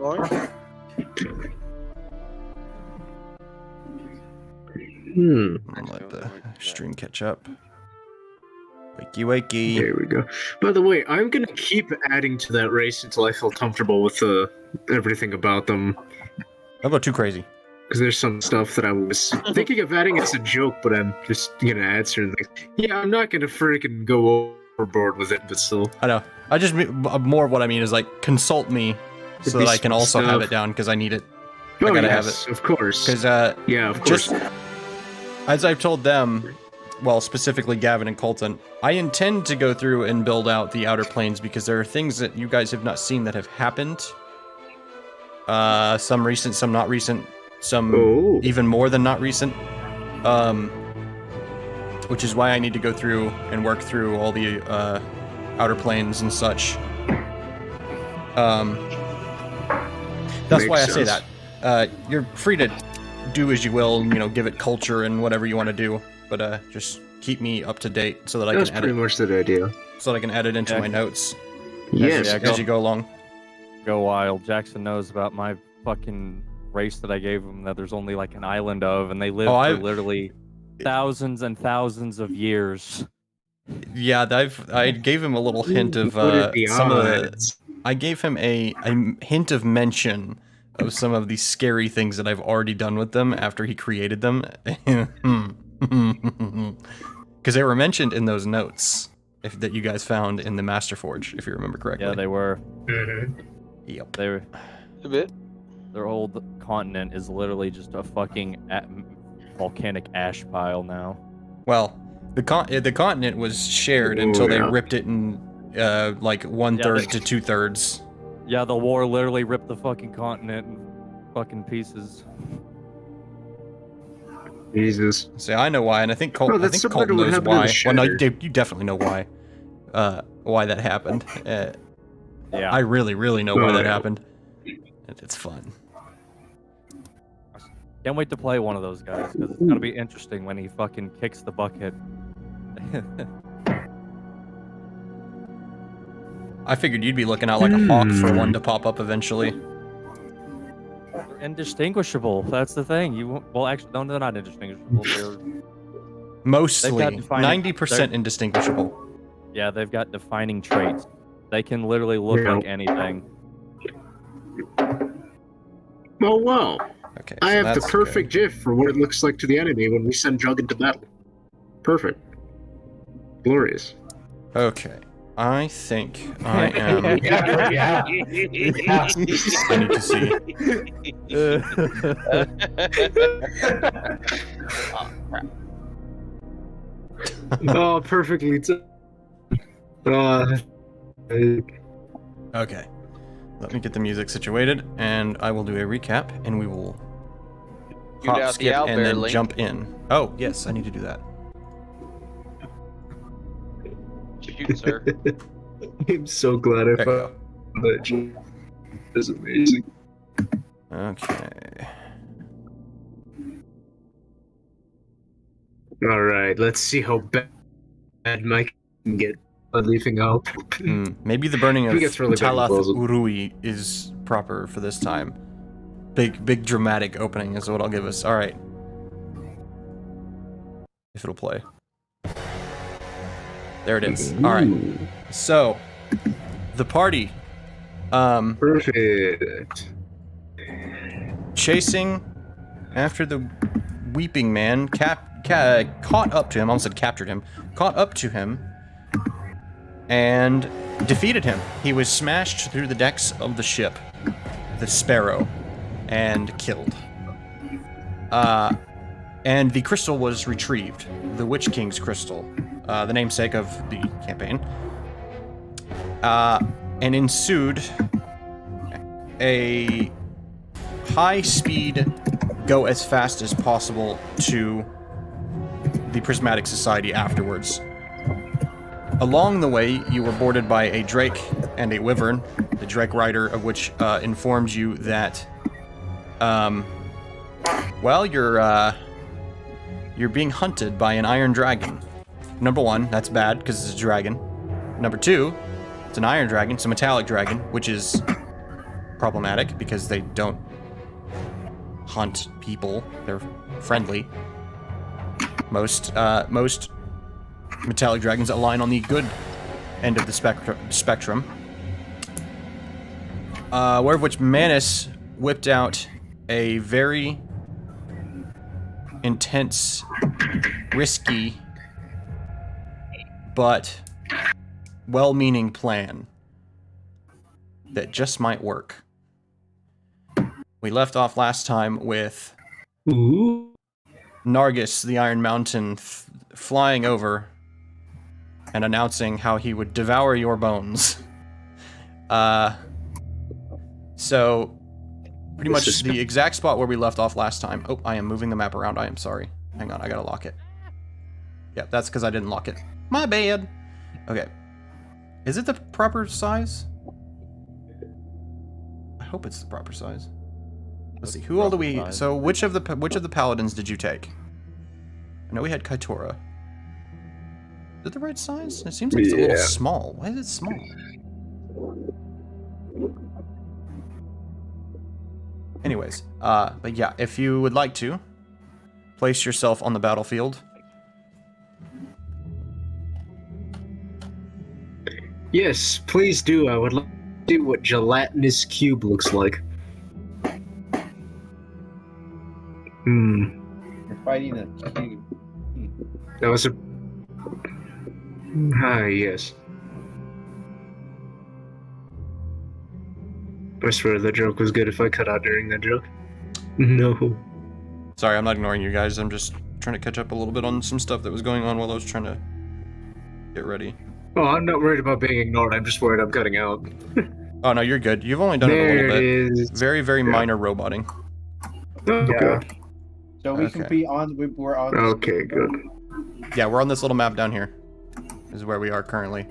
going? I'll let the stream catch up. Wakey wakey. There we go. By the way, I'm gonna keep adding to that race until I feel comfortable with everything about them. Don't go too crazy. Because there's some stuff that I was thinking of adding as a joke, but I'm just gonna add certain things. Yeah, I'm not gonna freaking go overboard with it, but still. I know. I just more of what I mean is like consult me so that I can also have it down because I need it. I gotta have it. Of course. Because yeah, of course. Just as I've told them, well, specifically Gavin and Colton, I intend to go through and build out the Outer Planes because there are things that you guys have not seen that have happened. Some recent, some not recent, some even more than not recent. Which is why I need to go through and work through all the Outer Planes and such. That's why I say that. You're free to do as you will, you know, give it culture and whatever you want to do, but just keep me up to date so that I can edit. That's pretty much the idea. So that I can edit into my notes. Yes, as you go along. Go wild. Jackson knows about my fucking race that I gave him that there's only like an island of, and they live for literally thousands and thousands of years. Yeah, I gave him a little hint of some of the. I gave him a hint of mention of some of the scary things that I've already done with them after he created them. Because they were mentioned in those notes that you guys found in the Master Forge, if you remember correctly. Yeah, they were. Yep. They were. A bit. Their old continent is literally just a fucking volcanic ash pile now. Well, the continent was shared until they ripped it in like 1/3 to 2/3. Yeah, the war literally ripped the fucking continent in fucking pieces. Jesus. See, I know why, and I think Colton knows why. Well, no, you definitely know why. Why that happened. Yeah. I really, really know why that happened. It's fun. Can't wait to play one of those guys, because it's gonna be interesting when he fucking kicks the bucket. I figured you'd be looking out like a hawk for one to pop up eventually. They're indistinguishable. That's the thing. Well, actually, no, they're not indistinguishable. They're mostly 90% indistinguishable. Yeah, they've got defining traits. They can literally look like anything. Oh wow! Okay, I have the perfect GIF for what it looks like to the enemy when we send Jug into battle. Perfect. Glorious. Okay. I think I am. I need to see. Oh, perfectly. Okay. Let me get the music situated, and I will do a recap, and we will hop, skip, and then jump in. Oh, yes, I need to do that. Shoot, sir. I'm so glad I found that. This is amazing. Okay. Alright, let's see how bad Mike can get by leaving out. Maybe the burning of really Talath Urui is proper for this time. Big dramatic opening is what I'll give us. Alright. If it'll play. There it is. Alright. So, the party. Perfect. Chasing after the weeping man, caught up to him, I almost said captured him, caught up to him, and defeated him. He was smashed through the decks of the ship, the Sparrow, and killed. And the crystal was retrieved, the Witch King's crystal, the namesake of the campaign. And ensued a high-speed, go as fast as possible to the Prismatic Society afterwards. Along the way, you were boarded by a Drake and a Wyvern, the Drake rider of which informs you that, well, you're being hunted by an Iron Dragon. Number one, that's bad, because it's a dragon. Number two, it's an Iron Dragon, it's a Metallic Dragon, which is problematic because they don't hunt people. They're friendly. Most metallic dragons align on the good end of the spectrum. Where of which Manus whipped out a very intense, risky, but well-meaning plan that just might work. We left off last time with Nargus, the Iron Mountain, flying over and announcing how he would devour your bones. So, pretty much the exact spot where we left off last time. Oh, I am moving the map around. I am sorry. Hang on, I gotta lock it. Yep, that's because I didn't lock it. My bad. Okay. Is it the proper size? I hope it's the proper size. Let's see. Who all do we? So, which of the paladins did you take? I know we had Kaitora. Is it the right size? It seems like it's a little small. Why is it small? Anyways, but yeah, if you would like to, place yourself on the battlefield. Yes, please do. I would like to see what gelatinous cube looks like. You're fighting a cube. That was a... yes. I swear the joke was good if I cut out during that joke. No. Sorry, I'm not ignoring you guys. I'm just trying to catch up a little bit on some stuff that was going on while I was trying to get ready. Oh, I'm not worried about being ignored. I'm just worried I'm cutting out. Oh, no, you're good. You've only done it a little bit. Is. Very, very minor roboting. Okay. Yeah. So we can be on. We're on. Okay, good. Yeah, we're on this little map down here. This is where we are currently.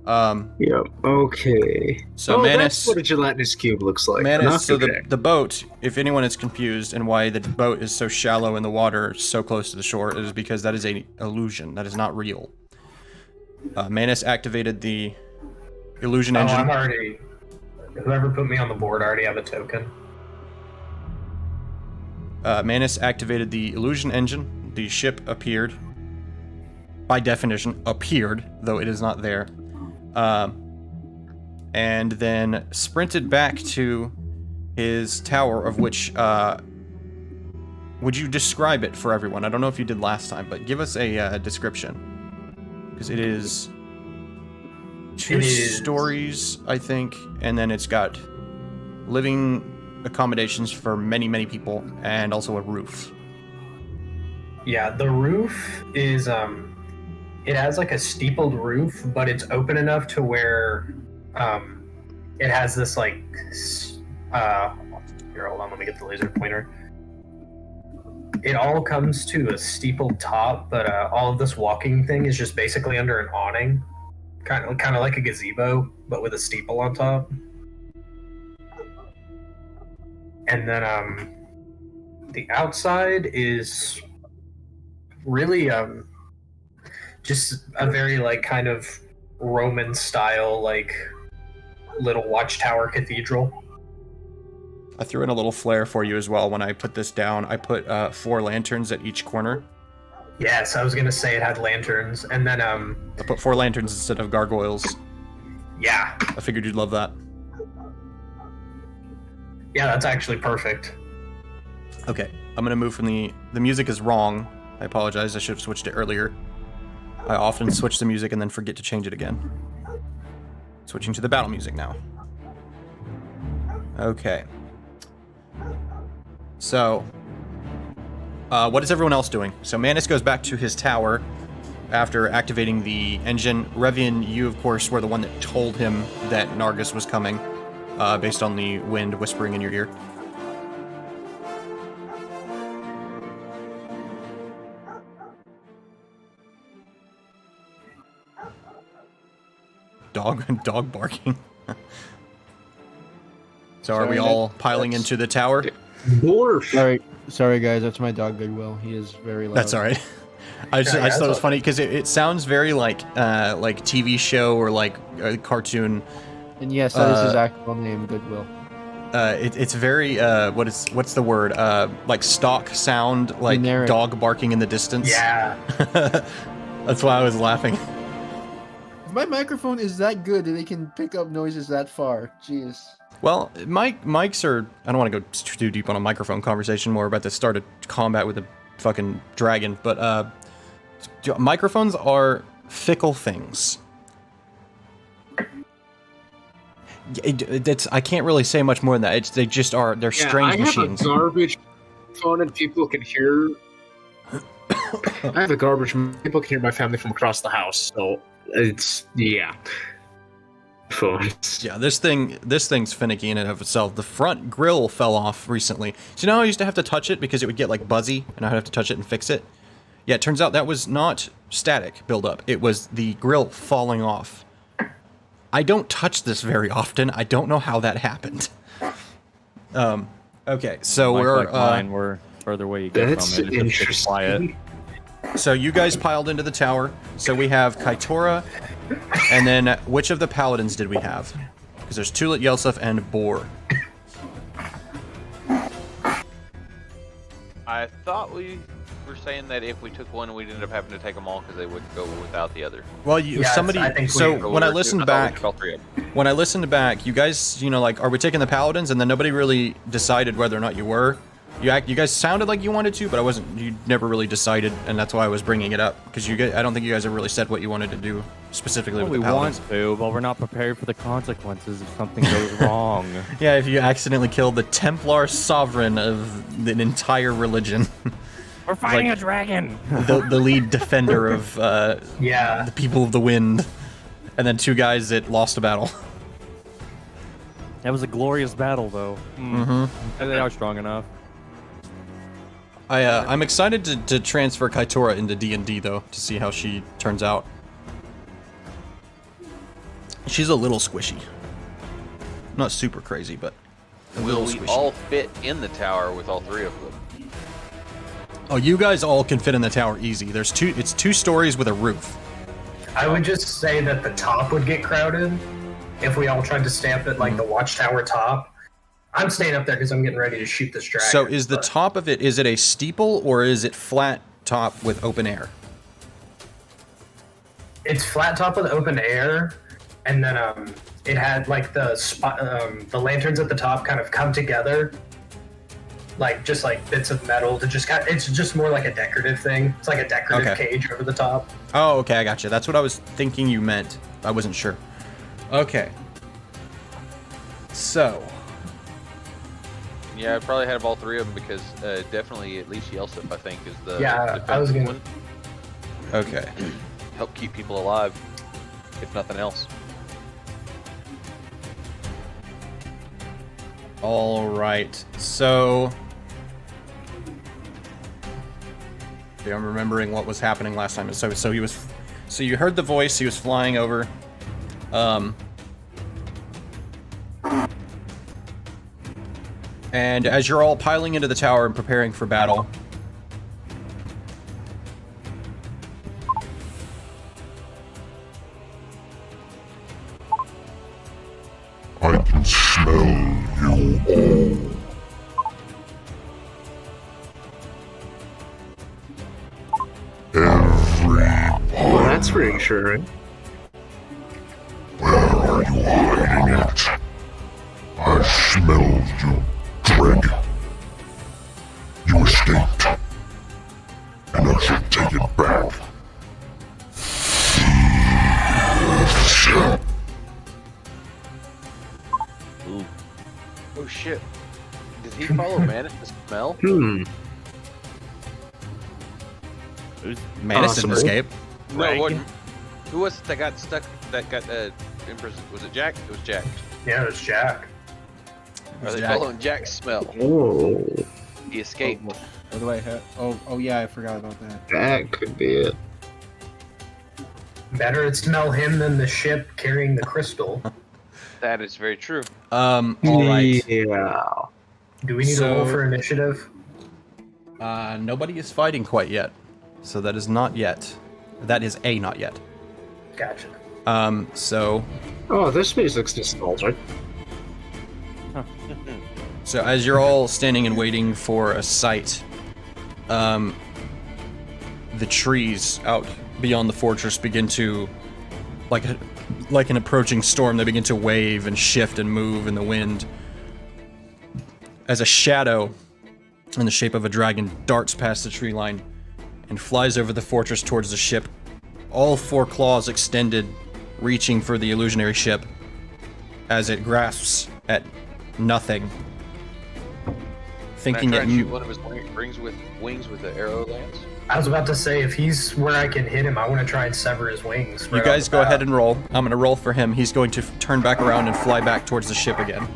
Yep. Okay. So Manus, Manus, that's what a gelatinous cube looks like. Manus. So the boat, if anyone is confused and why the boat is so shallow in the water, so close to the shore, it is because that is an illusion. That is not real. Manus activated the illusion engine. I'm already. Whoever put me on the board, I already have a token. Manus activated the illusion engine. The ship appeared. By definition, appeared, though it is not there. And then sprinted back to his tower, of which, would you describe it for everyone? I don't know if you did last time, but give us a description. Because it is two stories, I think, and then it's got living accommodations for many, many people, and also a roof. Yeah, the roof is, it has like a steepled roof, but it's open enough to where it has this like here, hold on, let me get the laser pointer. It all comes to a steepled top, but all of this walking thing is just basically under an awning, kind of like a gazebo, but with a steeple on top. And then the outside is really just a very like kind of Roman style like little watchtower cathedral. I threw in a little flare for you as well when I put this down. I put 4 lanterns at each corner. Yes, I was gonna say it had lanterns, and then I put 4 lanterns instead of gargoyles. Yeah. I figured you'd love that. Yeah, that's actually perfect. Okay, I'm gonna move from the music is wrong. I apologize, I should have switched it earlier. I often switch the music and then forget to change it again. Switching to the battle music now. Okay. So, what is everyone else doing? So Manus goes back to his tower after activating the engine. Revian, you of course were the one that told him that Nargus was coming, based on the wind whispering in your ear. Dog barking. So are we all piling into the tower? Dwarf. Sorry guys, that's my dog Goodwill. He is very loud. That's all right. I just thought it was funny because it sounds very like TV show or like a cartoon. And yes, that is his actual name, Goodwill. It's very what's the word? Like stock sound, like Generic. dog barking in the distance. Yeah. That's why I was laughing. My microphone is that good that it can pick up noises that far. Jeez. Well, mics are... I don't want to go too deep on a microphone conversation. We're about to start a combat with a fucking dragon. But microphones are fickle things. I can't really say much more than that. They just are... They're strange machines. I have a garbage phone and people can hear... I have a garbage... People can hear my family from across the house, so it's... Yeah. Phones. Yeah, this thing's finicky in and of itself. The front grill fell off recently. So now I used to have to touch it because it would get like buzzy, and I'd have to touch it and fix it. Yeah, it turns out that was not static buildup. It was the grill falling off. I don't touch this very often. I don't know how that happened. Okay, so we're mine were further away you go That's from it. It's just quiet. So you guys piled into the tower. So we have Kaitora, and then which of the paladins did we have? Because there's Tulit, Yelsef, and Boar. I thought we were saying that if we took one, we'd end up having to take them all because they wouldn't go without the other. Well, I think so when I listened back, you guys, you know, like, are we taking the paladins? And then nobody really decided whether or not you were. You guys sounded like you wanted to, but I wasn't. You never really decided, and that's why I was bringing it up because I don't think you guys have really said what you wanted to do specifically with the paladins. We want to, but we're not prepared for the consequences if something goes wrong. Yeah, if you accidentally kill the Templar sovereign of an entire religion. We're fighting a dragon. The lead defender of the people of the wind, and then two guys that lost a battle. That was a glorious battle, though. They are strong enough. I'm excited to transfer Kaitora into D&D though, to see how she turns out. She's a little squishy. Not super crazy, but a Will little we squishy. all fit in the tower with all three of them? Oh, you guys all can fit in the tower easy. It's 2 stories with a roof. I would just say that the top would get crowded if we all tried to stay up at like the watchtower top. I'm staying up there because I'm getting ready to shoot this dragon. So is the top of it, is it a steeple or is it flat top with open air? It's flat top with open air, and then it had like the lanterns at the top kind of come together, like just like bits of metal to just it's just more like a decorative thing. It's like a decorative cage over the top. Oh, okay, I gotcha. That's what I was thinking you meant. I wasn't sure. Okay. So. Yeah, I'd probably have all three of them because definitely at least Yelsef, I think, is the I was gonna one. Okay. Help keep people alive, if nothing else. All right. So. Okay, I'm remembering what was happening last time. So he was. So you heard the voice. He was flying over. And as you're all piling into the tower and preparing for battle, I can smell you all. Well, that's reassuring. Where are you hiding it? I smelled you, dragon. You escaped, and I should take it back. Oh shit. Did he follow Manus to smell? Manus didn't escape. No, what? Who was it that got stuck? That got imprisoned? Was it Jack? It was Jack. Yeah, it was Jack. Are they Jack. following Jack's smell? Oh, He escaped. What do I have? Oh yeah, I forgot about that. that could be it. Better it smell him than the ship carrying the crystal. That is very true. All right. Yeah. Do we need to roll for initiative? Nobody is fighting quite yet, so that is not yet. That is a not yet. Gotcha. So Oh, this music's nostalgic. So as you're all standing and waiting for a sight, the trees out beyond the fortress begin to, like an approaching storm, they begin to wave and shift and move in the wind. As a shadow in the shape of a dragon darts past the tree line and flies over the fortress towards the ship, all 4 claws extended, reaching for the illusionary ship as it grasps at nothing. Thinking Can I try it... and shoot one of his wings with the arrow lance? I was about to say, if he's where I can hit him, I want to try and sever his wings. You guys go ahead and roll. I'm going to roll for him. He's going to turn back around and fly back towards the ship again.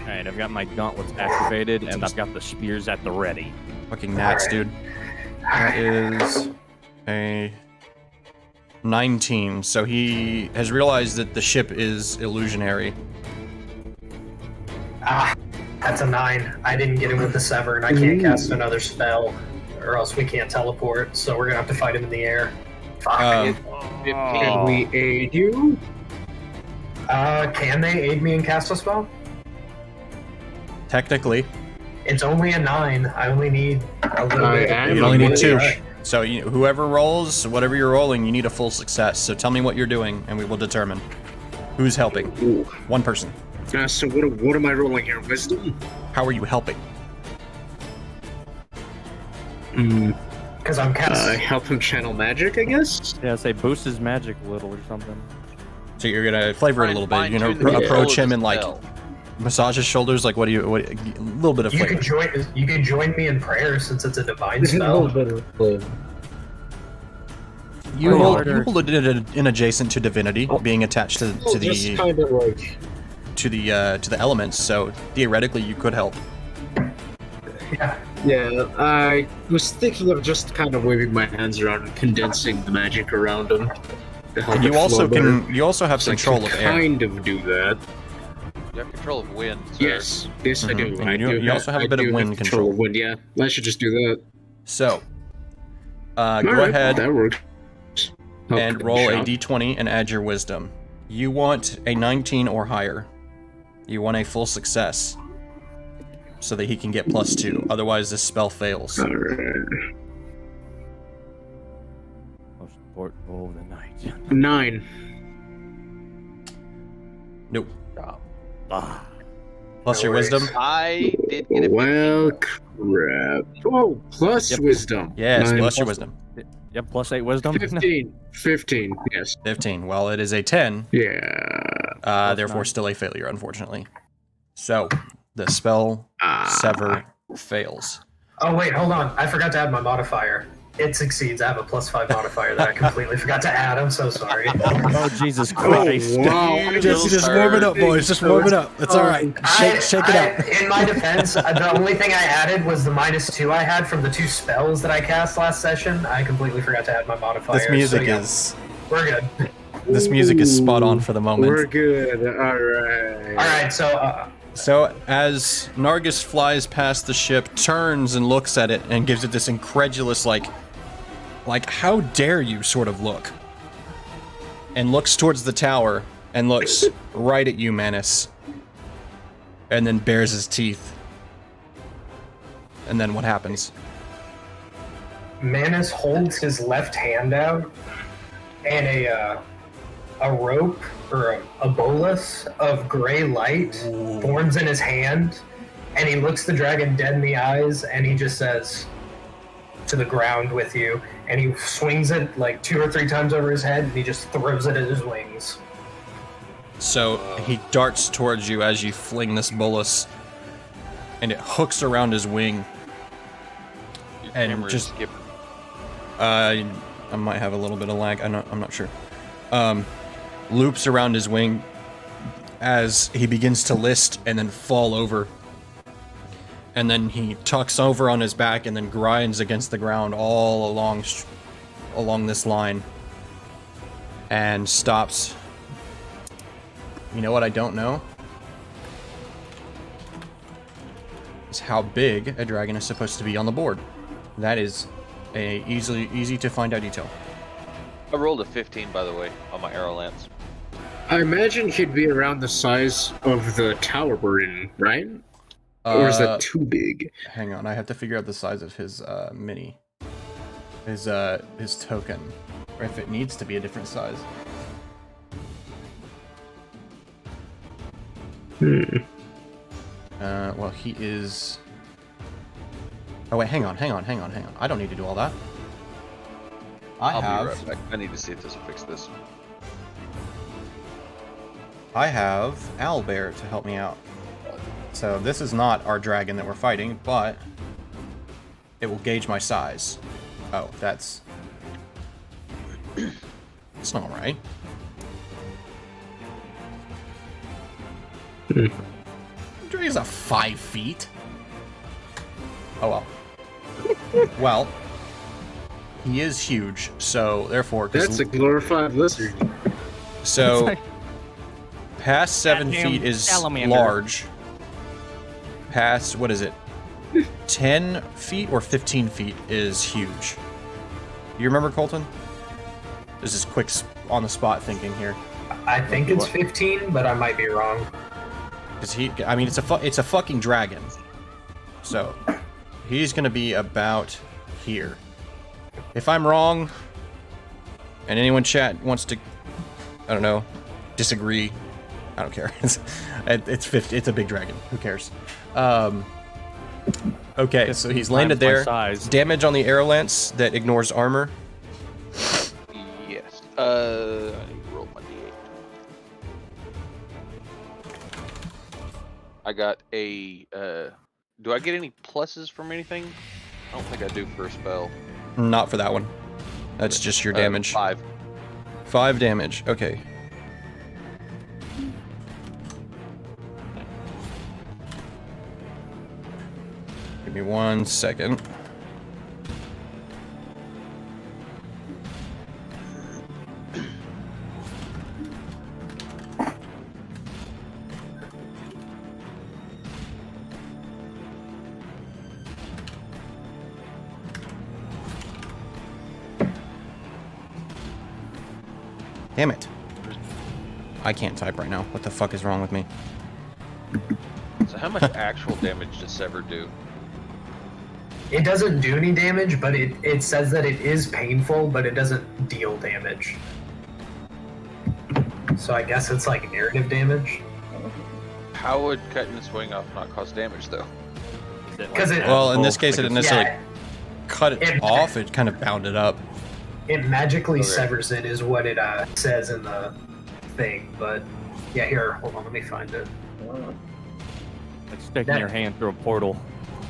Alright, I've got my gauntlets activated, and I've got the spears at the ready. Fucking gnats, dude. That is a 19. So he has realized that the ship is illusionary. Ah, that's a 9. I didn't get him with the sever, and I can't cast another spell, or else we can't teleport, so we're gonna have to fight him in the air. Fuck. Can we aid you? Can they aid me and cast a spell? Technically. It's only a 9. I only need a little bit. You only need 2. So whoever rolls, whatever you're rolling, you need a full success. So tell me what you're doing, and we will determine who's helping. Ooh. One person. So what am I rolling here? Wisdom? How are you helping? Because I'm casting. Help him channel magic, I guess? Yeah, say boost his magic a little or something. So you're gonna flavor it a little bit. You're gonna approach him and like massage his shoulders. Like, a little bit of flavor. You could join me in prayer since it's a divine spell. You hold it in adjacent to divinity, being attached to the kind of like to the elements. So theoretically, you could help. Yeah. I was thinking of just kind of waving my hands around and condensing the magic around him. And you also have control of air. Kind of do that. You have control of wind. Sir. Yes, I do. And you also have a bit of wind control. Of wind, yeah. I should just do that. So, go Alright, ahead that works. and roll a d20 and add your wisdom. You want a 19 or higher. You want a full success, so that he can get +2. Otherwise, this spell fails. Alright. Most important roll of the night. 9. Nope. Ah. Plus your wisdom. I did get it. Well, crap. Oh, plus wisdom. Yes, 9 plus your wisdom. Yep, +8 wisdom. 15, yes. 15. Well, it is a 10. Yeah. Therefore, 9. still a failure, unfortunately. So, the spell sever fails. Oh wait, hold on. I forgot to add my modifier. It succeeds. I have a +5 modifier that I completely forgot to add. I'm so sorry. Oh, Jesus Christ. Wow. Just warm it up, boys. Just warm it up. It's all right. Shake it up. In my defense, the only thing I added was the -2 I had from the 2 spells that I cast last session. I completely forgot to add my modifier. This music so, yeah, we're good. This music is spot on for the moment. We're good. Alright. Alright, so So, as Nargus flies past the ship, turns and looks at it, and gives it this incredulous, like, how dare you sort of look. And looks towards the tower, and looks right at you, Manus. And then bares his teeth. And then what happens? Manus holds his left hand out, and a rope or a bolus of gray light forms in his hand, and he looks the dragon dead in the eyes, and he just says, "To the ground with you," and he swings it like 2 or 3 times over his head, and he just throws it at his wings. So he darts towards you as you fling this bolus, and it hooks around his wing. And just skip. I might have a little bit of lag. I'm not sure. Loops around his wing as he begins to list and then fall over. And then he tucks over on his back and then grinds against the ground all along this line. And stops. You know what I don't know? Is how big a dragon is supposed to be on the board. That is a easy to find out detail. I rolled a 15, by the way, on my arrow lance. I imagine he'd be around the size of the tower we're in, right? Or is that too big? Hang on, I have to figure out the size of his mini. His token. Or if it needs to be a different size. Well, he is... Oh wait, hang on. I don't need to do all that. I'll be right back. I need to see if this will fix this. I have Owlbear to help me out. So this is not our dragon that we're fighting, but it will gauge my size. Oh, that's... It's not right. Dragon's not 5 feet. Oh well. Well, he is huge, so therefore... That's a glorified lizard. So, past 7 feet is large. Past, what is it? 10 feet or 15 feet is huge. You remember, Colton? This is quick on-the-spot thinking here. I think it's 15, but I might be wrong. Because I mean, it's a fucking dragon. So, he's gonna be about here. If I'm wrong, and anyone in chat wants to, I don't know, disagree, I don't care. It's 50. It's a big dragon. Who cares? Okay, so he's landed there. Damage on the arrow lance that ignores armor. Yes. I need to roll my d8. I got a. Do I get any pluses from anything? I don't think I do for a spell. Not for that one. That's just your damage. 5. 5 damage. Okay. Give me 1 second. Damn it. I can't type right now. What the fuck is wrong with me? So how much actual damage does Sever do? It doesn't do any damage, but it says that it is painful, but it doesn't deal damage. So I guess it's like narrative damage. How would cutting the swing off not cause damage, though? Well, in this case, it didn't necessarily cut it off. It kind of bound it up. It magically severs it, is what it says in the thing. But yeah, here, hold on, let me find it. Like sticking your hand through a portal.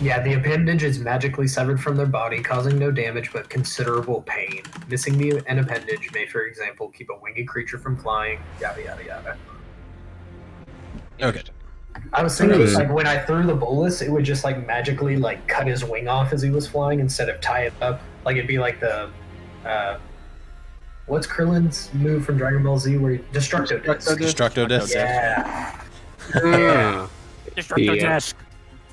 Yeah, the appendage is magically severed from their body, causing no damage but considerable pain. Missing an appendage may, for example, keep a winged creature from flying. Yada yada yada. Okay. I was thinking, like, when I threw the bolus, it would just like magically like cut his wing off as he was flying instead of tie it up. Like it'd be like the what's Krillin's move from Dragon Ball Z where he Destructo Disc. Destructo Disc. Yeah. Destructo Disc.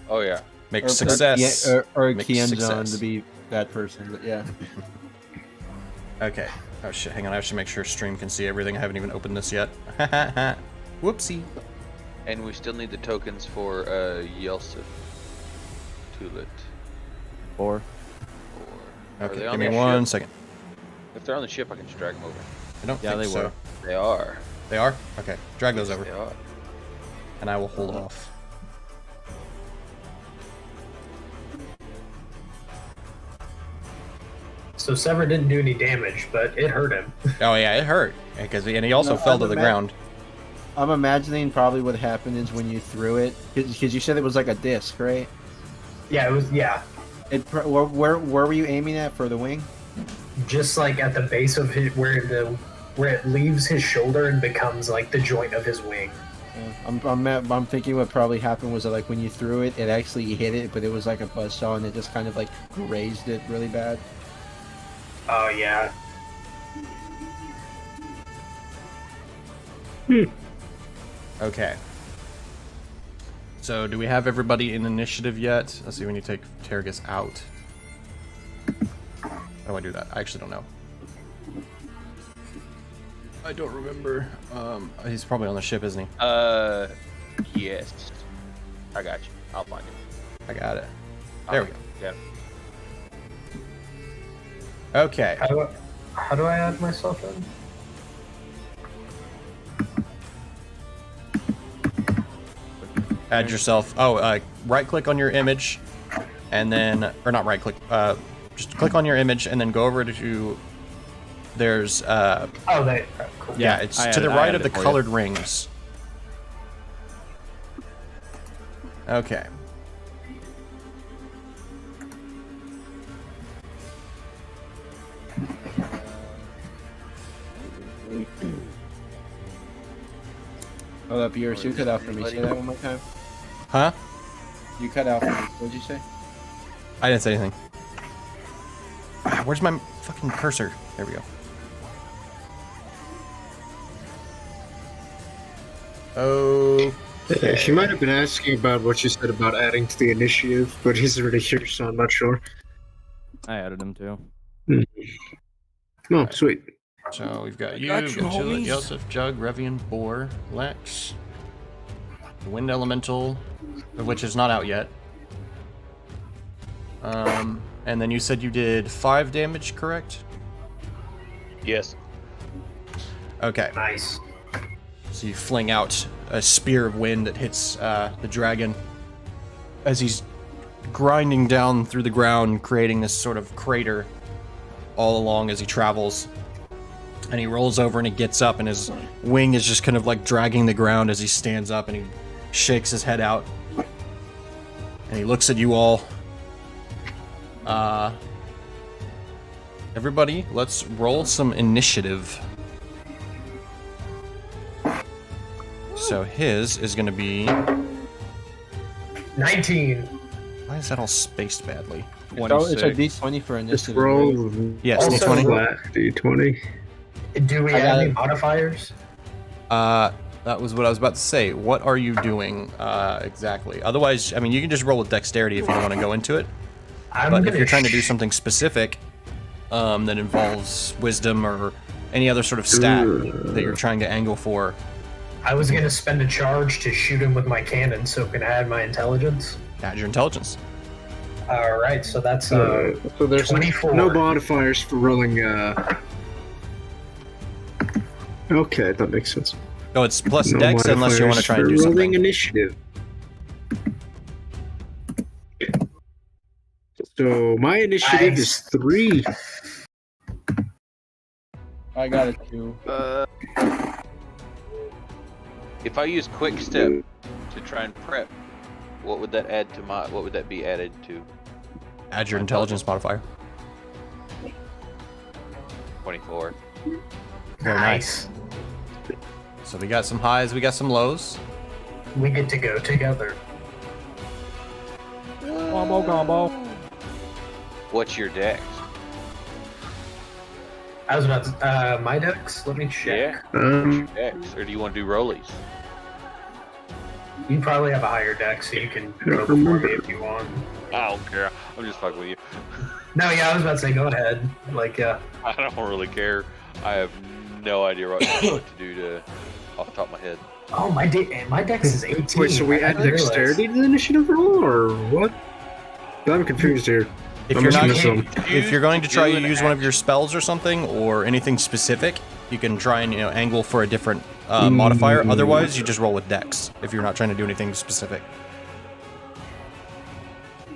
Oh yeah. Make success. Or Make Kienzon success. to be that person, but yeah. Okay. Oh shit, hang on. I should make sure stream can see everything. I haven't even opened this yet. Whoopsie. And we still need the tokens for Yeltsin. Tulet. 4. Okay, give me 1 second. If they're on the ship, I can just drag them over. I don't think so. were. They are. They are? Okay. Drag those over. They are. And I will hold off. So Sever didn't do any damage, but it hurt him. Oh yeah, it hurt. And he also fell to the ground. I'm imagining probably what happened is when you threw it, because you said it was like a disc, right? Yeah, it was. Yeah, Where were you aiming at for the wing? just like at the base of his, where it leaves his shoulder and becomes like the joint of his wing. I'm thinking what probably happened was that, like, when you threw it, it actually hit it, but it was like a buzzsaw and it just kind of like grazed it really bad. Oh yeah. Okay. So, do we have everybody in initiative yet? Let's see, we need to take Tergus out. How do I do that? I actually don't know. I don't remember. He's probably on the ship, isn't he? Yes. I got you. I'll find him. I got it. There we go. Yeah. Okay. How do I add myself in? Add yourself. Oh, right-click on your image, and then, or not right-click. Just click on your image, and then go over to. There's. Oh, they. Cool. Yeah, it's to the right of the colored rings. Okay. Hold up, yours. You cut out for me. Say that one more time. Huh? You cut out for me. What'd you say? I didn't say anything. Where's my fucking cursor? There we go. Oh. Yeah, she might have been asking about what you said about adding to the initiative, but he's already here, so I'm not sure. I added him too. Oh, sweet. So we've got you, got you, Chilla, homies. Yosef, Jug, Revian, Boar, Lex, the Wind Elemental, which is not out yet. And then you said you did 5 damage, correct? Yes. Okay. Nice. So you fling out a spear of wind that hits the dragon as he's grinding down through the ground, creating this sort of crater all along as he travels. And he rolls over and he gets up, and his wing is just kind of like dragging the ground as he stands up, and he shakes his head out. And he looks at you all. Everybody, let's roll some initiative. So his is going to be... 19. Why is that all spaced badly? It's a D20 for Just initiative. roll. Yes, Also, D20. Flat D20. Do we I have got any it. modifiers? That was what I was about to say. What are you doing exactly? Otherwise, I mean, you can just roll with dexterity if you don't want to go into it. But if you're trying to do something specific that involves wisdom or any other sort of stat that you're trying to angle for, I was gonna spend a charge to shoot him with my cannon, so can I add my intelligence? add your intelligence. All right, so that's So there's 24. no modifiers for rolling. Okay, that makes sense. Oh, it's plus No dex unless you want to modifiers try and for do rolling something. initiative. So my initiative is 3. I got it too. If I use quick step to try and prep, what would that add to my? What would that be added to? Add your intelligence modifier. 24. Very nice. So we got some highs, we got some lows. We get to go together. Combo, combo. What's your dex? I was about to, my dex? Let me check. Yeah. Dex, or do you want to do rollies? You probably have a higher dex, so you can I don't go for remember. me if you want. I don't care. I'm just fucking with you. No, yeah, I was about to say, go ahead. Like, yeah. I don't really care. I have no idea what to do to off the top of my head. Oh, my dex is 18. Wait, so we I add didn't realize. dexterity to the initiative roll, or what? I'm confused here. If I'm you're missing not, some. if you're going to try Do to an use one of your spells or something, or anything specific, you can try and angle for a different modifier. Otherwise, you just roll with dex if you're not trying to do anything specific.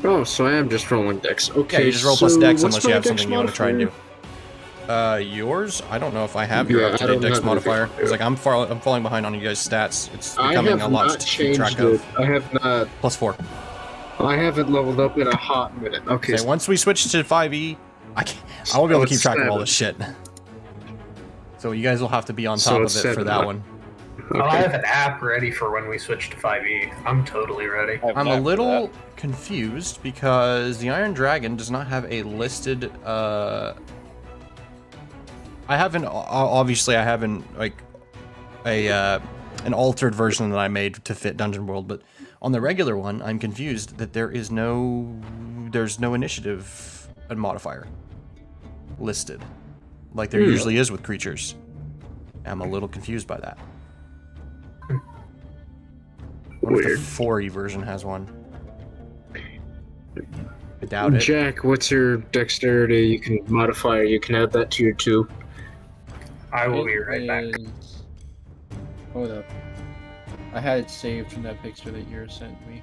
Oh, so I am just rolling dex. Okay, Yeah, you just roll plus dex what's unless you my have dex something you want to try and do. modifier? Yours? I don't know if I have your Yeah, I up-to-date don't dex have modifier. anything. It's like I'm falling behind on you guys' stats. It's I becoming have a lot not to keep track changed it. of. I have not. +4. I haven't leveled up in a hot minute. Okay, Okay, once we switch to 5e, I will be able to keep track of all this shit. So you guys will have to be on So top of it's it for 7, that huh? one. Oh, I have an app ready for when we switch to 5e. I'm totally ready. I'm a little confused because the Iron Dragon does not have a listed. I haven't. Obviously, I haven't like an altered version that I made to fit Dungeon World, but on the regular one, I'm confused that there's no initiative modifier listed, like there usually is with creatures. I'm a little confused by that. What if the Weird. 4e version has one? I doubt it. Jack, what's your dexterity? You can modify. You can add that to your 2. I will be right back. Hold up. I had it saved from that picture that you sent me.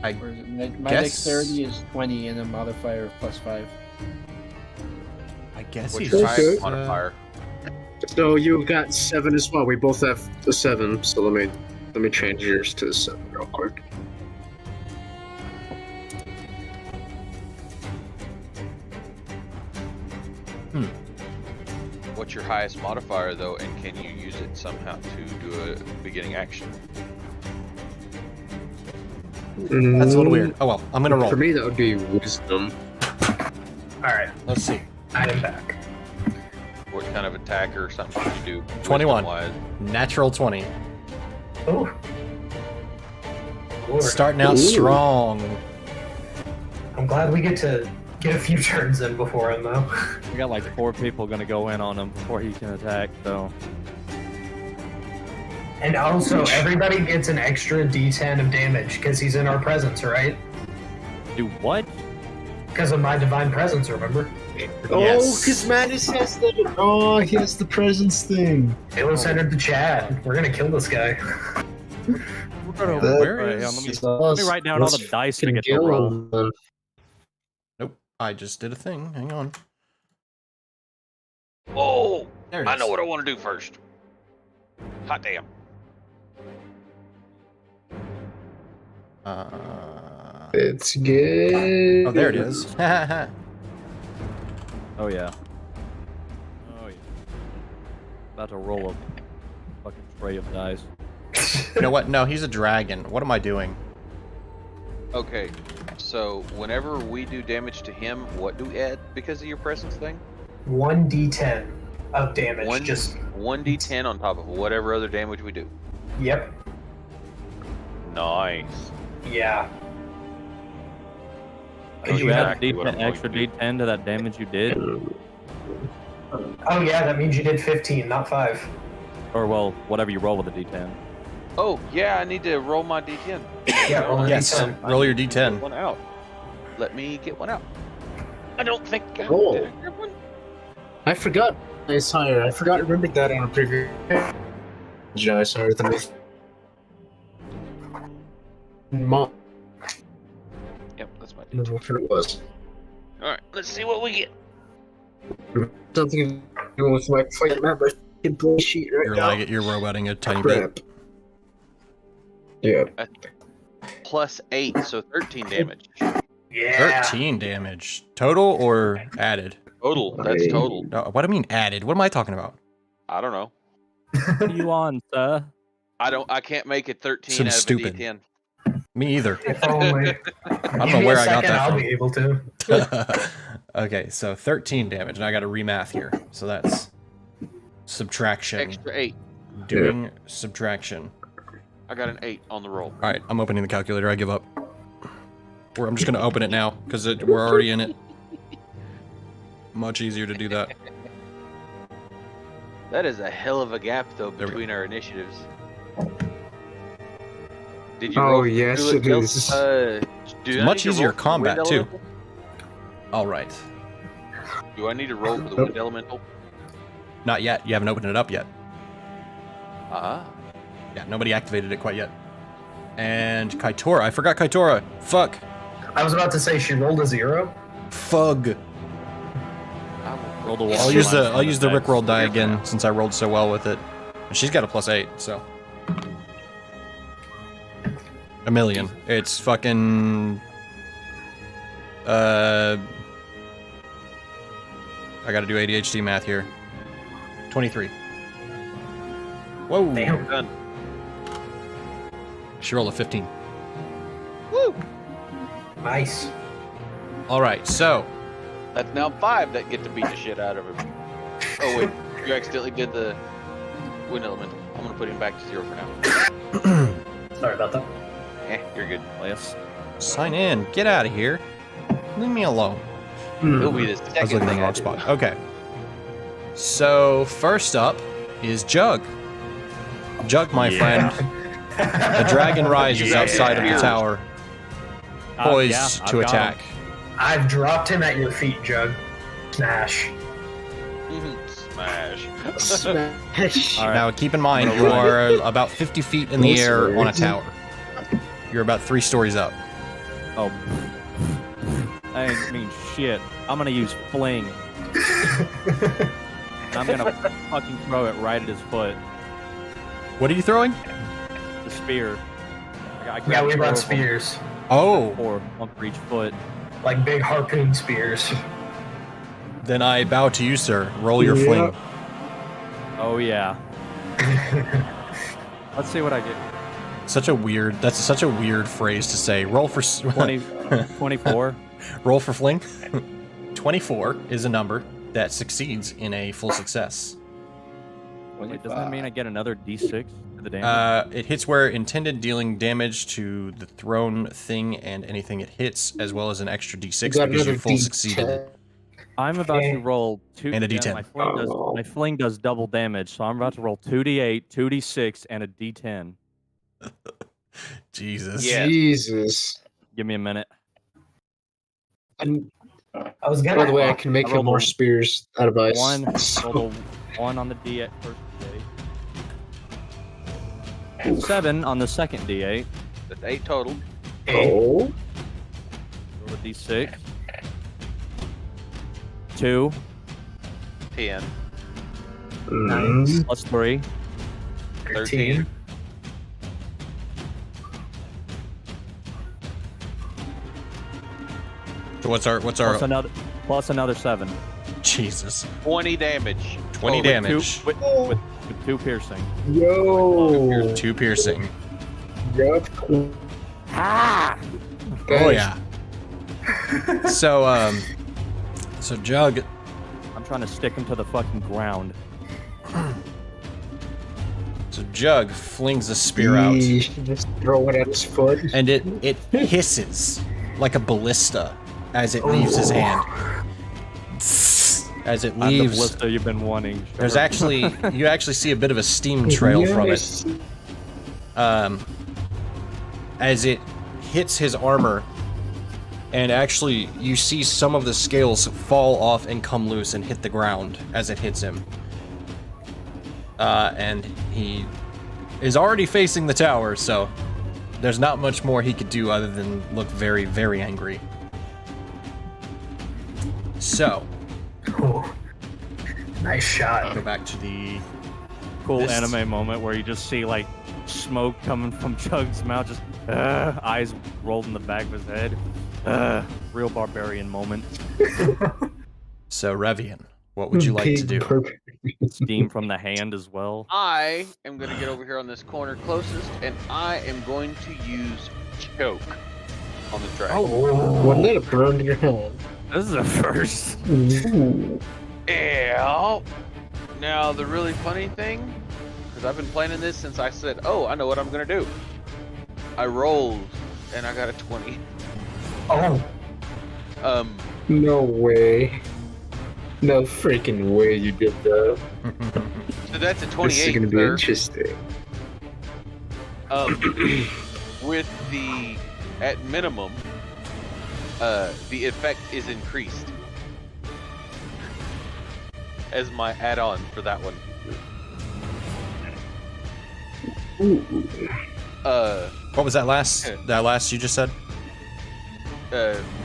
I Or is it, my guess- dexterity is 20 and a modifier of +5. I guess What's he's your Okay. highest modifier? So you've got 7 as well. We both have the 7. So let me change yours to 7 real quick. What's your highest modifier though, and can you use it somehow to do a beginning action? That's a little weird. Oh well, I'm gonna roll. For me, that would be wisdom. Alright, Let's see. I am back. What kind of attack or something can you do? 21. wisdom-wise? Natural 20. Oh. Lord. Starting out Ooh. strong. I'm glad we get to get a few turns in before him, though. We got like 4 people gonna go in on him before he can attack, so. And also, everybody gets an extra D10 of damage because he's in our presence, right? Do what? Because of my divine presence, remember? Oh, Yes. because Mattis has the. Oh, he has the presence thing. Talos entered the chat. We're gonna kill this guy. Where Alright, is? let me write down all the dice to get the roll. Nope. I just did a thing. Hang on. Oh, There it I is. know what I want to do first. Hot damn. It's good. Oh, there it is. Oh yeah. Oh yeah. About to roll a fucking tray of dice. You know what? No, he's a dragon. What am I doing? Okay, so whenever we do damage to him, what do we add because of your presence thing? 1d10 of damage. One, Just 1d10 on top of whatever other damage we do. yep. Nice. Yeah. I know You add exactly what I'm D10, going extra to do. D10 to that damage you did, Oh yeah, that means you did 15, not 5. or well, whatever you roll with a D10. Oh, yeah, I need to roll my d10. Yeah, roll a Yes. D10. Roll your Get D10. one out. Let me get one out. I don't think I Oh. did. I grab one? I forgot. It's higher. I forgot. Remembered that on a previous. Nice higher than me. Mom, Yep, that's my I don't know d10. what it was. Alright, let's see what we get. Something doing with my fucking member play sheet right You're now. like you're roboting a tiny bit. Crap. Yeah. Plus 8, so 13 damage. Yeah. 13 damage. Total or added? Total, that's total. No, what do I mean added? What am I talking about? I don't know. What are you on, sir? I can't make it 13 Some out of stupid. a d10. Me either. If only. I don't know where I got that I'll from. be able to. Okay, so 13 damage, and I got to remath here. So that's subtraction. Extra 8. Doing subtraction. I got an 8 on the roll. All right, I'm opening the calculator. I give up. Or I'm just gonna open it now because we're already in it. Much easier to do that. That is a hell of a gap, though, There we between our initiatives. Did you Oh, roll yes, through it Bill? is. Do I Much need to easier roll for the combat, wind too. elemental? All right. Do I need to roll for the wind elemental? Not yet. You haven't opened it up yet. Ah. Yeah, nobody activated it quite yet. And Kaitora. I forgot Kaitora. Fuck. I was about to say she rolled a 0. Fug. Roll the wall. I'll use the Rickroll die again since I rolled so well with it. And she's got a +8, so. A million. It's fucking. I gotta do ADHD math here. 23. Whoa. Damn. Done. She rolled a 15. Woo! Nice. Alright, so. That's now 5 that get to beat the shit out of him. Oh wait, you accidentally did the wind elemental. I'm gonna put him back to 0 for now. Sorry about that. You're good. Yes. Sign in. Get out of here. Leave me alone. He'll be the second I was looking in thing the I wrong do. spot. Okay. So, first up is Jug. Jug, my friend. The dragon rises outside of the tower. poised to I've got attack. him. I've dropped him at your feet, Jug. Smash. Smash. Smash. All right. Now, keep in mind, you are about 50 feet in the air on a tower. You're about 3 stories up. Oh. I ain't mean shit. I'm gonna use fling. I'm gonna fucking throw it right at his foot. What are you throwing? The spear. I Yeah, grabbed we 4 brought of them, spears. Oh, 4, one for each foot. Like big harpoon spears. then I bow to you, sir. Roll your fling. Oh yeah. Let's see what I get. That's such a weird phrase to say. Roll for 24. Roll for fling. 24 is a number that succeeds in a full success. Wait, doesn't that mean I get another d6 to the damage? It hits where intended, dealing damage to the thrown thing and anything it hits, as well as an extra d6 because you full succeeded. I'm about to roll 2 And a D10. My fling does double damage, so I'm about to roll 2d8, 2d6, and a d10. Jesus. Yeah. Jesus. Give me a minute. And I was gonna. by the way, I can make I him rolled more a- spears out of ice. Roll a 1 on the d8 first d8. 7 on the second d8. That's 8 total. Oh. Roll a d6. 2 10. Mm. plus 3. 13. So what's our Plus another 7. Jesus. 20 damage. 20 Oh, damage. With 2 piercing. Yo. 2 piercing. Yup. Oh yeah. So Jug, I'm trying to stick him to the fucking ground. so Jug flings a spear out, Just throw it at his foot. and it hisses like a ballista as it leaves his hand. As it I'm the leaves, blister you've been wanting. there's Sure. actually you actually see a bit of a steam trail from it. As it hits his armor, and actually you see some of the scales fall off and come loose and hit the ground as it hits him. And he is already facing the tower, so there's not much more he could do other than look very, very angry. So, Oh, nice shot. go back to the... Cool this- anime moment where you just see like smoke coming from Chug's mouth, just eyes rolled in the back of his head. Real barbarian moment. So, Revian, what would you like to do? Steam from the hand as well. I am going to get over here on this corner closest, and I am going to use choke on the dragon. Wouldn't it have burned your hand? This is a first. Yeah. Now, the really funny thing, because I've been planning this since I said, oh, I know what I'm going to do. I rolled, and I got a 20. Oh, No way. No freaking way you did that. so that's a This 28, is gonna be sir. interesting. With the, at minimum, the effect is increased as my add-on for that one. What was that last? That last you just said?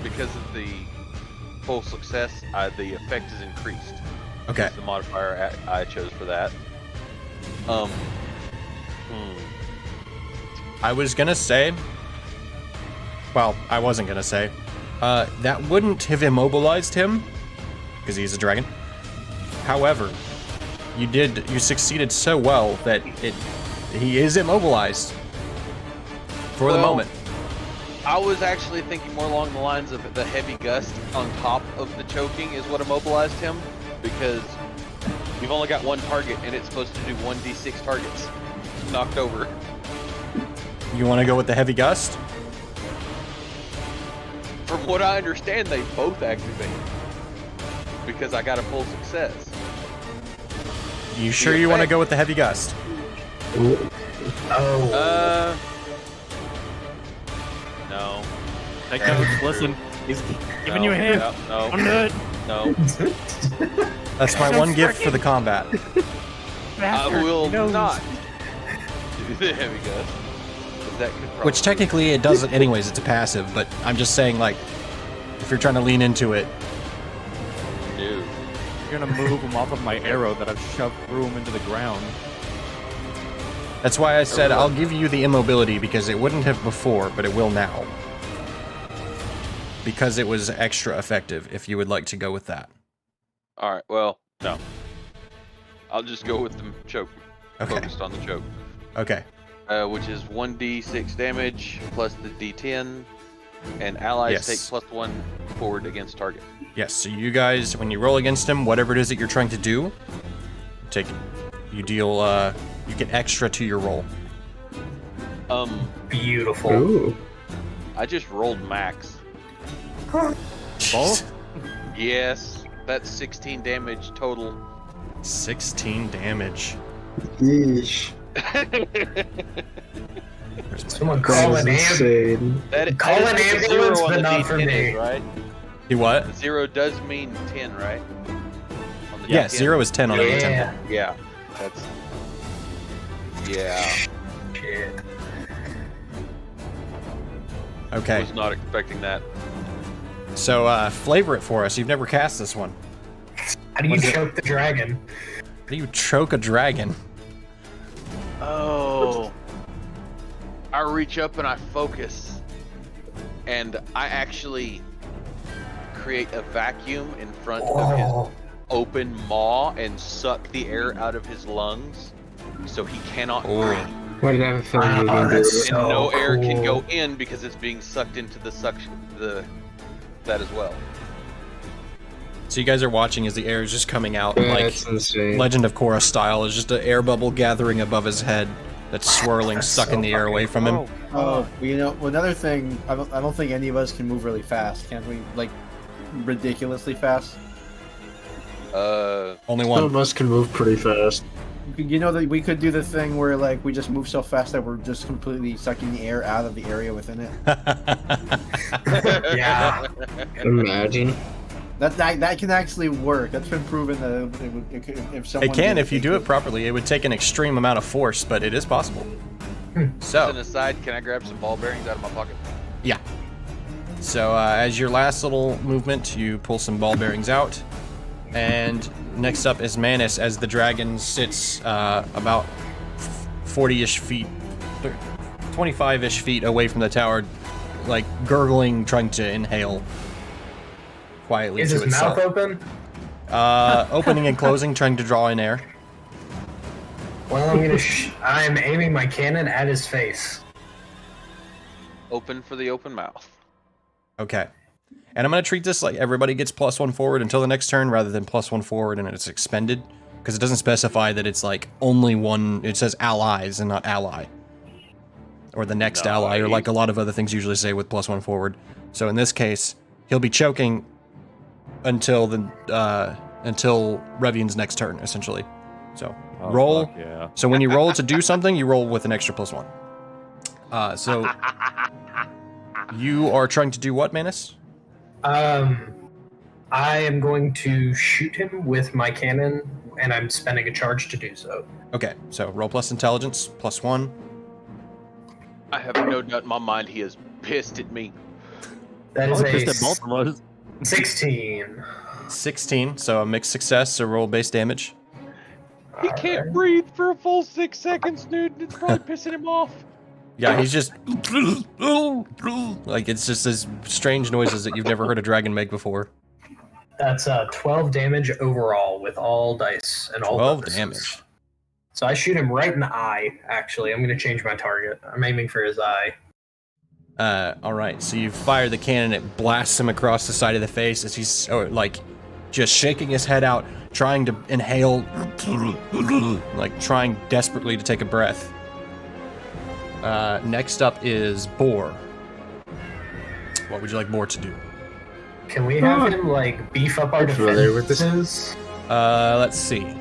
Because of the full success, the effect is increased. Okay. That's the modifier I chose for that. I was gonna say. Well, I wasn't gonna say. That wouldn't have immobilized him, because he's a dragon. However, you succeeded so well that he is immobilized for the Well, moment. I was actually thinking more along the lines of the heavy gust on top of the choking is what immobilized him, because we've only got one target and it's supposed to do 1d6 targets knocked over. You want to go with the heavy gust? From what I understand, they both activate because I got a full success. You sure you want to go with the heavy gust? oh. No. Take notes. Listen, he's giving you a hint. No. Undead. No. That's my one gift for the combat. I will not do the heavy gust. That could probably Which technically it does it anyways, it's a passive, but I'm just saying, like, if you're trying to lean into it. do. You're gonna move him off of my arrow that I've shoved through him into the ground. That's why I said I'll give you the immobility, because it wouldn't have before, but it will now. Because it was extra effective, if you would like to go with that. Alright, well, no. I'll just go with the choke. Okay. Focused on the choke. Okay. Which is 1d6 damage plus the d10, and allies take +1 forward against target. Yes, so you guys, when you roll against him, whatever it is that you're trying to do, you get extra to your roll. Beautiful. Ooh. I just rolled max. Both? Yes, that's 16 damage total. 16 damage. Yeesh. Someone call an ambulance. Call an ambulance, but not for me. Right? You what? 0 does mean 10, right? On the Yeah, D10. 0 is 10 on the D10. Yeah. Yeah, that's... Yeah. Shit. Okay, Was not expecting that. so flavor it for us. You've never cast this one. How do you choke the dragon? How do you choke a dragon? Oh. I reach up and I focus. And I actually create a vacuum in front of his open maw and suck the air out of his lungs so he cannot breathe. Why did I have a feeling you were gonna do that's it? And so no air can cool. go in because it's being sucked into the suction that as well. So you guys are watching as the air is just coming out, Yeah, like that's insane. Legend of Korra style. Is just an air bubble gathering above his head that's swirling, That's sucking so the air away from him. Oh, you know, another thing. I don't think any of us can move really fast. Can't we? Like, ridiculously fast. Only Some one. of us can move pretty fast. You know that we could do the thing where like we just move so fast that we're just completely sucking the air out of the area within it. Yeah. Imagine. That can actually work. That's been proven that if someone It can did if you do it properly. It would take an extreme amount of force, but it is possible. As an So, aside, can I grab some ball bearings out of my pocket? yeah. So as your last little movement, you pull some ball bearings out. And next up is Manus as the dragon sits about 40-ish feet, 25-ish feet away from the tower, like gurgling, trying to inhale quietly Is to his itself. mouth open? Opening and closing, trying to draw in air. Well, I'm aiming my cannon at his face. Open for the open mouth. Okay. And I'm going to treat this like everybody gets +1 forward until the next turn rather than +1 forward and it's expended. Because it doesn't specify that it's like only one, it says allies and not ally. Or the next ally, or like a lot of other things usually say with +1 forward. So in this case, he'll be choking until Revian's next turn, essentially. So roll. Fuck yeah. So when you roll to do something, you roll with an extra +1. So you are trying to do what, Manus? I am going to shoot him with my cannon, and I'm spending a charge to do so. Okay, so roll plus intelligence, +1. I have no doubt in my mind he is pissed at me. That is Just a at both of us. 16. 16, so a mixed success, so roll base damage. He can't breathe for a full 6 seconds, dude. It's probably pissing him off. Yeah, he's just... like, it's just this strange noises that you've never heard a dragon make before. That's 12 damage overall with all dice and all 12 bonuses. damage. So I shoot him right in the eye, actually. I'm going to change my target. I'm aiming for his eye. Alright, so you fire the cannon, it blasts him across the side of the face as he's, just shaking his head out, trying to inhale, like, trying desperately to take a breath. Next up is Boar. What would you like Boar to do? Can we have him, like, beef up our familiar with this. defenses? Let's see. Is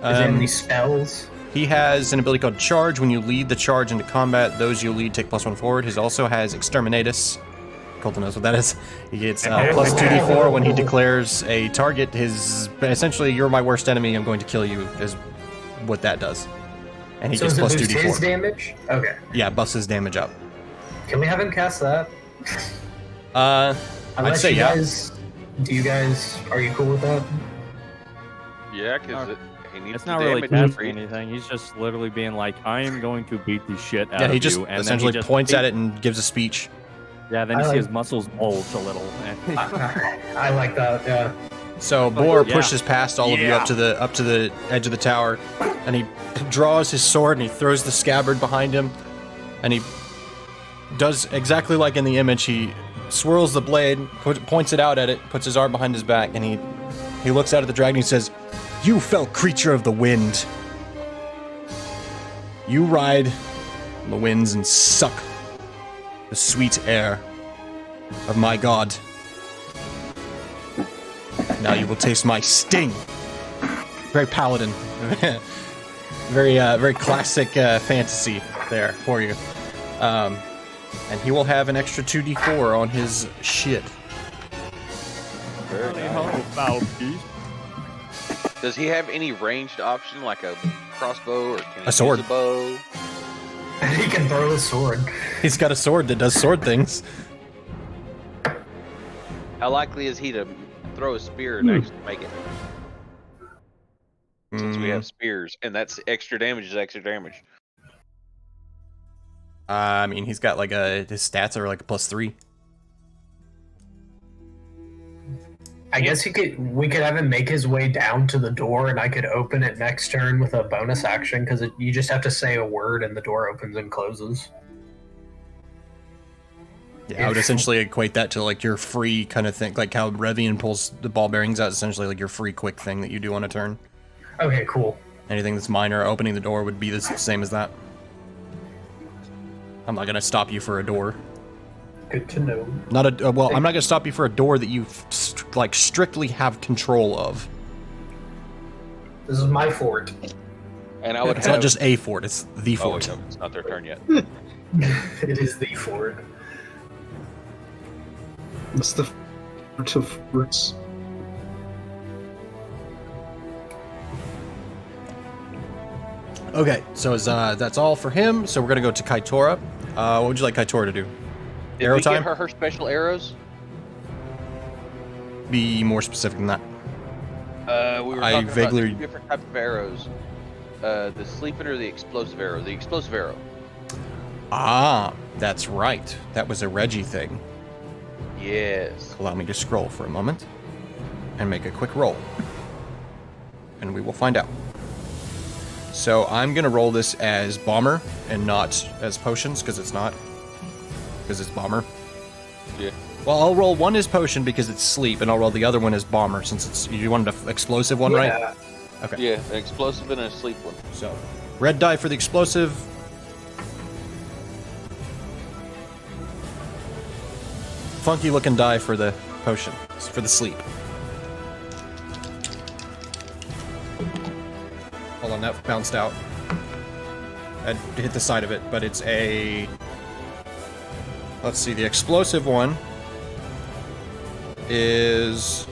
there any spells? He has an ability called Charge. When you lead the charge into combat, those you lead take +1 forward. He also has Exterminatus. Colton knows what that is. He gets plus 2d4 when he declares a target. Essentially, you're my worst enemy. I'm going to kill you. Is what that does. And he gets plus 2d4. His damage? Okay. Yeah, buffs his damage up. Can we have him cast that? I'd say yeah. Are you cool with that? Yeah, because he needs It's the not really damage casting anything. He's just literally being like, I am going to beat the shit out of you. Yeah, he just and essentially then he points at it and gives a speech. Yeah, then you see his muscles bulge a little. I like that, yeah. So Boar pushes past all of you up to the edge of the tower, and he draws his sword and he throws the scabbard behind him, and he does exactly like in the image. He swirls the blade, points it out at it, puts his arm behind his back, and he looks out at the dragon and he says, "You fell creature of the wind. You ride the winds and suck the sweet air of my god. Now you will taste my sting." Very paladin. Very classic fantasy there for you. And he will have an extra 2d4 on his shit. Does he have any ranged option, like a crossbow, or can he A sword. use a bow? He can throw his sword. He's got a sword that does sword things. How likely is he to throw a spear and actually make it? Since we have spears, and that's extra damage is extra damage. I mean, he's got like his stats are like a +3. I guess we could have him make his way down to the door, and I could open it next turn with a bonus action, because you just have to say a word and the door opens and closes. Yeah, I would essentially equate that to like your free kind of thing, like how Revian pulls the ball bearings out, essentially like your free quick thing that you do on a turn. Okay, cool. Anything that's minor, opening the door would be the same as that. I'm not gonna stop you for a door. Good to know. I'm not gonna stop you for a door that you strictly have control of. This is my fort. And I would It's not just a fort; it's the Oh, fort. no, it's not their turn yet. It is the fort. What's the fort of forts? Okay, so that's all for him. So we're gonna go to Kaitora. What would you like Kaitora to do? Did Arrow we time? give her special arrows? Be more specific than that. We were I talking vaguely- about two different types of arrows. The sleeping or the explosive arrow. The explosive arrow. Ah, that's right. That was a Reggie thing. Yes. Allow me to scroll for a moment and make a quick roll. And we will find out. So I'm going to roll this as bomber and not as potions, because it's not. Because it's bomber. Yeah. Well, I'll roll one as potion because it's sleep, and I'll roll the other one as bomber since it's. You wanted an explosive one, right? Okay. Yeah, an explosive and a sleep one. So, red die for the explosive. Funky looking die for the potion. For the sleep. Hold on, that bounced out. I hit the side of it, but it's a... Let's see, the explosive one is...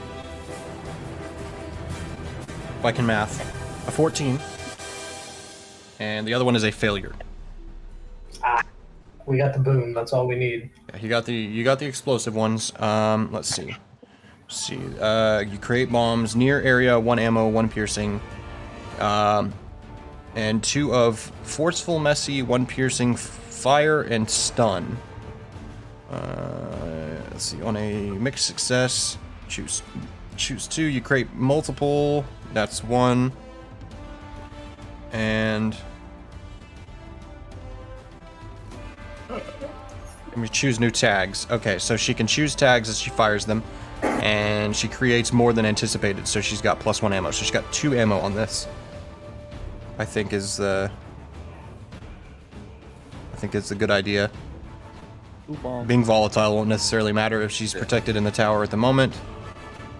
If I can math. A 14. And the other one is a failure. We got the boom. That's all we need. Yeah, you got the explosive ones. Let's see. You create bombs near area, 1 ammo, 1 piercing. And 2 of forceful, messy, 1 piercing, fire, and stun. Let's see. On a mixed success, choose 2. You create multiple. That's 1. And we choose new tags. Okay, so she can choose tags as she fires them, and she creates more than anticipated. So she's got +1 ammo. So she's got 2 ammo on this. I think is a good idea. Being volatile won't necessarily matter if she's protected in the tower at the moment.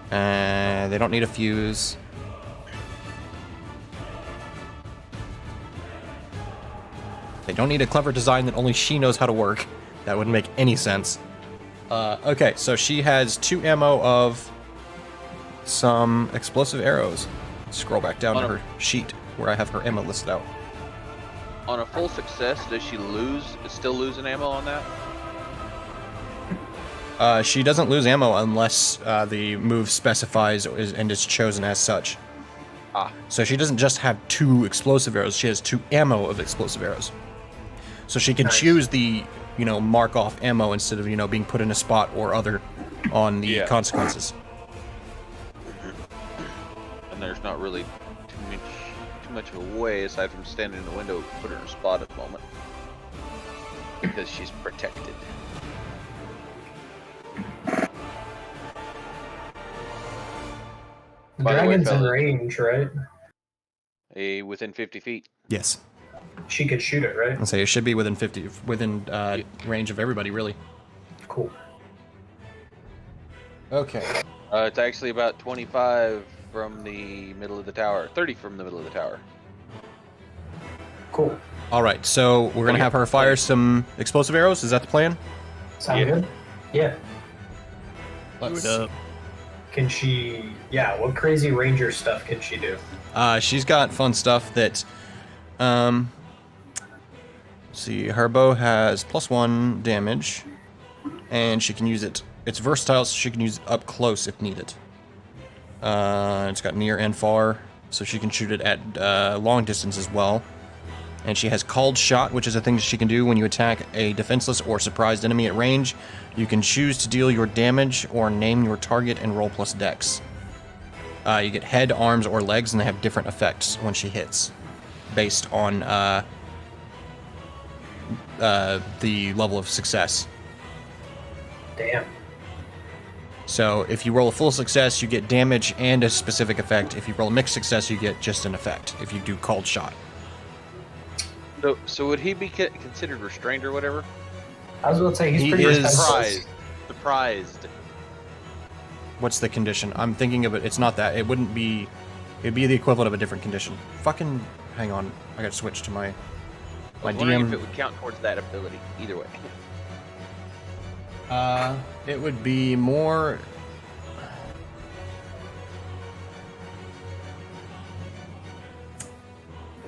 They don't need a fuse. They don't need a clever design that only she knows how to work. That wouldn't make any sense. Okay, so she has 2 ammo of some explosive arrows. Scroll back down to her sheet where I have her ammo listed out. On a full success, does she still lose an ammo on that? She doesn't lose ammo unless the move specifies and is chosen as such. Ah. So she doesn't just have 2 explosive arrows, she has 2 ammo of explosive arrows. So she can choose the, mark off ammo instead of, being put in a spot or other on the consequences. And there's not really too much of a way aside from standing in the window to put her in a spot at the moment. Because she's protected. The By the way, dragon's in fellas, range, right? within 50 feet. Yes. She could shoot it, right? I'll say it should be within range of everybody, really. Cool. Okay. It's actually about 25 from the middle of the tower. 30 from the middle of the tower. Cool. Alright, so we're going to have her fire some explosive arrows. Is that the plan? Sound good? Yeah. Let's Can she... Yeah, what crazy ranger stuff can she do? She's got fun stuff that... let's see, her bow has +1 damage, and she can use it. It's versatile, so she can use it up close if needed. It's got near and far, so she can shoot it at long distance as well. And she has Called Shot, which is a thing that she can do when you attack a defenseless or surprised enemy at range. You can choose to deal your damage or name your target and roll plus dex. You get head, arms, or legs, and they have different effects when she hits, based on the level of success. Damn. So if you roll a full success, you get damage and a specific effect. If you roll a mixed success, you get just an effect, if you do Called Shot. So would he be considered restrained or whatever? I was about to say, he's He pretty is- defenseless. Surprised. What's the condition? I'm thinking of it. It's not that. It wouldn't be... It'd be the equivalent of a different condition. Fucking... Hang on. I gotta switch to my I was wondering if DM. it would count towards that ability. Either way. It would be more...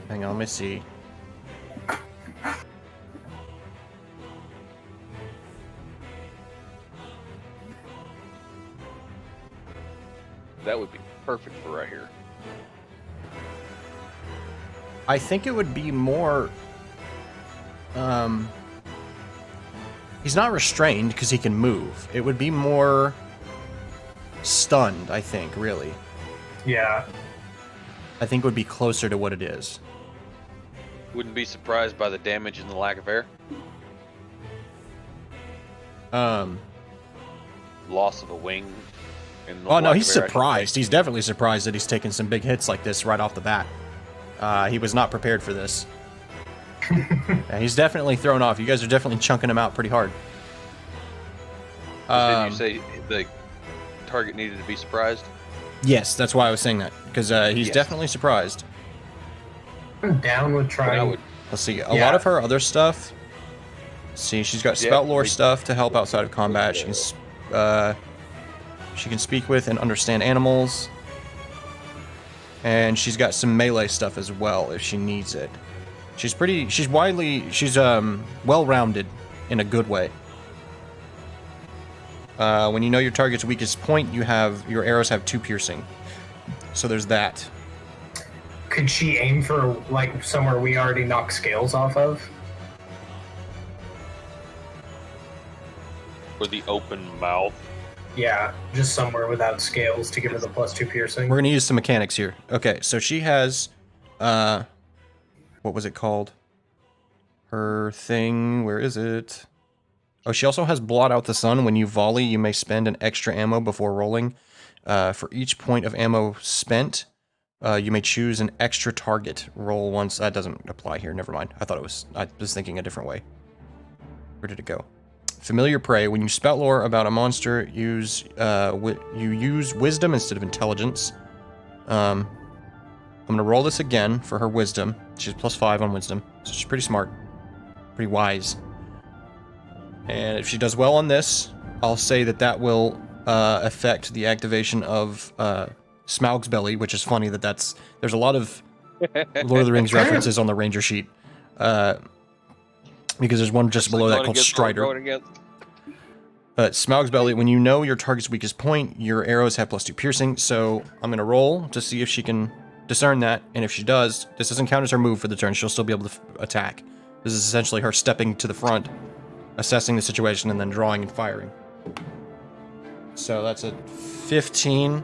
Hang on, let me see. That would be perfect for right here. I think it would be more... He's not restrained because he can move. It would be more... stunned, I think, really. Yeah. I think it would be closer to what it is. Wouldn't be surprised by the damage and the lack of air. Loss of a wing. And the Oh no, lack he's of air, I should surprised. He's definitely surprised that he's taken some big hits like this right off the bat. He was not prepared for this. Yeah, he's definitely thrown off. You guys are definitely chunking him out pretty hard. say. Did you say the target needed to be surprised? Yes, that's why I was saying that. Because he's Yes. definitely surprised. I'm down with But I trying. would. Let's see, a Yeah. lot of her other stuff. See, she's got Yeah, spout lore they- stuff to help outside of combat. She can speak with and understand animals. And she's got some melee stuff as well if she needs it. She's well-rounded in a good way. When you know your target's weakest point, your arrows have 2 piercing. So there's that. Could she aim for, like, somewhere we already knock scales off of? For the open mouth. Yeah, just somewhere without scales to give her the +2 piercing. We're gonna use some mechanics here. Okay, so she has, what was it called? Her thing, where is it? Oh, she also has Blot Out the Sun. When you volley, you may spend an extra ammo before rolling. For each point of ammo spent, you may choose an extra target. Roll once. That doesn't apply here. Never mind. I was thinking a different way. Where did it go? Familiar prey. When you spout lore about a monster, you use wisdom instead of intelligence. I'm gonna roll this again for her wisdom. She's +5 on wisdom, so she's pretty smart, pretty wise. And if she does well on this, I'll say that will affect the activation of Smaug's Belly, which is funny there's a lot of Lord of the Rings references on the Ranger sheet. Because there's one just below that called Strider. Smaug's Belly, when you know your target's weakest point, your arrows have +2 piercing, so I'm going to roll to see if she can discern that, and if she does, this doesn't count as her move for the turn, she'll still be able to attack. This is essentially her stepping to the front, assessing the situation, and then drawing and firing. So that's a 15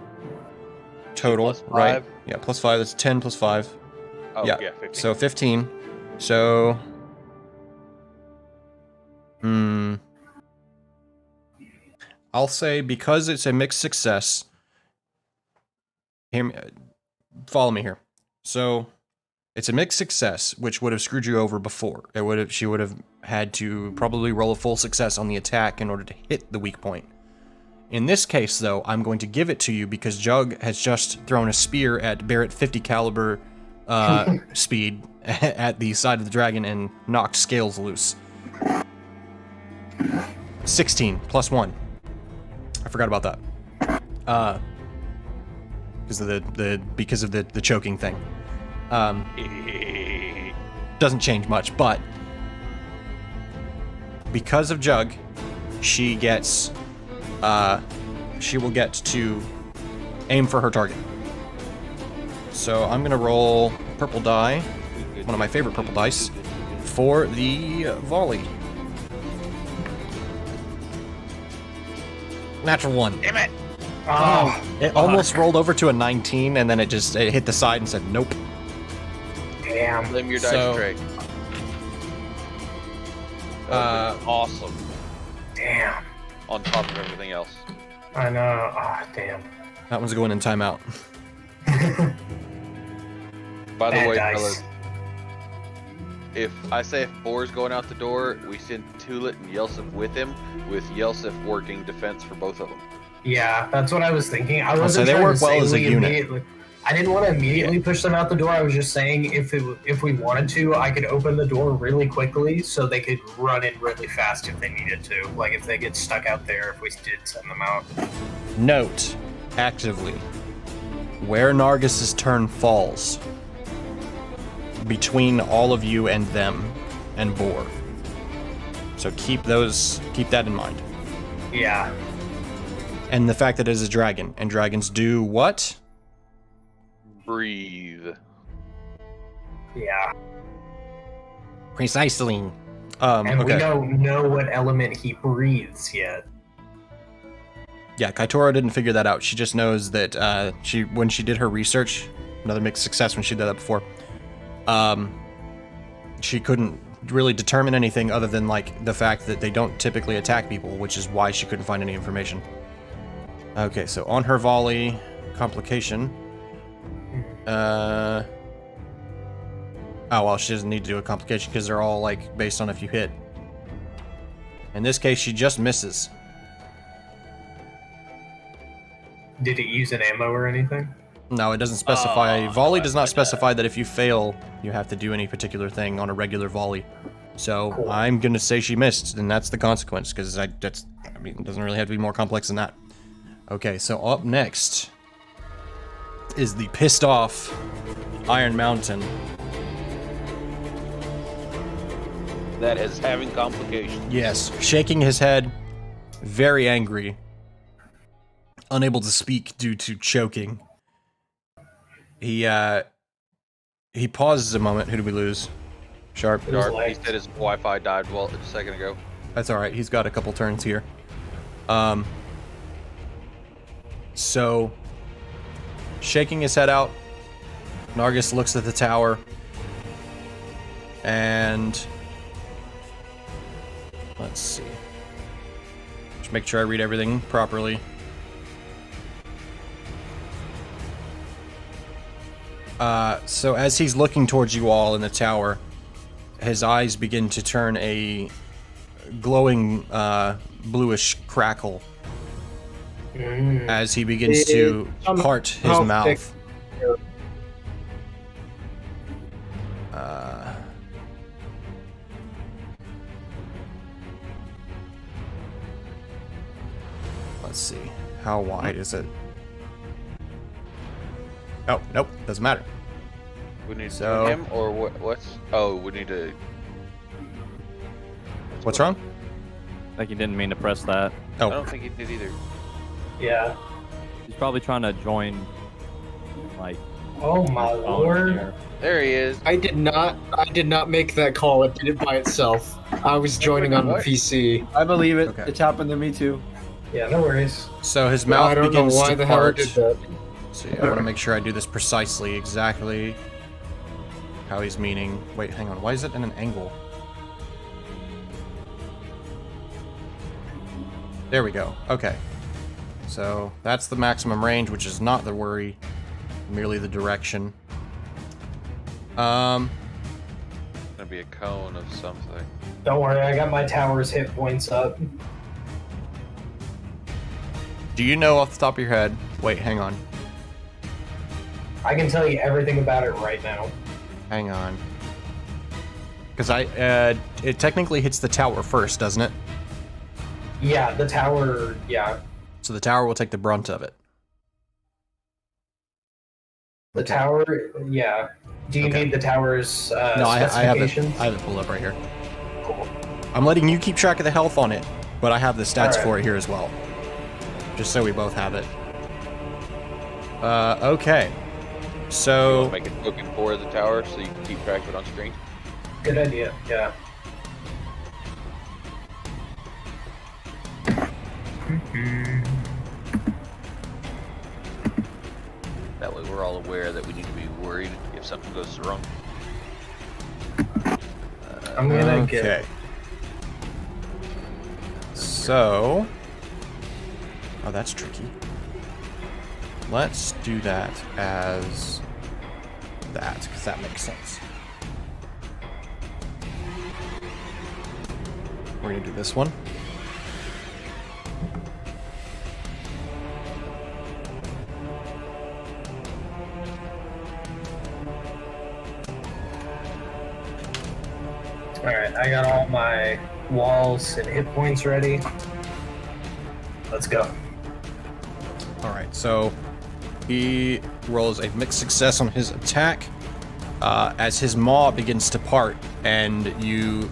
total, right? Yeah, +5, that's 10 + 5. Oh, yeah 15. So 15. So... I'll say because it's a mixed success. Follow me here. So it's a mixed success, which would have screwed you over before. She would have had to probably roll a full success on the attack in order to hit the weak point. In this case, though, I'm going to give it to you because Jug has just thrown a spear at Barrett 50 caliber speed at the side of the dragon and knocked scales loose. 16 + 1. I forgot about that. Because of the choking thing. Doesn't change much, but because of Jug, she will get to aim for her target. So I'm gonna roll purple die, one of my favorite purple dice, for the volley. Natural 1. Damn it! Oh, it almost rolled over to a 19, and then it hit the side and said nope. Damn. Blame your dice tray. Awesome. Damn. On top of everything else. I know. Oh, damn. That one's going in timeout. By the Bad way, dice. fellas, if Boar's going out the door, we send Tulit and Yelsif with him, with Yelsif working defense for both of them. Yeah, that's what I was thinking. I wasn't they trying work to well say as a we unit. immediately- I didn't want to immediately push them out the door. I was just saying if we wanted to, I could open the door really quickly so they could run in really fast if they needed to. Like if they get stuck out there, if we did send them out. Note, actively, where Nargus's turn falls, between all of you and them, and Boar. So keep that in mind. Yeah. And the fact that it is a dragon, and dragons do what? Breathe. Yeah. Precisely. And we okay. don't know what element he breathes yet. Yeah, Kaitoru didn't figure that out. She just knows that when she did her research, another mixed success when she did that before, she couldn't really determine anything other than like the fact that they don't typically attack people, which is why she couldn't find any information. Okay, so on her volley, complication. Oh, well, she doesn't need to do a complication because they're all like based on if you hit. In this case, she just misses. Did it use an ammo or anything? No, it doesn't specify. Volley does not specify that if you fail, you have to do any particular thing on a regular volley. So Cool. I'm gonna say she missed, and that's the consequence because it doesn't really have to be more complex than that. Okay, so up next is the pissed off Iron Mountain. That is having complications. Yes, shaking his head, very angry, unable to speak due to choking. He pauses a moment. Who did we lose? Sharp. It was Dark. He lagged. said his Wi-Fi died a second ago. That's all right. He's got a couple turns here. So, shaking his head out, Nargus looks at the tower, and let's see. Just make sure I read everything properly. So as he's looking towards you all in the tower, his eyes begin to turn a glowing bluish crackle as he begins to part his mouth. Let's see. How wide is it? Oh, nope. Doesn't matter. We need So- him or what's? Oh, we need to. What's wrong? Like you didn't mean to press that. I Oh, don't think he did either. Yeah. He's probably trying to join, like. Oh my lord. here. There he is. I did not make that call. It did it by itself. I was joining on the What? PC. I believe it. Okay. It's happened to me too. Yeah, no worries. so his I mouth don't know begins why to the hell I part. did that. See, I want to make sure I do this precisely, exactly how he's meaning. Wait, hang on. Why is it in an angle? There we go. Okay. So that's the maximum range, which is not the worry, merely the direction. Gonna be a cone of something. Don't worry, I got my tower's hit points up. Do you know off the top of your head? Wait, hang on. I can tell you everything about it right now. Hang on. Because it technically hits the tower first, doesn't it? Yeah, the tower, yeah. So the tower will take the brunt of it. The Okay. tower, yeah. Do you Okay. need the tower's No, I have it. specifications? I have it pulled up right here. Cool. I'm letting you keep track of the health on it, but I have the stats Alright. for it here as well. Just so we both have it. Okay. You So, want to make a token for the tower so you can keep track of it on screen. Good idea, yeah. That way we're all aware that we need to be worried if something goes wrong. I'm gonna okay. get... So, oh, that's tricky. Let's do that as that, because that makes sense. We're gonna do this one. Alright, I got all my walls and hit points ready. Let's go. Alright, so he rolls a mixed success on his attack as his maw begins to part, and you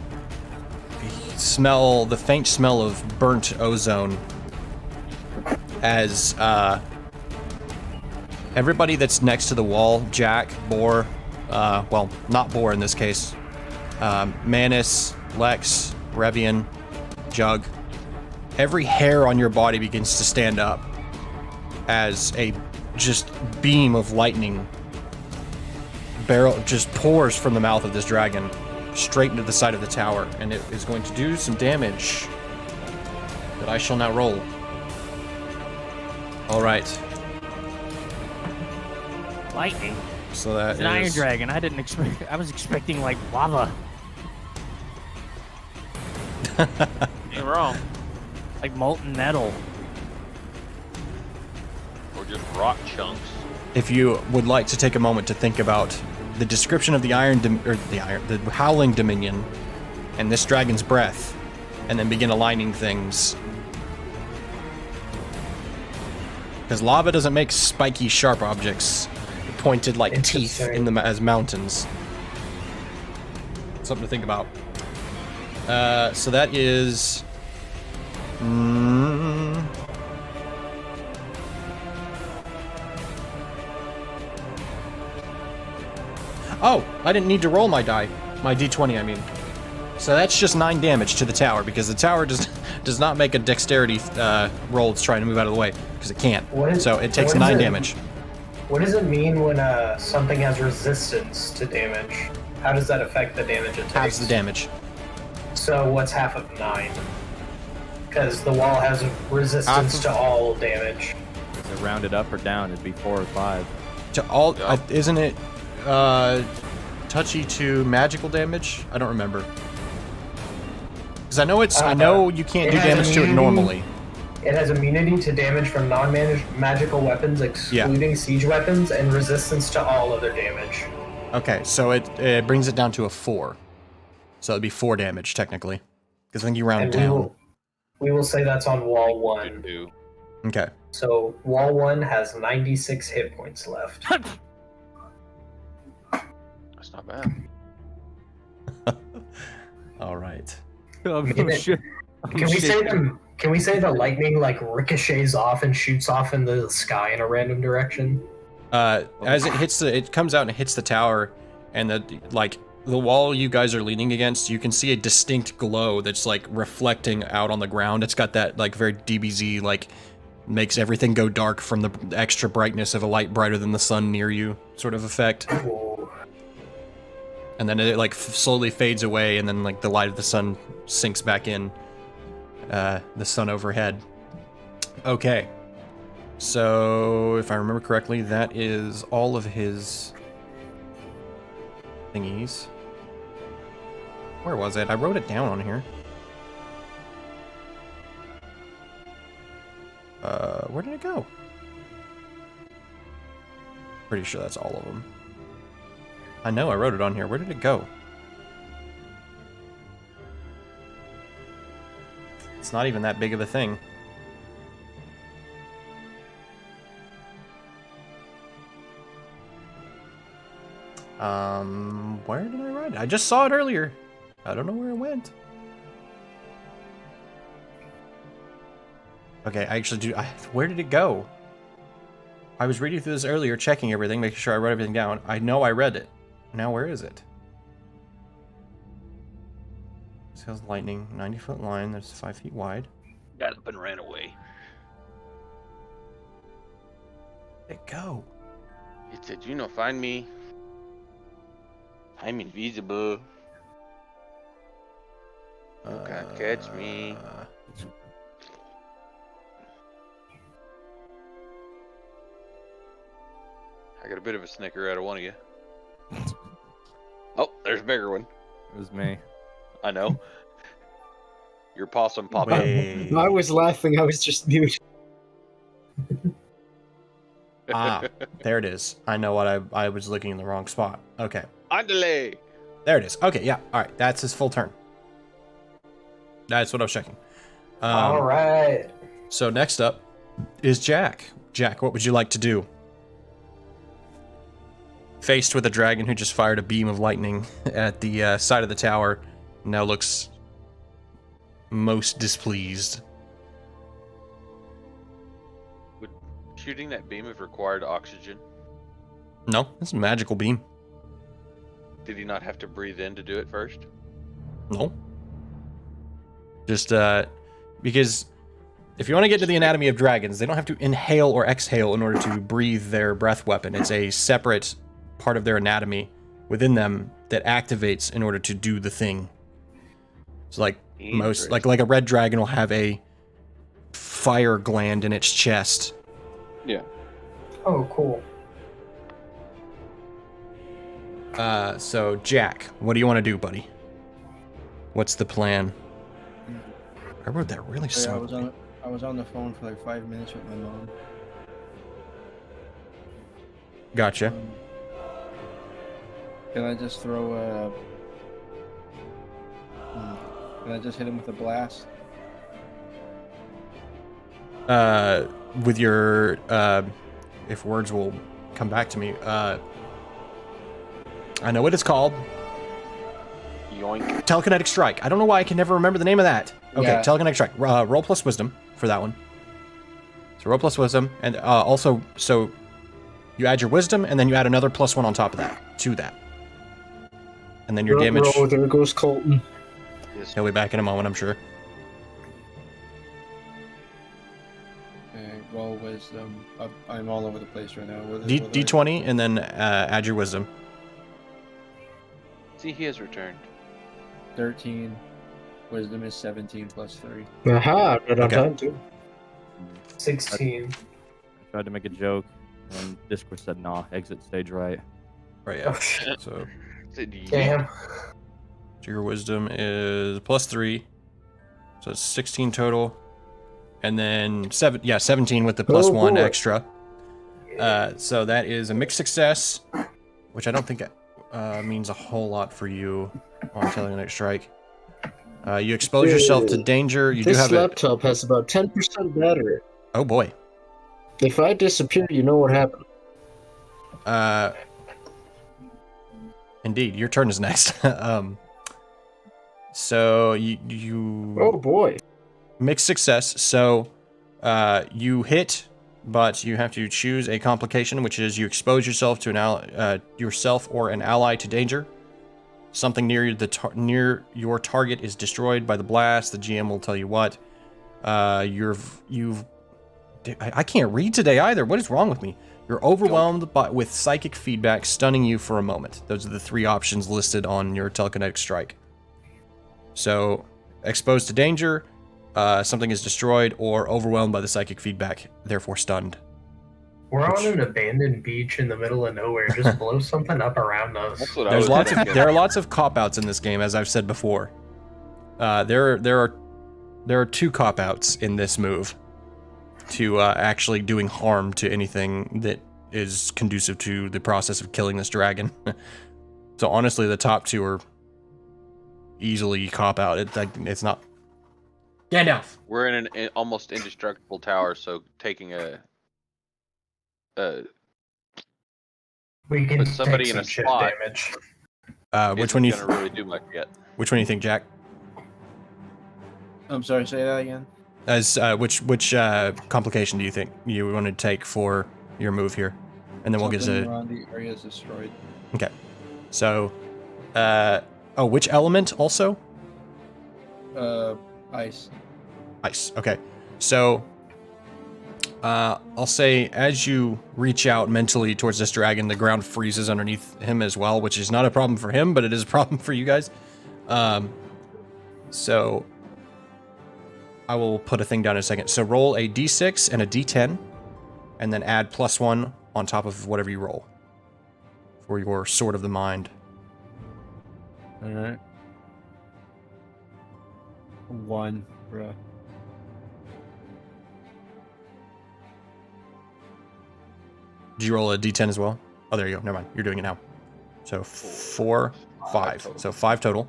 smell the faint smell of burnt ozone as everybody that's next to the wall, Jack, Boar, well, not Boar in this case, Manus, Lex, Revian, Jug, every hair on your body begins to stand up as a just beam of lightning barrel just pours from the mouth of this dragon straight into the side of the tower, and it is going to do some damage that I shall now roll. All right, Lightning. so that It's an iron is dragon. I didn't expect. I was expecting like lava. Ain't wrong. Like molten metal. Or just rock chunks. If you would like to take a moment to think about the description of the the howling dominion and this dragon's breath, and then begin aligning things. Because lava doesn't make spiky, sharp objects pointed like teeth in the as mountains. Something to think about. So that is. Oh, I didn't need to roll my die. My d20, I mean. So that's just 9 damage to the tower, because the tower does not make a dexterity roll to try to move out of the way, because it can't. So it takes 9 damage. What does it mean when something has resistance to damage? How does that affect the damage it takes? Halves the damage. So what's half of 9? Because the wall has resistance to all damage. Is it rounded up or down? It'd be 4 or 5. To all, isn't it touchy to magical damage? I don't remember. Because I know it's, I know you can't do damage to it normally. It has immunity to damage from non-magical weapons, excluding siege weapons, and resistance to all other damage. Okay, so it brings it down to a 4. So it'd be 4 damage, technically. Because I think you round And down. we will say that's on wall 1. Okay. So wall 1 has 96 hit points left. That's not bad. All right. Oh, Can shit. Can we say the lightning like ricochets off and shoots off in the sky in a random direction? As it comes out and hits the tower, and the wall you guys are leaning against, you can see a distinct glow that's like reflecting out on the ground. It's got that like very DBZ, like makes everything go dark from the extra brightness of a light brighter than the sun near you sort of effect. Ooh. And then it like slowly fades away, and then like the light of the sun sinks back in. The sun overhead. Okay. So, if I remember correctly, that is all of his thingies. Where was it? I wrote it down on here. Where did it go? Pretty sure that's all of them. I know I wrote it on here. Where did it go? It's not even that big of a thing. Where did I write it? I just saw it earlier. I don't know where it went. Okay, I actually do. Where did it go? I was reading through this earlier, checking everything, making sure I wrote everything down. I know I read it. Now where is it? Sails lightning, 90-foot line, that's 5 feet wide. Got up and ran away. Where'd it go? It said, "You know, find me. I'm invisible. You can't catch me." I got a bit of a snicker out of one of you. Oh, there's a bigger one. It was me. I know. Your possum popped up. Wait. I was laughing. I was just mute. There it is. I know what I was looking in the wrong spot. Okay. Andale. There it is. Okay, yeah. All right. That's his full turn. That's what I was checking. All right. So next up is Jack. Jack, what would you like to do? Faced with a dragon who just fired a beam of lightning at the side of the tower, now looks most displeased. Would shooting that beam have required oxygen? No, it's a magical beam. Did he not have to breathe in to do it first? No. Just because if you want to get to the anatomy of dragons, they don't have to inhale or exhale in order to breathe their breath weapon. It's a separate part of their anatomy within them that activates in order to do the thing. So like most like a red dragon will have a fire gland in its chest. Yeah. Oh, cool. So Jack, what do you want to do, buddy? What's the plan? I wrote that really slow. I was on the phone for like 5 minutes with my mom. Gotcha. Can I just throw a... Can I just hit him with a blast? With your, if words will come back to me, I know what it's called. Yoink. Telekinetic strike. I don't know why I can never remember the name of that. Okay, Yeah. telekinetic strike. Roll plus wisdom for that one. So roll plus wisdom, and also, so you add your wisdom, and then you add another +1 on top of that, to that. And then your damage... Oh, there goes Colton. He'll be back in a moment, I'm sure. Okay, roll wisdom. I'm all over the place right now. D20, and then add your wisdom. See, he has returned. 13. Wisdom is 17 plus 3. Aha, right on Okay. time too. 16. I tried to make a joke, and Discord said, "Nah, exit stage right." Right, Oh, yeah. shit. So Damn. your wisdom is +3. So it's 16 total. And then 17 with the +1 boy. extra. So that is a mixed success, which I don't think means a whole lot for you on Telekinetic Strike. You expose yourself to danger. You do This have laptop has about 10% battery. Oh boy. If I disappear, you know what happened. Indeed, your turn is next. So you Oh boy. mixed success. So you hit, but you have to choose a complication, which is you expose yourself to yourself or an ally to danger. Something near near your target is destroyed by the blast. The GM will tell you what. I can't read today either. What is wrong with me? You're overwhelmed with psychic feedback, stunning you for a moment. Those are the 3 options listed on your telekinetic strike. So, exposed to danger, something is destroyed, or overwhelmed by the psychic feedback, therefore stunned. We're on an abandoned beach in the middle of nowhere. Just blow something up around us. There are lots of cop-outs in this game, as I've said before. There are 2 cop-outs in this move to actually doing harm to anything that is conducive to the process of killing this dragon. So honestly, the top 2 are easily cop-out. It's not. Gandalf. We're in an almost indestructible tower, so taking we can put somebody take in a some chip spot. damage. Which one you gonna really do much yet? Which one do you think, Jack? I'm sorry, say that again. As which complication do you think you want to take for your move here? And then we'll get to around the area is destroyed. Okay. So which element also? Ice. Ice. Okay. So I'll say as you reach out mentally towards this dragon, the ground freezes underneath him as well, which is not a problem for him, but it is a problem for you guys. So I will put a thing down in a second. So roll a d6 and a d10, and then add +1 on top of whatever you roll for your Sword of the Mind. All right. 1, bruh. Did you roll a d10 as well? Oh, there you go. Never mind. You're doing it now. So 4, 5. So 5 total.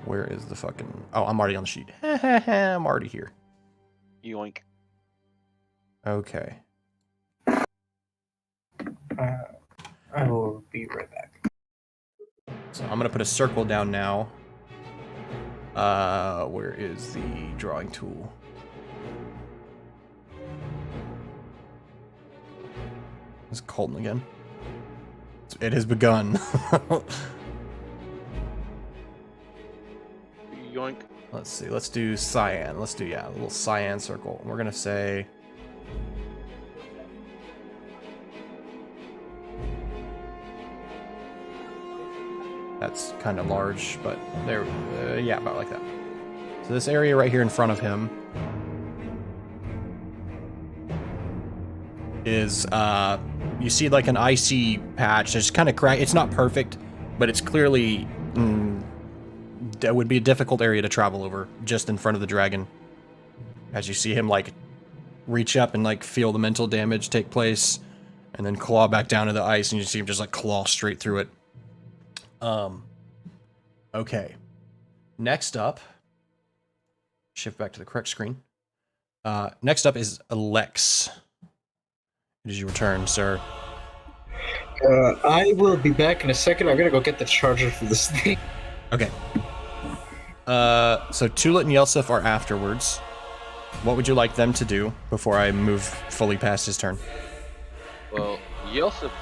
Where is the fucking... Oh, I'm already on the sheet. I'm already here. Yoink. Okay. I will be right back. So I'm going to put a circle down now. Where is the drawing tool? It's Colton again. It has begun. Yoink. Let's see. Let's do cyan. Let's do, a little cyan circle. We're going to say... That's kind of large, but there, yeah, about like that. So this area right here in front of him is, you see like an icy patch. There's kind of crack. It's not perfect, but it's clearly, that would be a difficult area to travel over just in front of the dragon. As you see him like reach up and like feel the mental damage take place and then claw back down to the ice, and you see him just like claw straight through it. Okay. Next up, shift back to the correct screen. Next up is Alex. It is your turn, sir. I will be back in a second. I'm gonna go get the charger for this thing. Okay. So Tulit and Yelsif are afterwards. What would you like them to do before I move fully past his turn? Well, Yelsif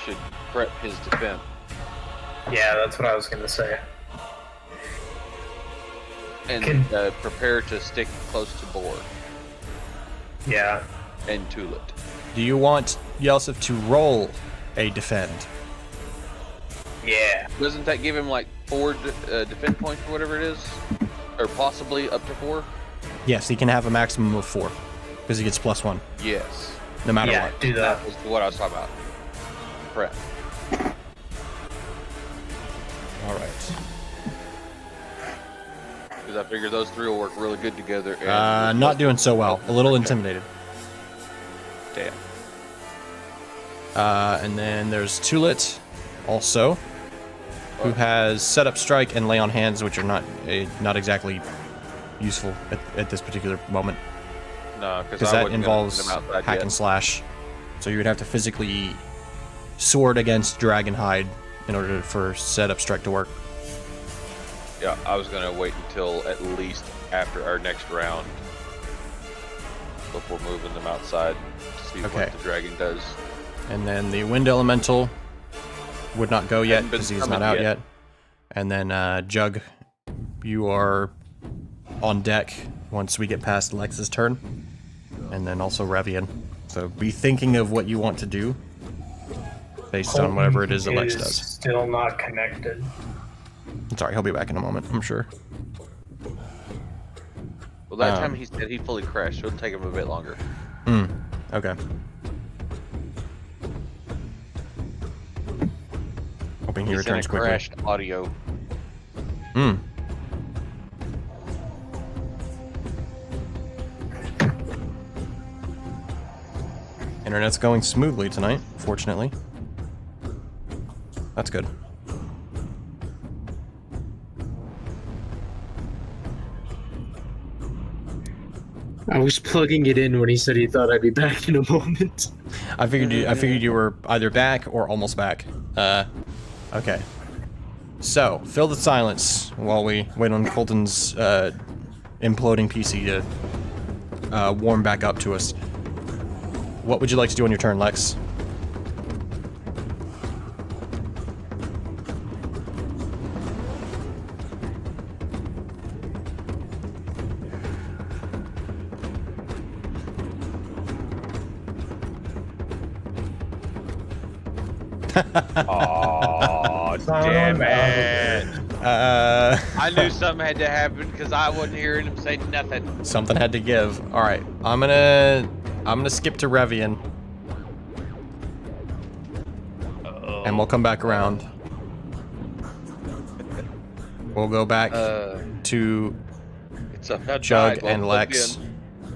should prep his defense. Yeah, that's what I was gonna say. And prepare to stick close to Boar. Yeah. And Tulit. Do you want Yelsif to roll a defend? Yeah. Doesn't that give him like 4 defend points or whatever it is? Or possibly up to 4? Yes, he can have a maximum of 4. Because he gets +1. Yes. No matter Yeah, what. do that. That was what I was talking about. Prep. Alright. Because I figure those 3 will work really good together. And Not doing so well. A little intimidated. Damn. And then there's Tulit, also, who has set up strike and lay on hands, which are not exactly useful at this particular moment. No, because that involves hack and slash. So you would have to physically sword against Dragonhide in order for setup strike to work. Yeah, I was gonna wait until at least after our next round before moving them outside to see what the dragon does. And then the Wind Elemental would not go yet because he's not out yet. And then Jug, you are on deck once we get past Lex's turn. And then also Revian. So be thinking of what you want to do based on whatever it is that Lex does. Still not connected. Sorry, he'll be back in a moment, I'm sure. Well, that time he said he fully crashed, so it'll take him a bit longer. Okay. Hoping he returns quickly. Crashed audio. Internet's going smoothly tonight, fortunately. That's good. I was plugging it in when he said he thought I'd be back in a moment. I figured you were either back or almost back. Okay. So, fill the silence while we wait on Colton's imploding PC to warm back up to us. What would you like to do on your turn, Lex? Oh, damn it. I knew something had to happen because I wasn't hearing him say nothing. Something had to give. Alright, I'm gonna skip to Revian. And we'll come back around. We'll go back to Jug and Lex.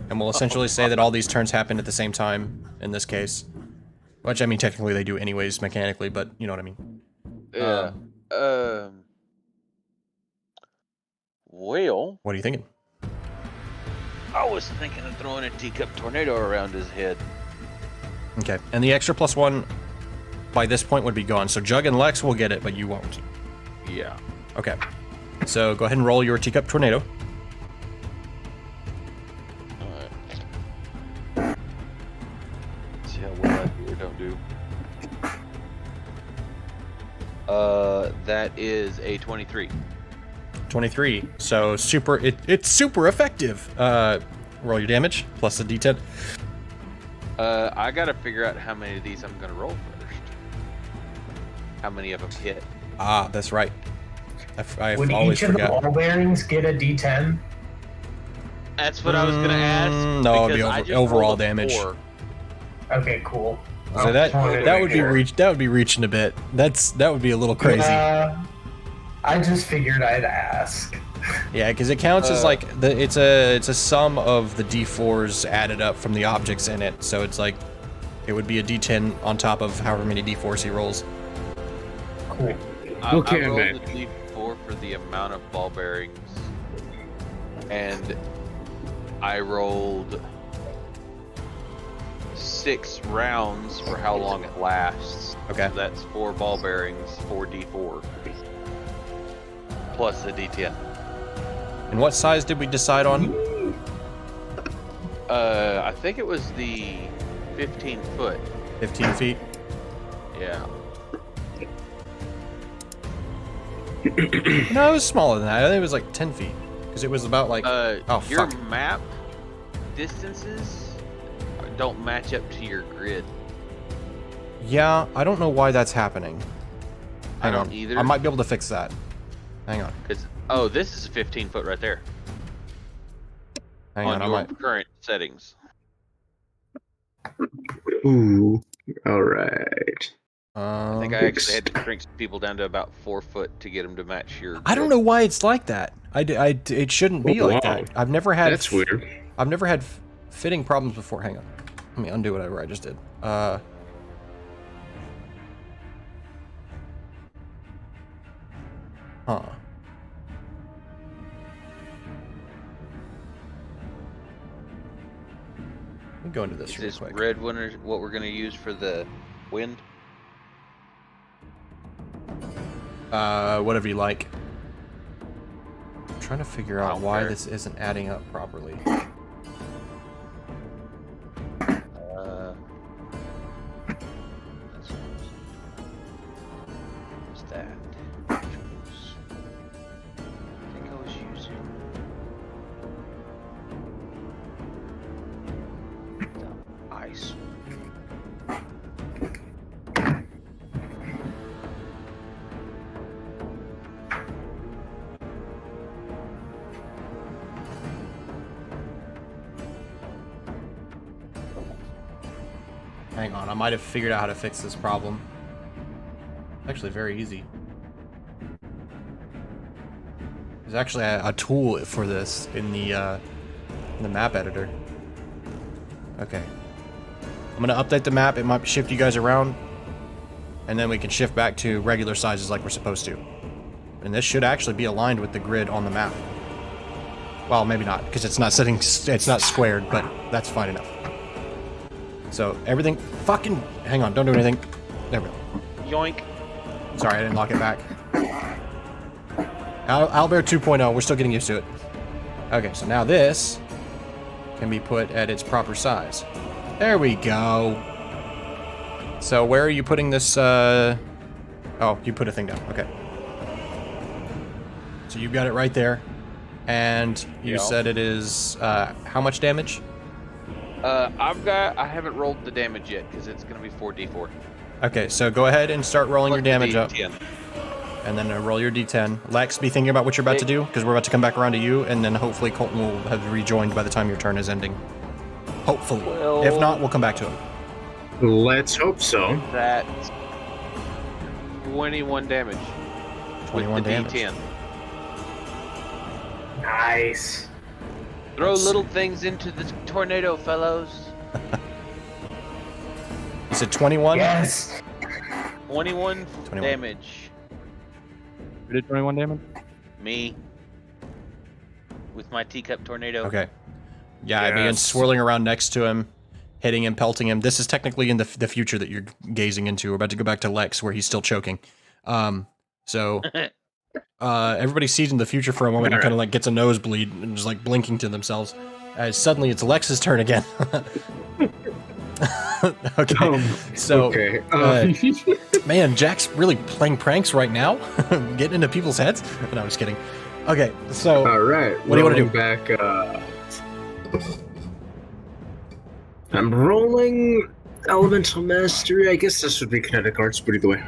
And we'll essentially say that all these turns happen at the same time in this case. Which, I mean, technically they do anyways, mechanically, but you know what I mean. Yeah. Well... What are you thinking? I was thinking of throwing a teacup tornado around his head. Okay, and the extra +1 by this point would be gone, so Jug and Lex will get it, but you won't. Yeah. Okay. So go ahead and roll your teacup tornado. Alright. See how well I do or don't do. That is a 23. 23. So it's super effective. Roll your damage plus a d10. I gotta figure out how many of these I'm gonna roll first. How many of them hit? Ah, that's right. I Would always each of forget. the ball bearings get a D10? That's what I was gonna ask. No, it'd be overall damage. 4. Okay, cool. So that would be reaching a bit. That would be a little crazy. I just figured I'd ask. Yeah, because it counts as like it's a sum of the d4s added up from the objects in it. So it's like it would be a d10 on top of however many d4s he rolls. Cool. I rolled a d4 for the amount of ball bearings, and I rolled 6 rounds for how long it lasts. Okay. So that's 4 ball bearings, 4 d4, plus a d10. And what size did we decide on? I think it was the 15 foot. 15 feet? Yeah. No, it was smaller than that. I think it was like 10 feet. Because it was about like... your map distances don't match up to your grid. Yeah, I don't know why that's happening. Hang on. Either. I might be able to fix that. Hang on. Oh, this is 15 foot right there. Hang on, I your might... current settings. Ooh, alright. I think I actually had to shrink people down to about 4 foot to get them to match your... I don't know why it's like that. It shouldn't be like that. I've never had... That's weird. I've never had fitting problems before. Hang on. Let me undo whatever I just did. Huh. Let me go into this Is real this quick. red one or what we're gonna use for the wind? Whatever you like. I'm trying to figure I out don't why care. this isn't adding up properly. What's that? I think I was using the ice. Hang on, I might have figured out how to fix this problem. Actually, very easy. There's actually a tool for this in the map editor. Okay. I'm gonna update the map. It might shift you guys around, and then we can shift back to regular sizes like we're supposed to. And this should actually be aligned with the grid on the map. Well, maybe not, because it's not squared, but that's fine enough. So everything, fucking, hang on, don't do anything. There we go. Yoink. Sorry, I didn't lock it back. Owlbear 2.0, we're still getting used to it. Okay, so now this can be put at its proper size. There we go. So where are you putting this, Oh, you put a thing down, okay. So you've got it right there. And you said it is, how much damage? I haven't rolled the damage yet because it's gonna be 4d4. Okay, so go ahead and start rolling your damage up. D10. And then roll your d10. Lex, be thinking about what you're about to do, because we're about to come back around to you, and then hopefully Colton will have rejoined by the time your turn is ending. Hopefully. Well- If not, we'll come back to him. Let's hope so. That's 21 damage. 21 with the damage. D10. Nice. Throw little things into the tornado, fellows. You said 21? Yes. 21 21. damage. Who did 21 damage? Me. With my teacup tornado. Okay. Yeah, I began Yes. swirling around next to him, hitting him, pelting him. This is technically in the future that you're gazing into. We're about to go back to Lex, where he's still choking. So... everybody sees in the future for a moment and kind of like gets a nosebleed and is like blinking to themselves as suddenly it's Lex's turn again. Okay, so Okay. man, Jack's really playing pranks right now, getting into people's heads. No, I'm just kidding. Okay, so All right. What do you wanna do? Back. I'm rolling Elemental Mastery. I guess this would be Kinetic Arts, but either way.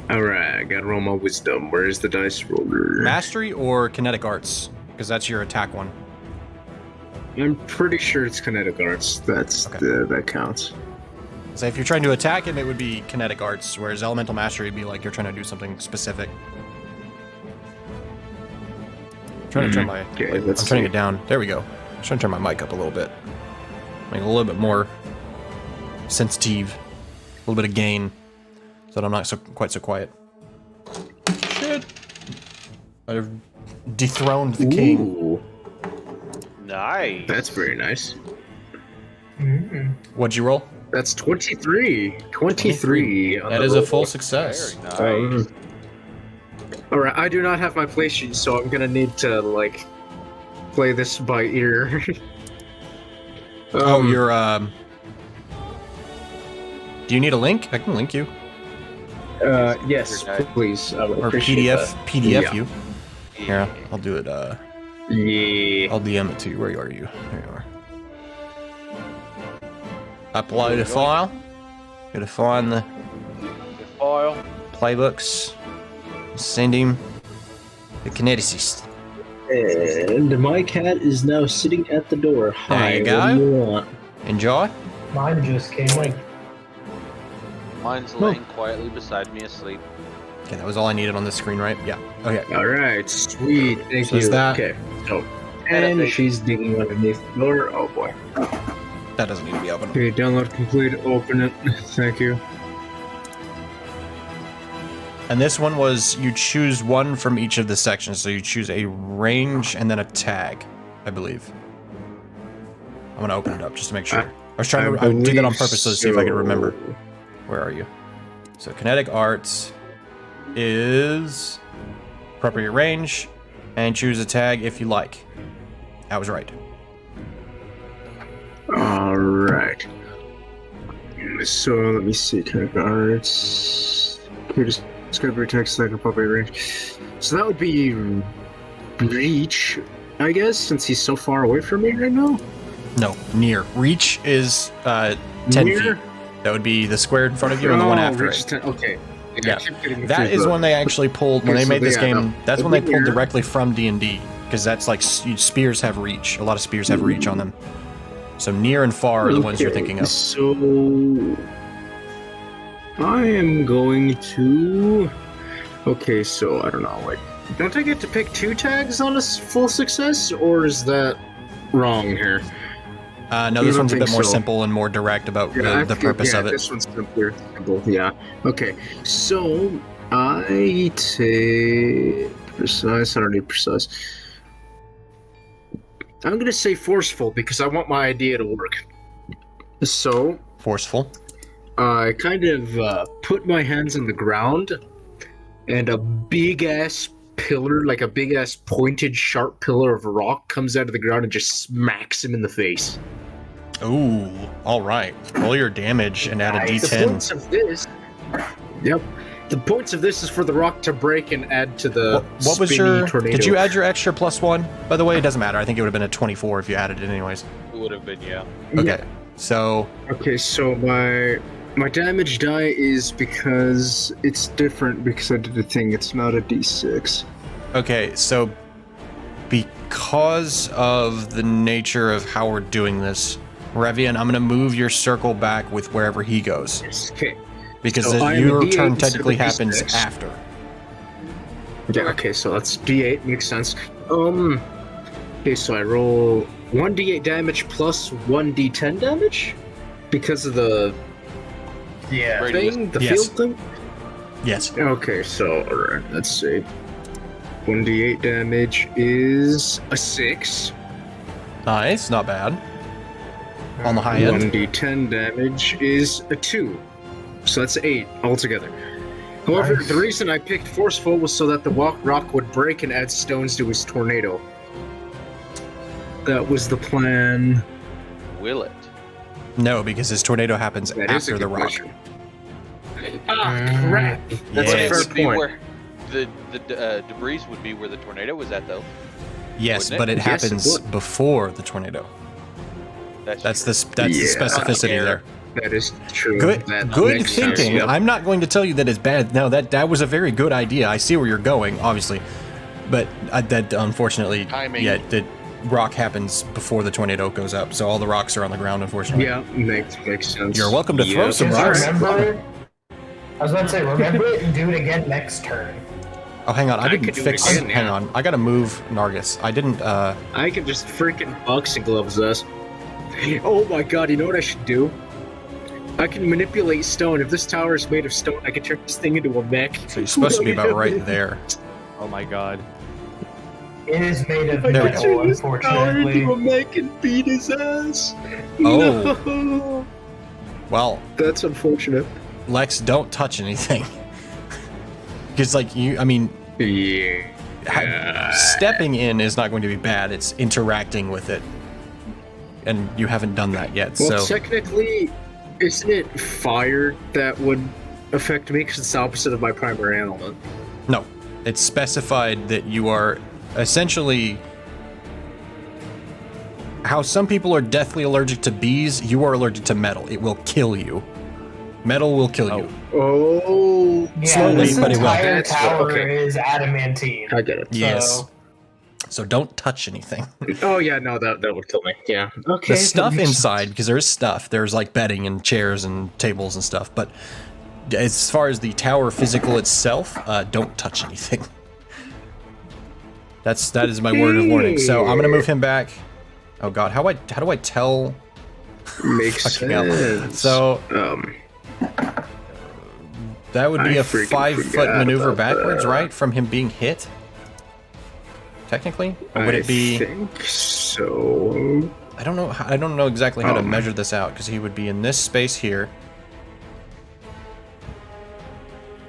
All right. I gotta roll my Wisdom. Where's the dice roller? mastery or kinetic arts, because that's your attack one. I'm pretty sure it's Kinetic Arts. That's Okay. that counts. So if you're trying to attack him, it would be kinetic arts, whereas elemental mastery would be like you're trying to do something specific. I'm trying to turn my... Okay, I'm let's turning see. it down. There we go. I'm trying to turn my mic up a little bit. Make it a little bit more sensitive. A little bit of gain. So that I'm not quite so quiet. Shit. I've dethroned the king. Ooh, Nice. that's very nice. Mm. What'd you roll? That's 23. 23. on That the is a roll. full success. Very nice. All right, I do not have my play sheet, so I'm gonna need to like play this by ear. Oh, you're do you need a link? I can link you. Yes, Very nice. please. I would Or appreciate PDF Yeah. you. Here, I'll do it, that. Yeah. I'll DM it to you. Where are you? There you are. Upload a file. Gotta find the The foil. playbooks. Send him the kineticist. And my cat is now sitting at the door. Hi, you go. what do you want? Enjoy. Mine just came in. Mine's laying quietly beside me asleep. Okay, that was all I needed on this screen, right? Yeah. Okay. All right, sweet. Thank So you. is that- Okay, so and she's digging underneath the door. Oh boy. That doesn't need to be open. Okay, download complete. Open it. Thank you. And this one was you choose one from each of the sections. So you choose a range and then a tag, I believe. I'm gonna open it up just to make sure. I was trying to I did that on purpose to see if I could remember. Where are you? So kinetic arts is appropriate range, and choose a tag if you like. I was right. All right. So let me see. Kinetic arts. Discovery text like appropriate range. So that would be reach, I guess, since he's so far away from me right now. No, near. Reach is 10 Near? feet. That would be the square in front of you and the one after reach it. 10. Okay. Yeah, that is when they actually pulled, when they made this game, that's when they pulled directly from D&D, because that's like, spears have reach. A lot of spears have reach on them. So near and far are the ones you're thinking of. So I am going to... Okay, so I don't know, like, don't I get to pick 2 tags on a full success, or is that wrong here? No, this one's a bit more simple and more direct about the purpose of it. This one's simple, yeah. Okay, so I take precise. I don't need precise. I'm gonna say forceful because I want my idea to work. So forceful. I kind of put my hands on the ground, and a big ass pillar, like a big ass pointed, sharp pillar of rock, comes out of the ground and just smacks him in the face. Ooh, all right. Roll your damage and add a D10. The points of this. Yep. The points of this is for the rock to break and add to the what was your tornado. Did you add your extra +1? By the way, it doesn't matter. I think it would have been a 24 if you added it anyways. It would have been, yeah. Okay. Yeah. So my damage die is because it's different because I did a thing. It's not a D6. okay, so because of the nature of how we're doing this, Revian, I'm going to move your circle back with wherever he goes. Okay. Because So I am your a D8 turn instead of technically a happens D6. after. Yeah, okay, so that's D8, makes sense. Okay, so I roll 1d8 damage plus 1d10 damage? Because of the thing? The Yes. field thing? Yes. Okay, so, alright, let's see. 1d8 damage is a 6. Nice, not bad. On the high end. 1d10 damage is a 2. So that's 8 altogether. However, the reason I picked Forceful was so that the rock would break and add stones to his tornado. That was the plan. Will it? No, because his tornado happens That is a after the good rock. question. Ah, crap! That's Yes. a fair Would be point. where the debris would be where the tornado was at, though. Yes, Wouldn't but it Yes, it happens would. before the tornado. That's the Yeah. specificity there. That is true. Good, That good makes sense, thinking. yep. I'm not going to tell you that it's bad. No, that was a very good idea. I see where you're going, obviously, but that unfortunately, Timing. yeah, the rock happens before the tornado goes up, so all the rocks are on the ground. Unfortunately, Yeah, makes sense. You're welcome to throw some Just rocks. remember. I was about to say, remember it and do it again next turn. Oh, hang on, I didn't could do it fix. again, Hang yeah. on, I gotta move Nargus. I didn't. I can just freaking boxing gloves us. Oh my god, you know what I should do? I can manipulate stone. If this tower is made of stone, I can turn this thing into a mech. So you're supposed to be about right there. Oh my god. It is made of There we metal, go. unfortunately. a mech and beat his ass. Oh. No. Well, That's unfortunate. Lex, don't touch anything. Because, like, I mean, Yeah. stepping in is not going to be bad. It's interacting with it. And you haven't done that yet, Well, so... technically, isn't it fire that would affect me? Because it's the opposite of my primary element. No. It's specified that you are essentially... How some people are deathly allergic to bees, you are allergic to metal. It will kill you. Metal will kill you. Oh. Yeah, Slowly, this but it will. entire That's- tower okay. is adamantine. I get it. Yes. So don't touch anything. Oh, yeah, no, that would kill me. Yeah. Okay. The stuff inside, because there is stuff, there's like bedding and chairs and tables and stuff, but as far as the tower physical itself, don't touch anything. That is my word of warning. So I'm gonna move him back. Oh god, how do I tell? Makes Fucking hell. sense. So that would be I a freaking 5-foot forgot maneuver about backwards, that. right? From him being hit? Technically? Or would I it be... think so. I don't know exactly how to measure this out, because he would be in this space here.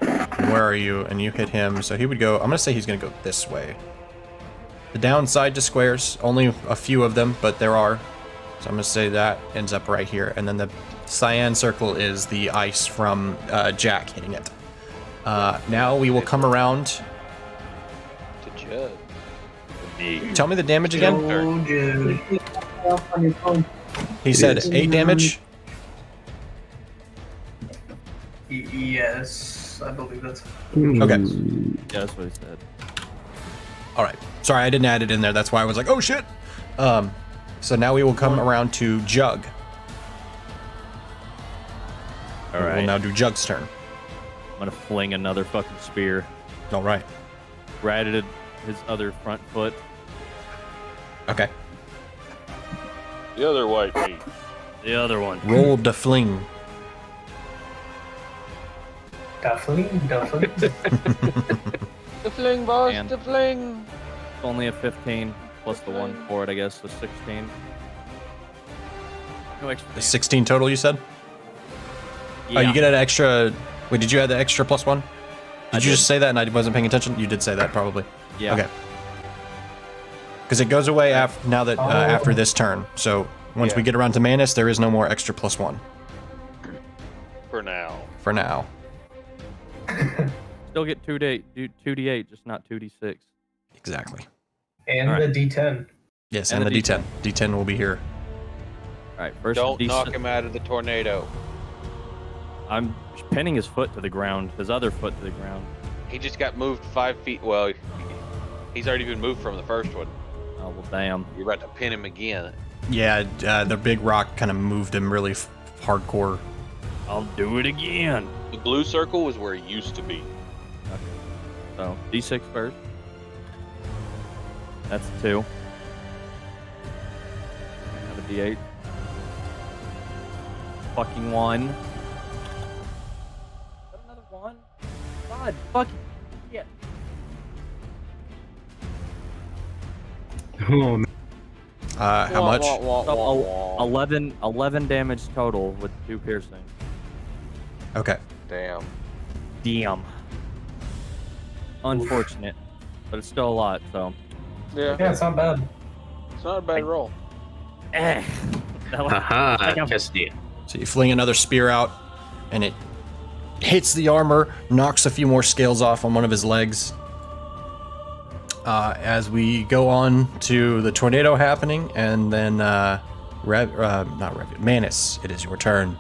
Where are you? And you hit him, so he would go, I'm gonna say he's gonna go this way. The downside to squares, only a few of them, but there are. So I'm gonna say that ends up right here. And then the cyan circle is the ice from Jack hitting it. Now we will come around. To Judd. Tell me the damage again. He said 8 damage. Yes, I believe that's. Okay. Yeah, that's what he said. All right. Sorry, I didn't add it in there. That's why I was like, oh shit. So now we will come around to Jug. All right. We'll now do Jug's turn. I'm gonna fling another fucking spear All right. right at his other front foot. Okay. The other white meat. The other one. Roll the fling. Definitely. The fling, boss, And- the fling. Only a 15 plus the 1 for it, I guess, so 16. No extra. 16 total, you said? Yeah. Oh, you get an extra. Wait, did you add the extra +1? I Did you did. just say that and I wasn't paying attention? You did say that, probably. Yeah. Okay. Because it goes away now that after this turn. So once we get around to Manus, there is no more extra +1 For now. for now. Still get 2d8, just not 2d6. Exactly. And All right. the D10. Yes, And and the the D10. D10 will be here. All right, first Don't D6. knock him out of the tornado. I'm pinning his foot to the ground, his other foot to the ground. He just got moved 5 feet. Well, he's already been moved from the first one. Oh, well, damn. You're about to pin him again. Yeah, the big rock kind of moved him really hardcore. I'll do it again. The blue circle was where he used to be. So, D6 first. That's 2. Have a D8. Fucking 1. Another 1? God, fucking shit. Oh, man. How much? So, 11 damage total with 2 piercing. Okay. Damn. Damn. Unfortunate, but it's still a lot, so. Yeah. Yeah, it's not bad. It's not a bad roll. Eh. That was- Haha, I'm- just you. So you fling another spear out, and it hits the armor, knocks a few more scales off on one of his legs. As we go on to the tornado happening, and then Manus, it is your turn.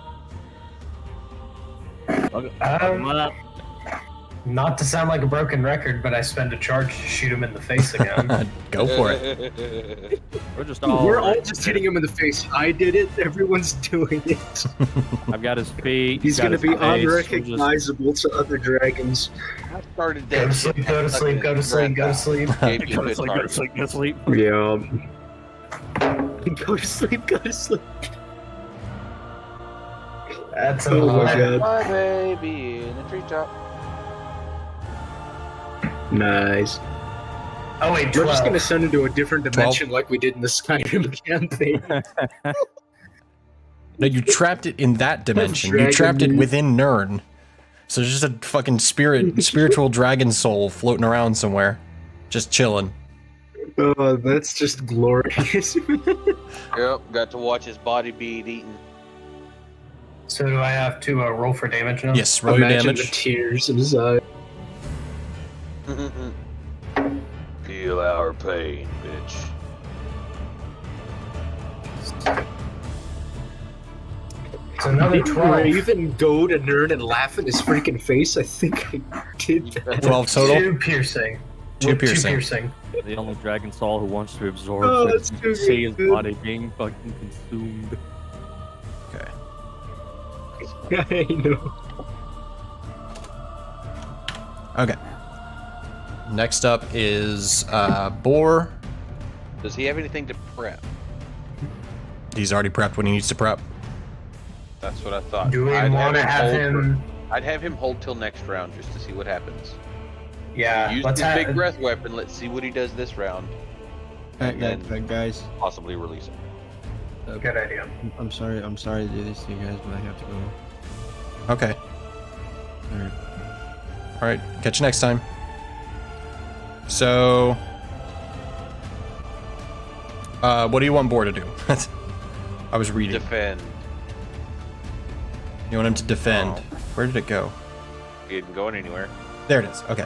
Not to sound like a broken record, but I spend a charge to shoot him in the face again. Go for it. We're just all. We're all just hitting him in the face. I did it. Everyone's doing it. I've got his feet. He's got gonna his be face. We're unrecognizable to other dragons. I started Go that. to sleep, go to sleep, go to sleep, go to sleep. Gave you a Just, good go to target. sleep, go to sleep. Yeah. Go to sleep. Go to sleep. That's a Oh my lot. god. My baby in a treetop. Nice. Oh wait, We're 12. just gonna send into a different dimension like we did in the Skyrim campaign. No, you trapped it in that dimension. You Dragon trapped it meat. within Nirn. So there's just a fucking spiritual dragon soul floating around somewhere. Just chilling. Oh, that's just glorious. Yep, got to watch his body be eaten. So do I have to roll for damage now? Yes, roll your Imagine the damage. tears in his eyes. Feel our pain, bitch. It's another 12. Raven go to Nerd and laugh in his freaking face. I think I did that. 12 total? 2 piercing. Two With piercing. 2 piercing. The only dragon soul who wants to absorb Oh, so that's you too can see his good. body being fucking consumed. Okay. I know. Okay. Next up is Boar. Does he have anything to prep? He's already prepped when he needs to prep. That's what I thought. Do we I'd want to have hold him? I'd have him hold till next round just to see what happens. Yeah, Use let's his big have. breath weapon. Let's see what he does this round. And then Guys, possibly release him. Good idea. I'm sorry to do this to you guys, but I have to go. Okay. Alright. Alright, catch you next time. So... what do you want Boar to do? I was reading. Defend. You want him to defend. Oh. Where did it go? He isn't going anywhere. There it is. Okay.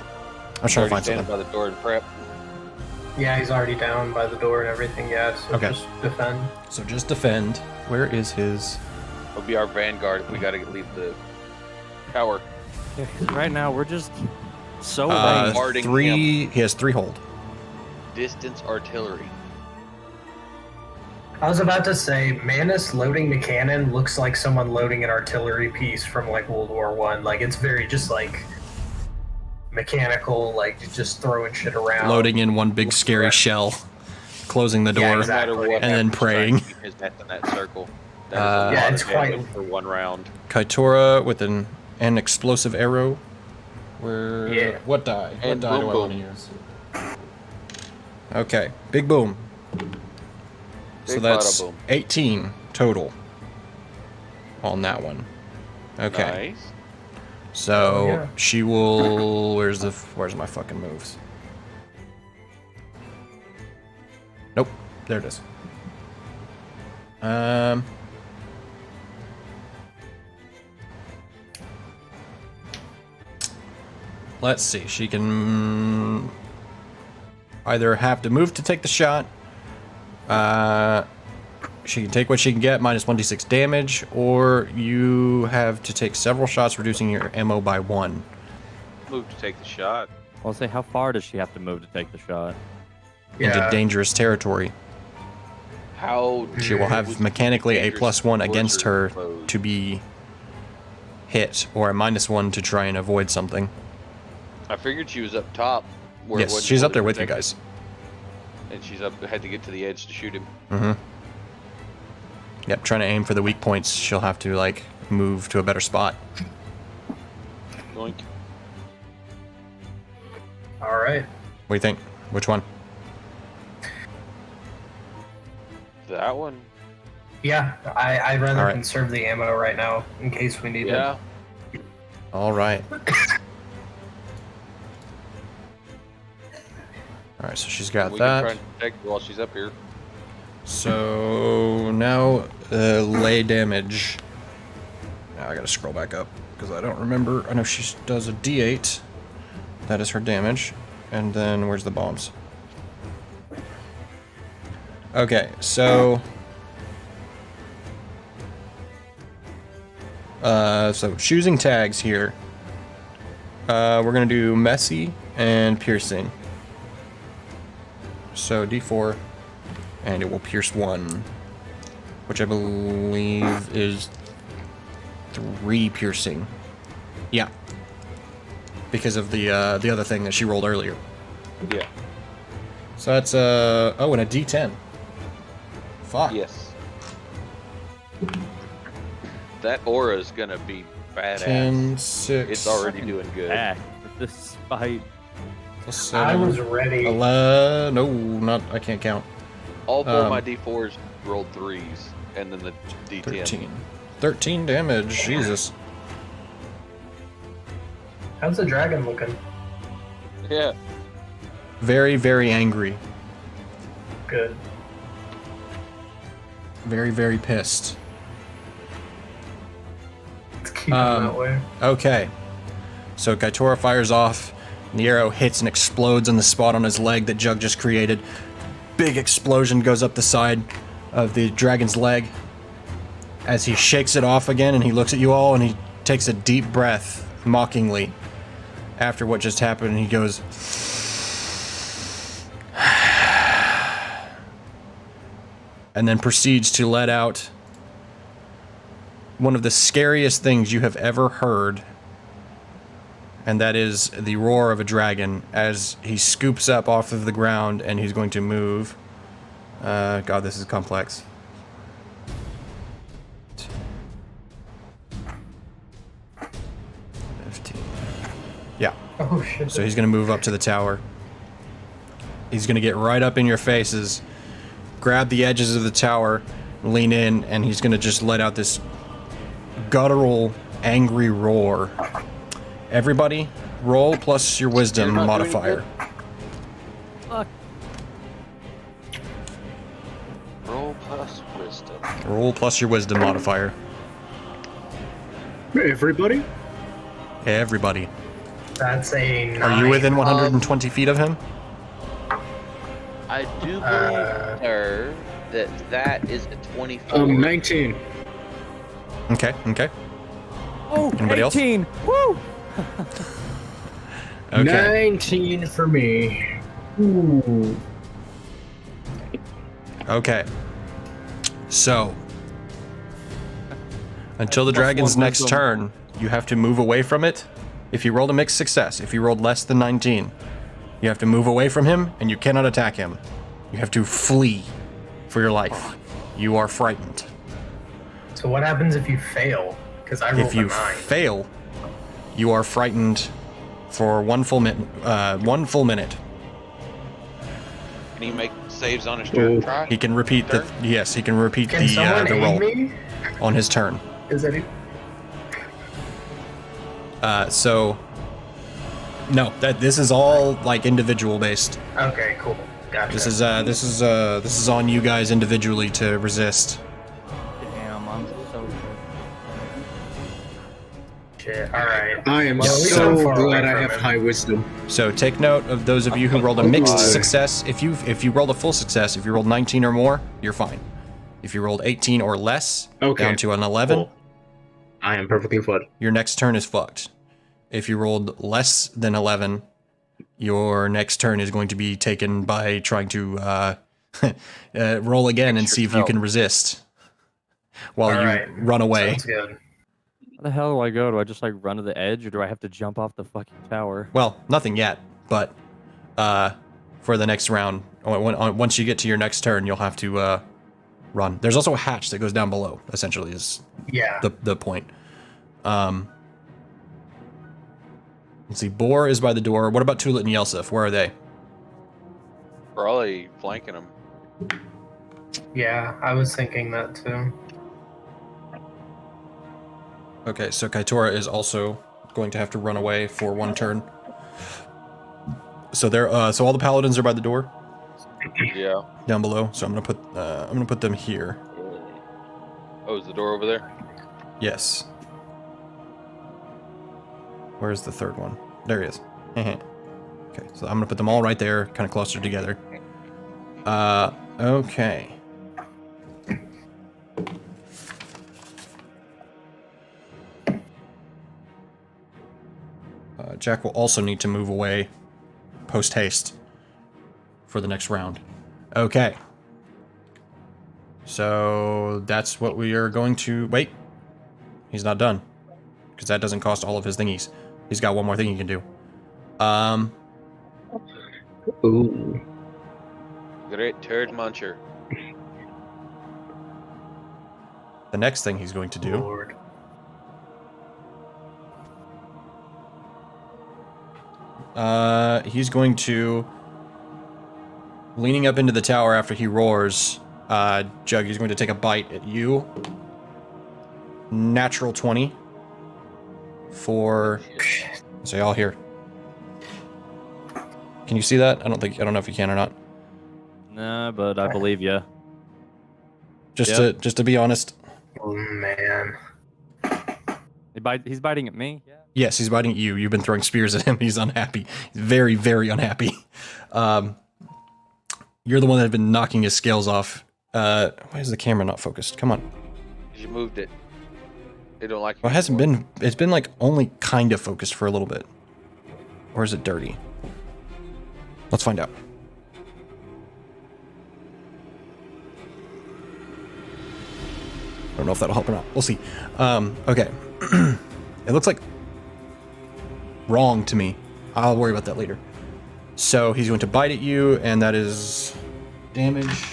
I'm trying to Already find standing something. by the door and prep. Yeah, he's already down by the door and everything. Yeah, so Okay. just defend. So just defend. Where is his... He'll be our vanguard if we gotta leave the tower. Yeah, 'cause right now we're just so bombarding three... He has 3 hold. Distance artillery. I was about to say, Manus loading the cannon looks like someone loading an artillery piece from like World War One. Like it's very just like mechanical, like just throwing shit around. Loading in one big scary shell. Closing the door. Yeah, No exactly. matter what And then happens, try praying. to keep his net in that circle. That is a Yeah, lot it's of quite- damage for one round. Kaitora with an explosive arrow. Where... Yeah. What die? What And die do boom, I boom. want to use? Okay. Big boom. So Big that's bada boom. 18 total on that one. Okay. Nice. So Oh, yeah. she will. Where's my fucking moves? Nope. There it is. Let's see. She can either have to move to take the shot. She can take what she can get, minus 1d6 damage, or you have to take several shots, reducing your ammo by 1. Move to take the shot. I'll say, how far does she have to move to take the shot? Into Yeah. dangerous territory. How She will was have mechanically a dangerous +1 against her exposed? to be hit, or a -1 to try and avoid something. I figured she was up top. Where it Yes, wasn't she's up fully there with you protected. guys. And she's up. Had to get to the edge to shoot him. Mm-hmm. Yep, trying to aim for the weak points. She'll have to, like, move to a better spot. Doink. All right. What do you think? Which one? That one. Yeah, I'd rather All right. conserve the ammo right now in case we need Yeah. it. All right. All right, so she's got We can try that. and protect her while she's up here. So now lay damage. Now I gotta scroll back up because I don't remember. I know she does a D8. That is her damage. And then where's the bombs? Okay, so choosing tags here. We're gonna do messy and piercing. So D4, and it will pierce 1, which I believe is 3 piercing. Yeah, because of the other thing that she rolled earlier. Yeah. So that's oh, and a D10. Fuck. Yes. That aura's gonna be badass. 10, 6. It's already doing good. Back with this fight. plus I 7, was ready. 11. No, not. I can't count. All 4 of my Um, D4s rolled 3s, and then the D10. 13. 13 damage. Jesus. How's the dragon looking? Yeah. Very, very angry. Good. Very, very pissed. Let's keep him that way. Okay. So Kaitora fires off, and the arrow hits and explodes on the spot on his leg that Jug just created. Big explosion goes up the side of the dragon's leg as he shakes it off again, and he looks at you all, and he takes a deep breath, mockingly, after what just happened, and he goes... and then proceeds to let out one of the scariest things you have ever heard, and that is the roar of a dragon as he scoops up off of the ground, and he's going to move. God, this is complex. Yeah. Oh shit. So he's going to move up to the tower. He's going to get right up in your faces, grab the edges of the tower, lean in, and he's gonna just let out this guttural, angry roar. Everybody, roll plus your wisdom You're not doing modifier. Fuck. Roll plus wisdom. Roll plus your wisdom modifier. Everybody? Everybody. That's a 9. Are you within 120 feet of him? I do believe, sir, that is a 24. 19. Okay, okay. Oh, Anybody else? 18. Woo! Okay. 19 for me. Ooh. Okay. So, until the dragon's next turn, you have to move away from it. If you rolled a mixed success, if you rolled less than 19, you have to move away from him, and you cannot attack him. You have to flee for your life. You are frightened. So what happens if you fail? Because I rolled If you a 9. fail, you are frightened for one full minute. Can he make saves on his turn? Try. He can repeat the yes. He can repeat Can someone the aid roll me? on his turn. Is that it? So no, this is all like individual based. Okay, cool. Gotcha. This is on you guys individually to resist. Damn, I'm so Shit. All right. I am Well, at least so I'm far glad away I from have him. high wisdom. So take note of those of you who rolled a mixed success. If you rolled a full success, if you rolled 19 or more, you're fine. If you rolled 18 or less, Okay, down to an 11, cool. I am perfectly fine. your next turn is fucked. If you rolled less than 11, your next turn is going to be taken by trying to roll again and see if you can resist while All you right. run away. Sounds good. Where the hell do I go? Do I just like run to the edge, or do I have to jump off the fucking tower? Well, nothing yet, but for the next round, once you get to your next turn, you'll have to run. There's also a hatch that goes down below, essentially, is Yeah. the point. Let's see, Boar is by the door. What about Tulit and Yelsif? Where are they? Probably flanking him. Yeah, I was thinking that too. Okay, so Kaitora is also going to have to run away for one turn. So so all the paladins are by the door Yeah. down below. So I'm gonna put them here. Oh, is the door over there? Yes. Where's the third one? There he is. Okay, so I'm gonna put them all right there, kind of closer together. Okay. Jack will also need to move away post haste for the next round. Okay. So that's what we are going to... Wait. He's not done. Because that doesn't cost all of his thingies. He's got one more thing he can do. Ooh. Great turd muncher. The next thing he's going to do... Lord. He's going to... Leaning up into the tower after he roars, Jug, he's going to take a bite at you. Natural 20. For... So y'all here. Can you see that? I don't know if you can or not. Nah, but I believe you. Just to be honest. Oh man. He's biting at me. Yeah. Yes, he's biting at you. You've been throwing spears at him. He's unhappy. He's very, very unhappy. You're the one that had been knocking his scales off. Why is the camera not focused? Come on. You moved it. They don't like. Well, it hasn't been. It's been like only kind of focused for a little bit. Or is it dirty? Let's find out. I don't know if that'll help or not. We'll see. Okay. It looks like wrong to me. I'll worry about that later. So he's going to bite at you, and that is damage.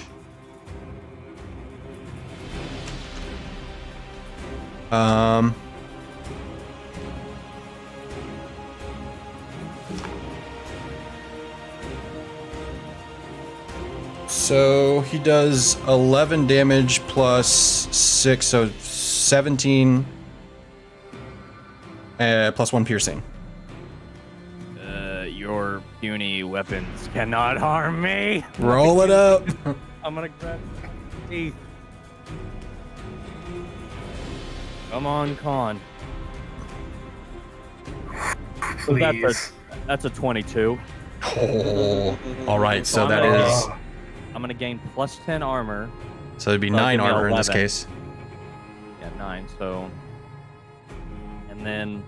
So he does 11 damage plus 6, so 17, plus 1 piercing. Your puny weapons cannot harm me. Roll it up. I'm gonna grab teeth. Come on, con. Please. That's a 22. Oh, all right. So that I'm is. gonna gain plus 10 armor. So it'd be So 9 give me armor in this 11. case. Yeah, 9. So, and then,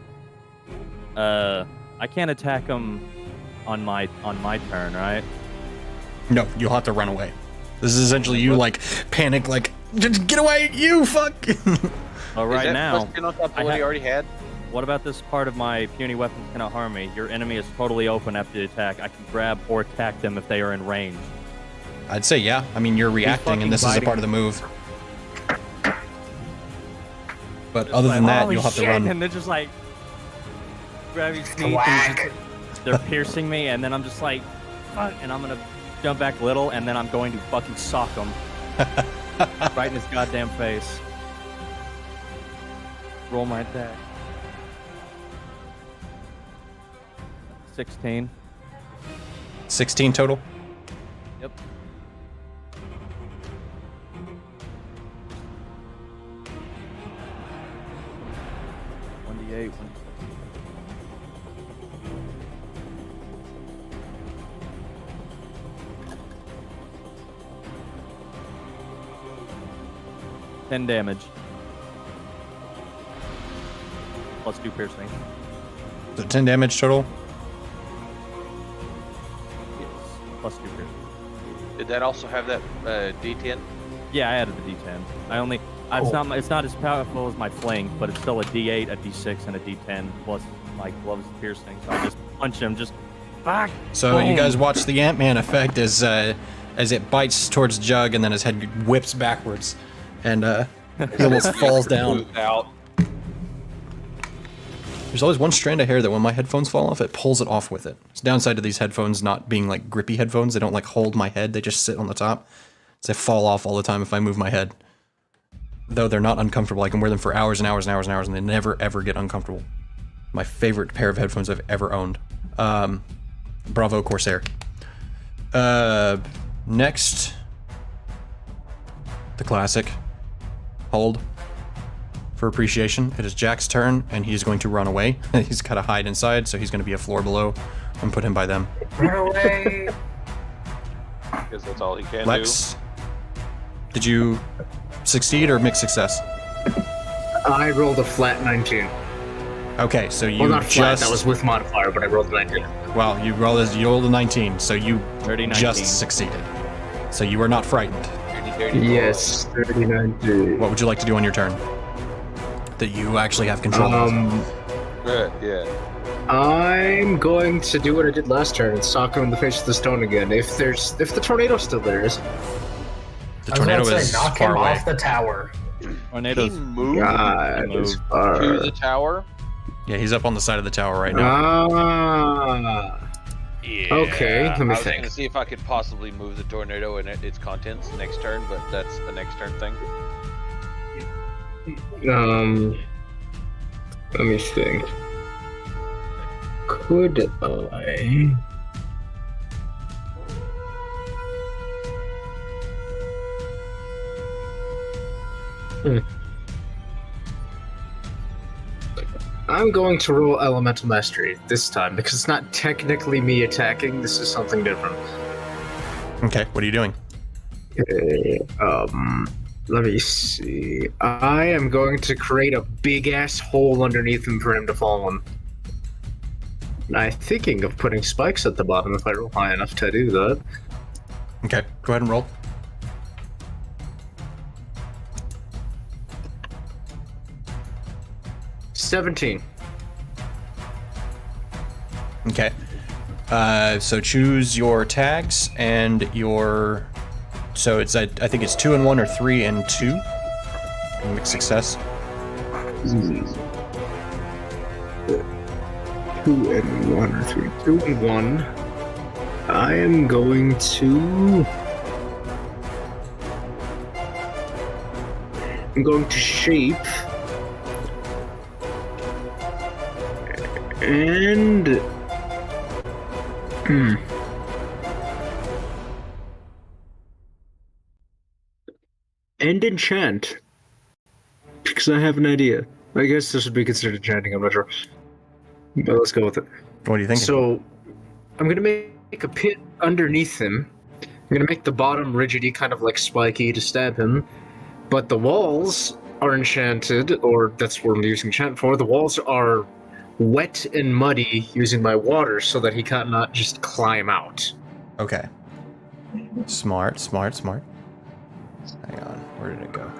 I can't attack him on my turn, right? No, you'll have to run away. This is essentially you like panic, like just get away, you fuck. Well, right is that now, plus 10 on top of what he already had? what about this part of my puny weapons cannot harm me? Your enemy is totally open after the attack. I can grab or attack them if they are in range. I'd say yeah. I mean, you're reacting, and this is a part of the move. But other than that, you'll have to run. And they're just like grab his teeth. Whack. They're piercing me, and then I'm just like, fuck, and I'm gonna jump back a little, and then I'm going to fucking sock him right in his goddamn face. Roll my attack. 16. 16 total. Yep. $1d8. 10 damage. Plus 2 piercing. So 10 damage total. Yes. Plus 2 piercing. Did that also have that D10? Yeah, I added the D10. It's not as powerful as my flank, but it's still a D8, a D6, and a D10 plus my gloves piercing. So I just punch him, just fuck. So you Boom. guys watch the Ant-Man effect as it bites towards Jug, and then his head whips backwards, and he almost falls down. Moved out. There's always one strand of hair that when my headphones fall off, it pulls it off with it. It's the downside to these headphones not being like grippy headphones. They don't like hold my head. They just sit on the top. So they fall off all the time if I move my head. Though they're not uncomfortable. I can wear them for hours and hours and hours and hours, and they never ever get uncomfortable. My favorite pair of headphones I've ever owned. Bravo Corsair. Next, the classic. Hold. For appreciation, it is Jack's turn, and he's going to run away. He's got to hide inside, so he's going to be a floor below, and put him by them. Run away. Because that's all he can Lex, did you succeed or mixed success? I rolled a flat 19. Okay, so you Well, not flat, just that was with modifier, but I rolled a 19. well, you rolled a 19, so you 30, 19. just succeeded. So you are not frightened. do. Dirty Yes, 39. What would you like to do on your turn? That you actually have control of. Yeah. I'm going to do what I did last turn and sock him in the face with the stone again. If the tornado still there is. The I was tornado about to is say, knock far him away. off the tower. He Tornadoes. moved God, Move. it's far. to the tower. Yeah, he's up on the side of the tower right now. Ah. Yeah. Okay, let me I was think. gonna see if I could possibly move the tornado and its contents next turn, but that's a next turn thing. Let me think. Could I? I'm going to roll Elemental Mastery this time because it's not technically me attacking. This is something different. Okay, what are you doing? Okay, let me see. I am going to create a big ass hole underneath him for him to fall in. I'm thinking of putting spikes at the bottom if I roll high enough to do that. Okay, go ahead and roll. $17. Okay. So choose your tags and your. So it's I think it's 2 and 1 or 3 and 2. Mixed success. 2 and 1 or 3. 2 and 1. I am going to. I'm going to shape. And... And enchant. Because I have an idea. I guess this would be considered enchanting, I'm not sure. But let's go with it. What do you think? So, I'm gonna make a pit underneath him. I'm gonna make the bottom rigidy, kind of like spiky to stab him. But the walls are enchanted, or that's what I'm using enchant for. The walls are wet and muddy using my water so that he cannot just climb out. Okay. Smart. Hang on, where did it go?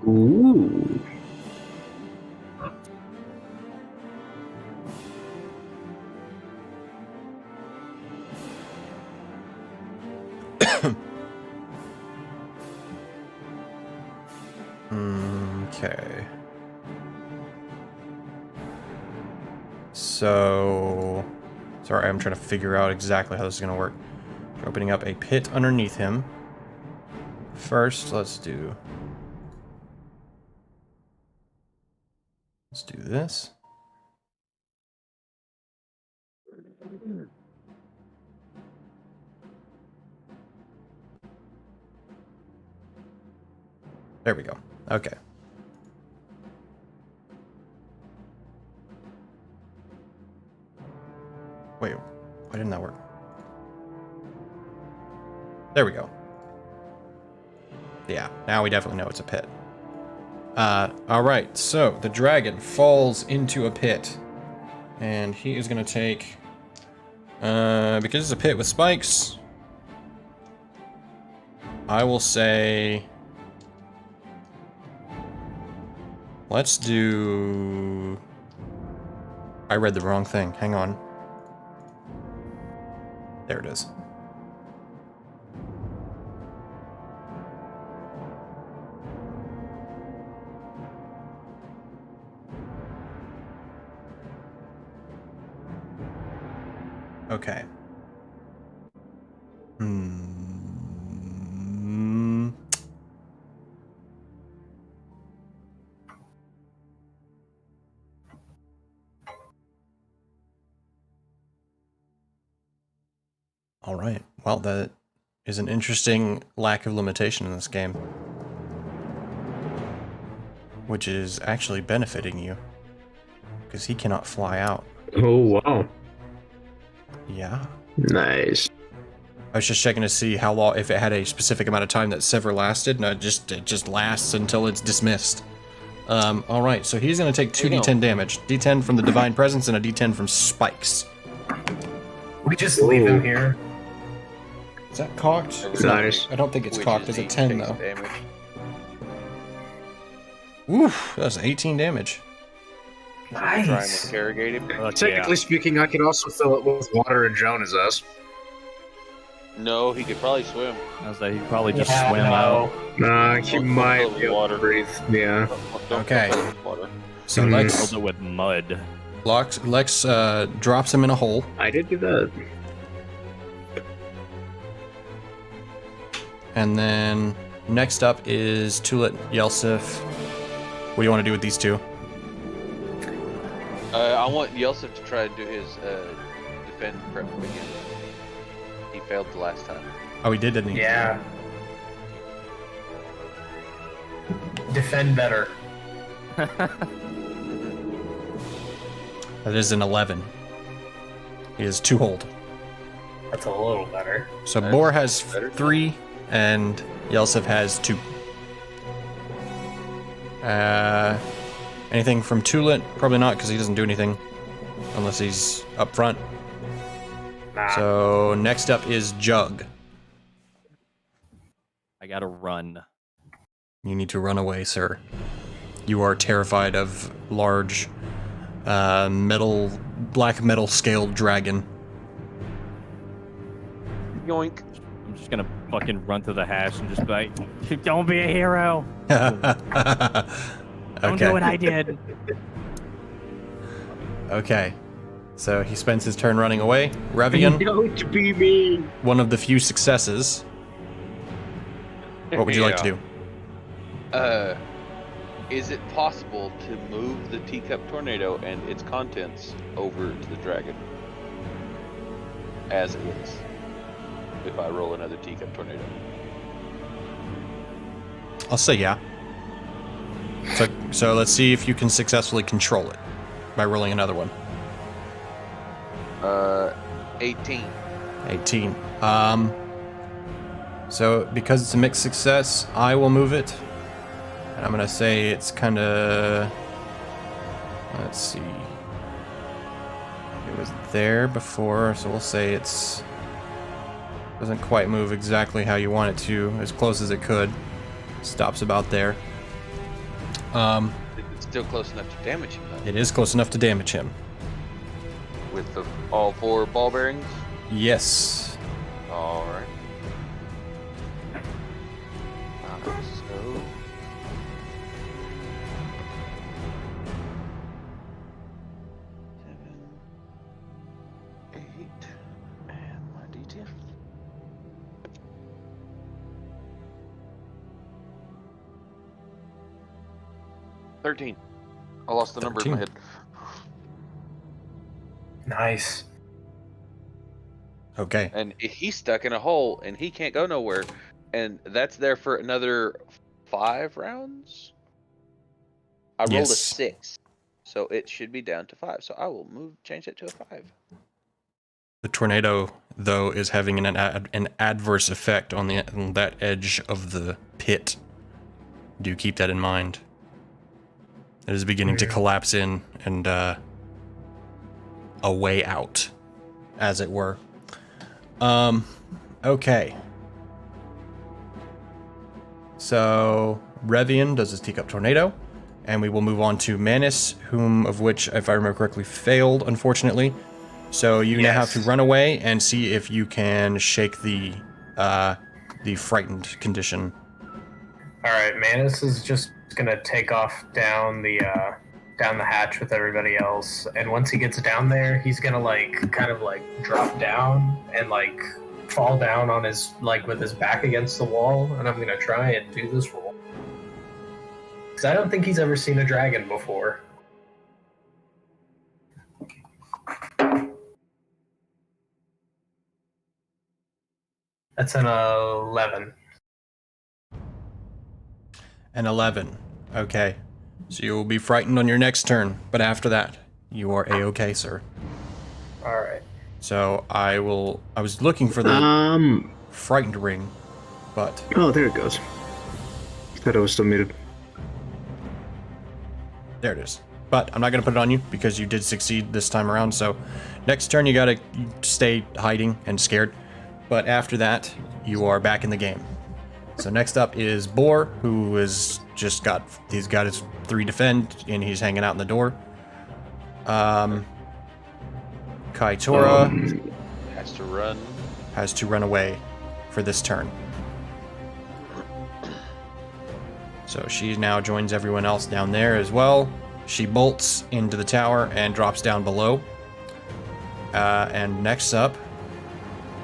Ooh. Okay. So, sorry, I'm trying to figure out exactly how this is going to work. We're opening up a pit underneath him. First, let's do this. There we go. Okay. Wait, why didn't that work? There we go. Yeah, now we definitely know it's a pit. Alright, so the dragon falls into a pit. And he is going to take... because it's a pit with spikes, I will say... Let's do... I read the wrong thing. Hang on. There it is. Okay. All right. Well, that is an interesting lack of limitation in this game, which is actually benefiting you because he cannot fly out. Oh, wow. Yeah. Nice. I was just checking to see how long, if it had a specific amount of time that Sever lasted. No, it just lasts until it's dismissed. All right, so he's going to take 2d10 damage. D10 from the Divine Presence and a D10 from spikes. We just leave him here. Is that cocked? Nice. I don't think it's Which cocked. is It's a 10, 8 though. damage. Oof, that's 18 damage. Trying to Nice. interrogate him. Technically speaking, I could also fill it with water and drown his ass. No, he could probably swim. I was like, he probably just Yeah, swim no. out. Nah, he Don't might fill it with be able water. to breathe. Yeah. Don't Okay. fill it with water. So Mhm. Filled it with mud. Lex drops him in a hole. I did do that. And then next up is Tulit Yelsif. What do you want to do with these two? I want Yelsif to try to do his defend prep again. He failed the last time. Oh, he did, didn't he? Yeah. Defend better. That is an 11. He has 2 hold. That's a little better. So That's Boar has better. 3, and Yelsif has 2. Anything from Tulit? Probably not, because he doesn't do anything. Unless he's up front. Nah. So next up is Jug. I gotta run. You need to run away, sir. You are terrified of large, black metal scaled dragon. Yoink. I'm just gonna fucking run to the hash and just be like, don't be a hero. Don't do what I did. Okay. So he spends his turn running away. Revian, Don't be me. one of the few successes. What would you like to do? Is it possible to move the teacup tornado and its contents over to the dragon? As is. If I roll another teacup tornado. I'll say yeah. So let's see if you can successfully control it by rolling another one. 18. 18. So because it's a mixed success, I will move it. And I'm gonna say it's kinda, let's see. It was there before, so we'll say doesn't quite move exactly how you want it to, as close as it could. Stops about there. It's still close enough to damage him, though. It is close enough to damage him. With all 4 ball bearings? Yes. Alright. So... 7, 8, and my D10. $13. I lost the number in my head. Nice. Okay. And he's stuck in a hole and he can't go nowhere. And that's there for another 5 rounds? I rolled a 6. So it should be down to 5. So I will change it to a 5. The tornado, though, is having an adverse effect on that edge of the pit. Do keep that in mind. It is beginning to collapse in and a way out, as it were. Okay. So Revian does his teacup tornado, and we will move on to Manus, of which, if I remember correctly, failed, unfortunately. So you now have to run away and see if you can shake the frightened condition. All right, Manus is just gonna take off down the hatch with everybody else, and once he gets down there, he's gonna kind of drop down and fall down on his with his back against the wall, and I'm gonna try and do this roll because I don't think he's ever seen a dragon before. That's an 11. An 11. Okay. So you will be frightened on your next turn, but after that, you are a-okay, sir. Alright. So I was looking for the frightened ring, but... Oh, there it goes. Thought I was still muted. There it is. But I'm not going to put it on you because you did succeed this time around, so next turn you gotta stay hiding and scared. But after that, you are back in the game. So next up is Boar, who has just got his 3 defend, and he's hanging out in the door. Kaitora has to run away for this turn. So she now joins everyone else down there as well. She bolts into the tower and drops down below. And next up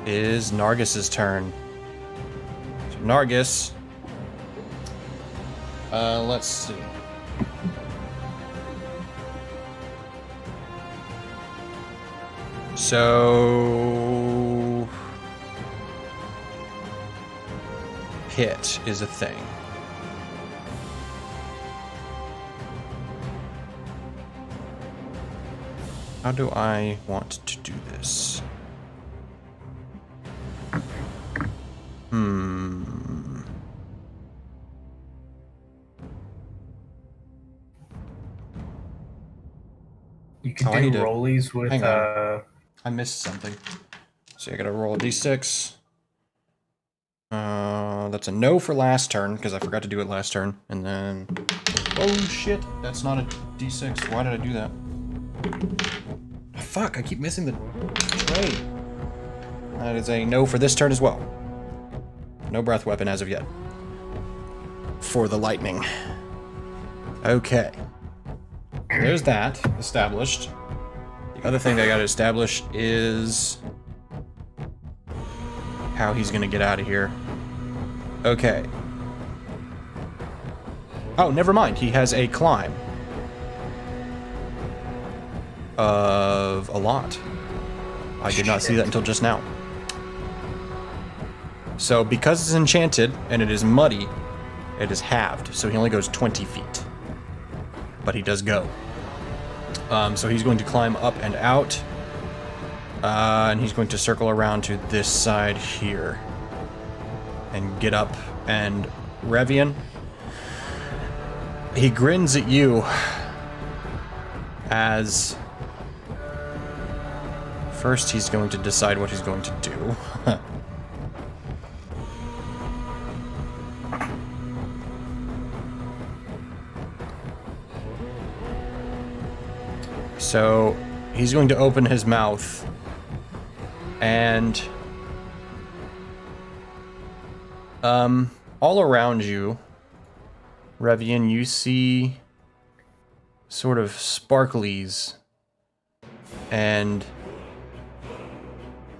is Nargus's turn. So Nargus, let's see. So hit is a thing. How do I want to do this? You can do rollies with I missed something. So I gotta roll a d6. That's a no for last turn, because I forgot to do it last turn. And then... Oh shit, that's not a d6. Why did I do that? Oh, fuck, I keep missing the tray. That is a no for this turn as well. No breath weapon as of yet. For the lightning. Okay. There's that established. The other thing that I gotta establish is how he's gonna get out of here. Okay. Oh, never mind. He has a climb of a lot. I did not see that until just now. So because it's enchanted and it is muddy, it is halved. So he only goes 20 feet. But he does go. So he's going to climb up and out. And he's going to circle around to this side here. And get up. And Revian, he grins at you as... First, he's going to decide what he's going to do. So, he's going to open his mouth, and all around you, Revian, you see sort of sparklies and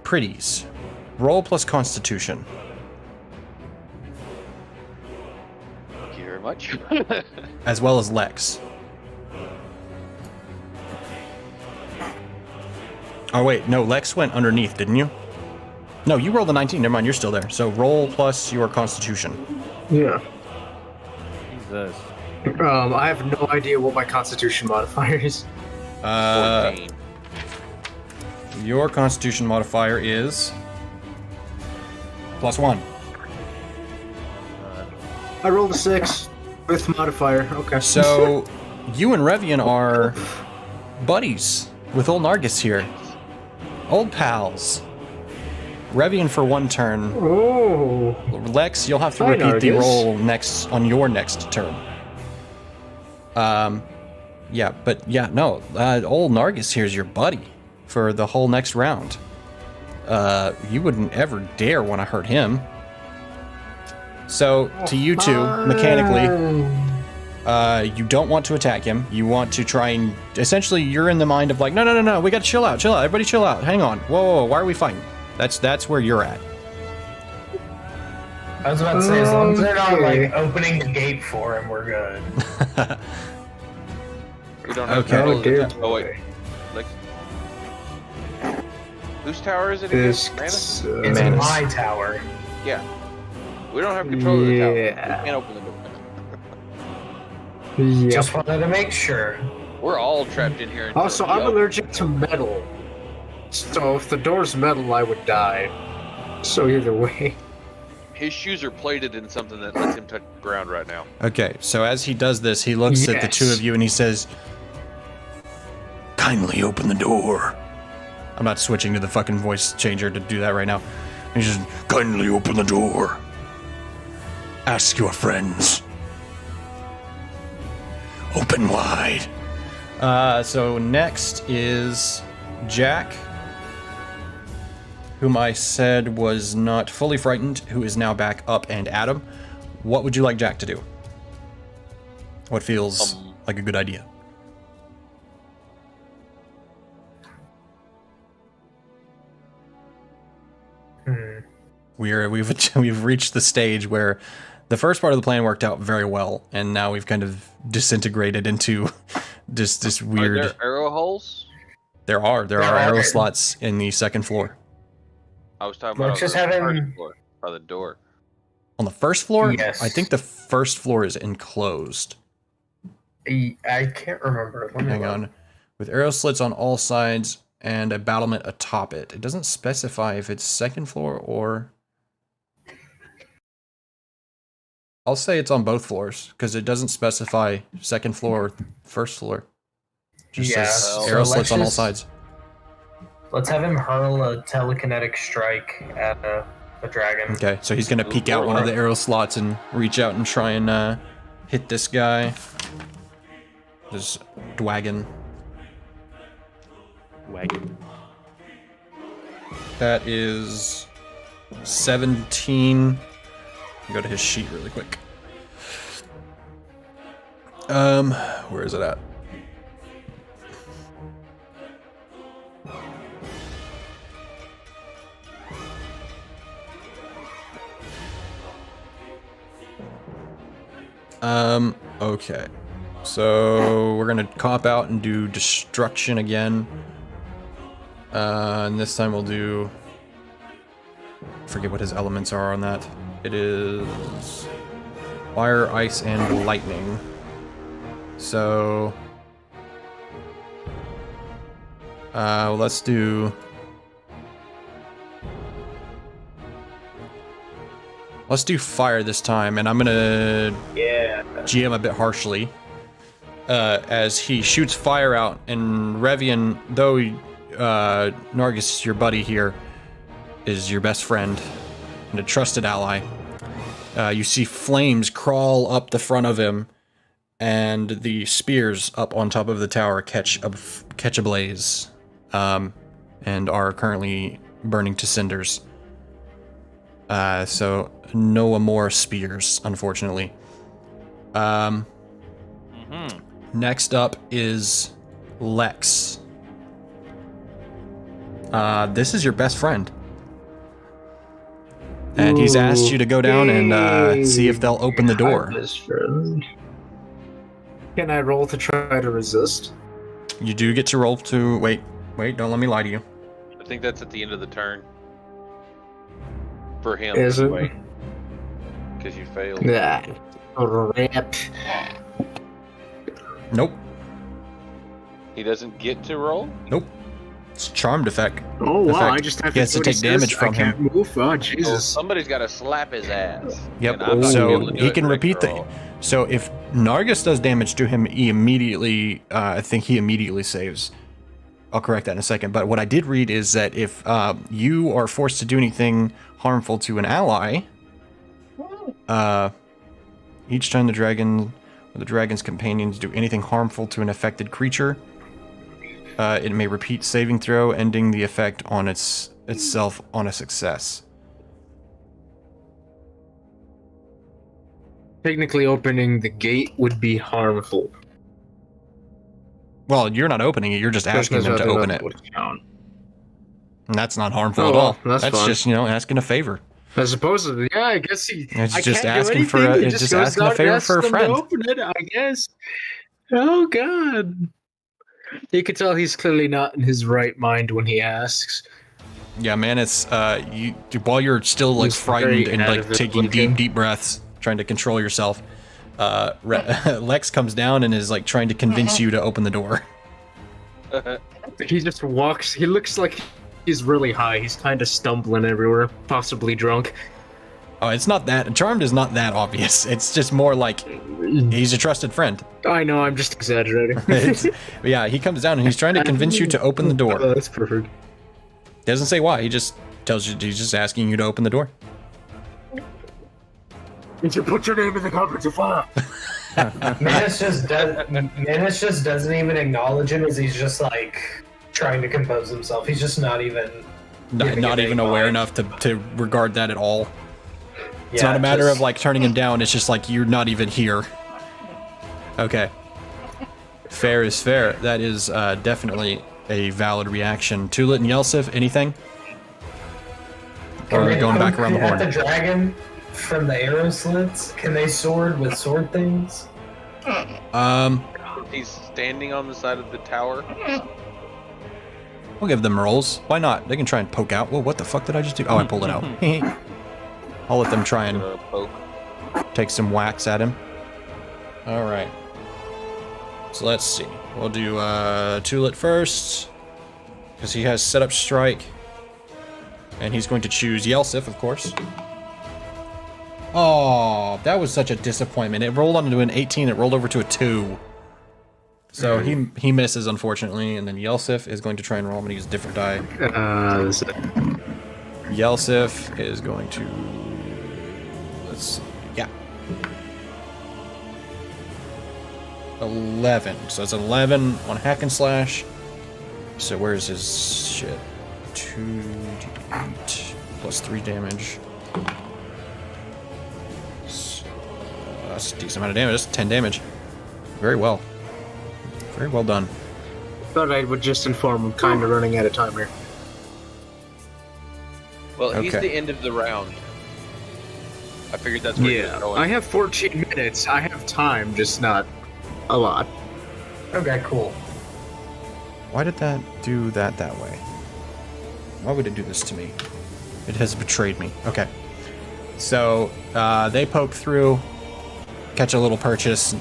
pretties. Roll plus Constitution. Thank you very much. As well as Lex. Oh wait, no, Lex went underneath, didn't you? No, you rolled a 19. Never mind, you're still there. So roll plus your Constitution. Yeah. Jesus. I have no idea what my Constitution modifier is. 14. Your Constitution modifier is +1. I rolled a 6 with modifier. Okay. So you and Revian are buddies with old Nargus here. Old pals. Revian for one turn. Oh. Lex, you'll have to Hi, repeat the Nargus. roll next on your next turn. Yeah, but yeah, no. Old Nargus here is your buddy for the whole next round. You wouldn't ever dare want to hurt him. So, to you two, mechanically, you don't want to attack him. You want to try and... Essentially, you're in the mind of like, no, we gotta chill out, everybody chill out, hang on. Whoa, why are we fighting? That's where you're at. I was about to say, as long as they're not like opening the gate for him, we're good. We don't have Okay. control Oh, of the dear. Oh, wait. Like, whose tower is it This. again? Manus? It's Manus. my tower. Yeah. We don't have control of the tower. We Yeah. can't open the door. Yep. Just wanted to make sure. We're all trapped in here. until Also, we I'm open. allergic to metal. So if the door's metal, I would die. So either way. His shoes are plated in something that lets him touch the ground right now. Okay, so as he does this, he looks at the two Yes. of you and he says, "Kindly open the door." I'm not switching to the fucking voice changer to do that right now. He says, "Kindly open the door. Ask your friends. Open wide." So next is Jack, whom I said was not fully frightened, who is now back up, and Adam. What would you like Jack to do? What feels like a good idea? We've reached the stage where the first part of the plan worked out very well, and now we've kind of disintegrated into just this weird. Are there arrow holes? There are arrow slots in the second floor. I was talking about Let's just on the have first him- floor, by the door. On the first floor, Yes. I think the first floor is enclosed. I can't remember. Let me Hang look. on. With arrow slits on all sides and a battlement atop it. It doesn't specify if it's second floor or... I'll say it's on both floors, because it doesn't specify second floor or first floor. Just Yeah, says so arrow let's slits on all just- sides. Let's have him hurl a telekinetic strike at a dragon. Okay, so he's gonna peek out one of the arrow slots and reach out and try and hit this guy. This dwagon. Wagon. That is 17. Go to his sheet really quick. Where is it at? Okay. So we're gonna cop out and do destruction again. And this time we'll do... I forget what his elements are on that. It is... fire, ice, and lightning. So... let's do... Let's do fire this time, and I'm gonna GM a bit harshly. As he shoots fire out, and Revian, though Nargus, your buddy here, is your best friend and a trusted ally, you see flames crawl up the front of him, and the spears up on top of the tower catch ablaze, and are currently burning to cinders. So no more spears, unfortunately. Next up is Lex. This is your best friend. And he's asked you to go down and see if they'll open the door. Best friend. Can I roll to try to resist? You do get to roll to... Wait, don't let me lie to you. I think that's at the end of the turn. For him, Is it? anyway. Because you failed. Yeah. Rip. Nope. He doesn't get to roll? Nope. It's a charmed effect. Oh wow! Effect. I just have He has to do what he take damage says. from I can't him. move. Oh So Jesus! somebody's got to slap his ass. Yep. And I'm not gonna be So able to do he it can direct repeat the... roll. So if Nargus does damage to him, he immediately... I think he immediately saves. I'll correct that in a second. But what I did read is that if you are forced to do anything harmful to an ally... each time the dragon or the dragon's companions do anything harmful to an affected creature, it may repeat saving throw, ending the effect on itself on a success. Technically, opening the gate would be harmful. Well, you're not opening it, you're just asking them to open it. And that's not harmful at all. That's fine. just, asking a favor. I suppose, yeah, I guess he. It's I just can't asking do for anything. a- He it's just goes asking a down and favor asks for a them to friend. Open it, I guess. Oh God! You can tell he's clearly not in his right mind when he asks. Yeah, man, it's you while you're still like He's frightened very and like adamant taking looking. deep breaths, trying to control yourself. Lex comes down and is like trying to convince you to open the door. He just walks. He looks like he's really high. He's kind of stumbling everywhere, possibly drunk. Oh, it's not that. Charmed is not that obvious. It's just more like he's a trusted friend. I know. I'm just exaggerating. Yeah, he comes down and he's trying to convince you to open the door. Oh, that's perfect. Doesn't say why. He just tells you. He's just asking you to open the door. Did you put your name in the comments of fire? Manus just doesn't even acknowledge him as he's just like trying to compose himself. He's just not even Not even aware enough to regard that at all. It's not a matter of like turning him down. It's just like you're not even here. Okay. Fair is fair. That is definitely a valid reaction. Tulit and Yelsif, anything? Or are we going back around the At the horn? dragon from the arrow slits, can they sword with sword things? He's standing on the side of the tower. We'll give them rolls. Why not? They can try and poke out. Well, what the fuck did I just do? Oh, I pulled it out. I'll let them try and Poke. take some whacks at him. All right. So let's see. We'll do Tulit first, because he has set up strike, and he's going to choose Yelsif, of course. Oh, that was such a disappointment. It rolled onto an 18. It rolled over to a 2. So he misses, unfortunately, and then Yelsif is going to try and roll. I'm going to use a different die. Yelsif is going to... Let's see. Yeah. 11. So it's 11 on hack and slash. So where's his shit? 2d8 plus 3 damage. So, that's a decent amount of damage. That's 10 damage. Very well. Very well done. Thought I would just inform him, kind of running out of time here. Well, he's Okay. the end of the round. I figured that's where he was Yeah, going. I have 14 minutes. I have time, just not a lot. Okay, cool. Why did that do that way? Why would it do this to me? It has betrayed me. Okay. So, they poke through, catch a little purchase.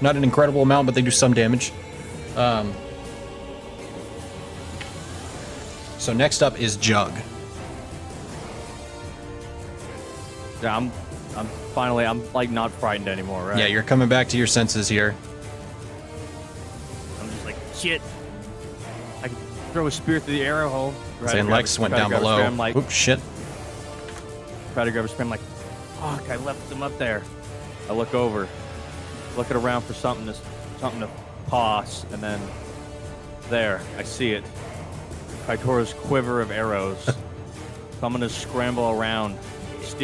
Not an incredible amount, but they do some damage. So next up is Jug. Yeah, I'm finally, I'm like not frightened anymore, right? Yeah, you're coming back to your senses here. I'm just like, shit. I can throw a spear through the arrow hole. Saying Lex went down below. I'm like, oops, shit. try to grab a spear. I'm like, fuck, I left them up there. I look over, looking around for something to toss, and then there, I see it. Kaitora's quiver of arrows. So I'm gonna scramble around, just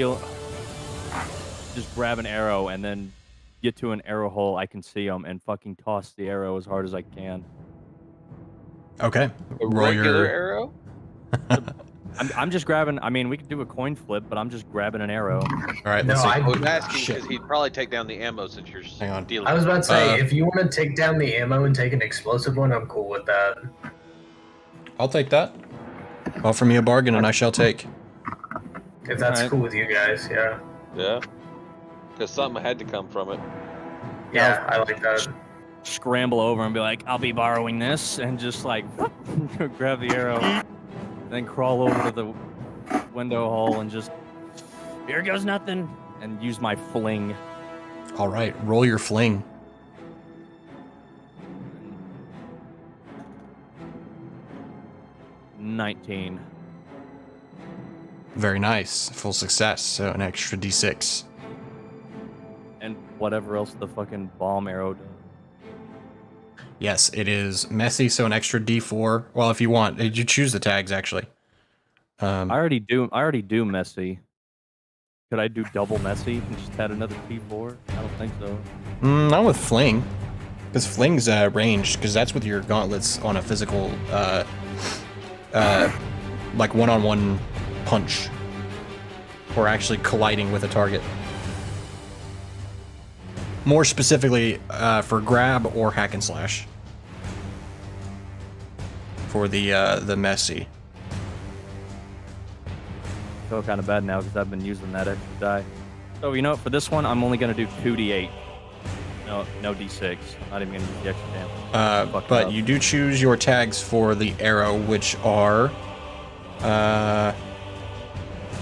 grab an arrow, and then get to an arrow hole I can see them, and fucking toss the arrow as hard as I can. Okay. A Roll regular your... arrow? I'm just grabbing. I mean, we could do a coin flip, but I'm just grabbing an arrow. All right, No, let's see. I- I was asking Shit. because he'd probably take down the ammo since you're Hang on. dealing. I was about to say, Uh, if you want to take down the ammo and take an explosive one, I'm cool with that. I'll take that. Offer me a bargain and I shall take. If that's Alright. cool with you guys, yeah. Yeah. Because something had to come from it. Yeah, I like that. Scramble over and be like, I'll be borrowing this, and just like grab the arrow, then crawl over to the window hole and just, here goes nothing, and use my fling. All right, roll your fling. $19. Very nice. Full success. So an extra d6. And whatever else the fucking bomb arrow does. Yes, it is messy, so an extra d4. Well, if you want, you choose the tags actually. I already do messy. Could I do double messy and just add another T4? I don't think so. Not with fling, because fling's ranged. Because that's with your gauntlets on a physical, like one-on-one punch, or actually colliding with a target. More specifically, for grab or hack and slash. For the messy. I feel kind of bad now because I've been using that extra die. So you know what? For this one, I'm only gonna do 2d8. No d6. Not even gonna use the extra damage. Fuck it But up. you do choose your tags for the arrow, which are,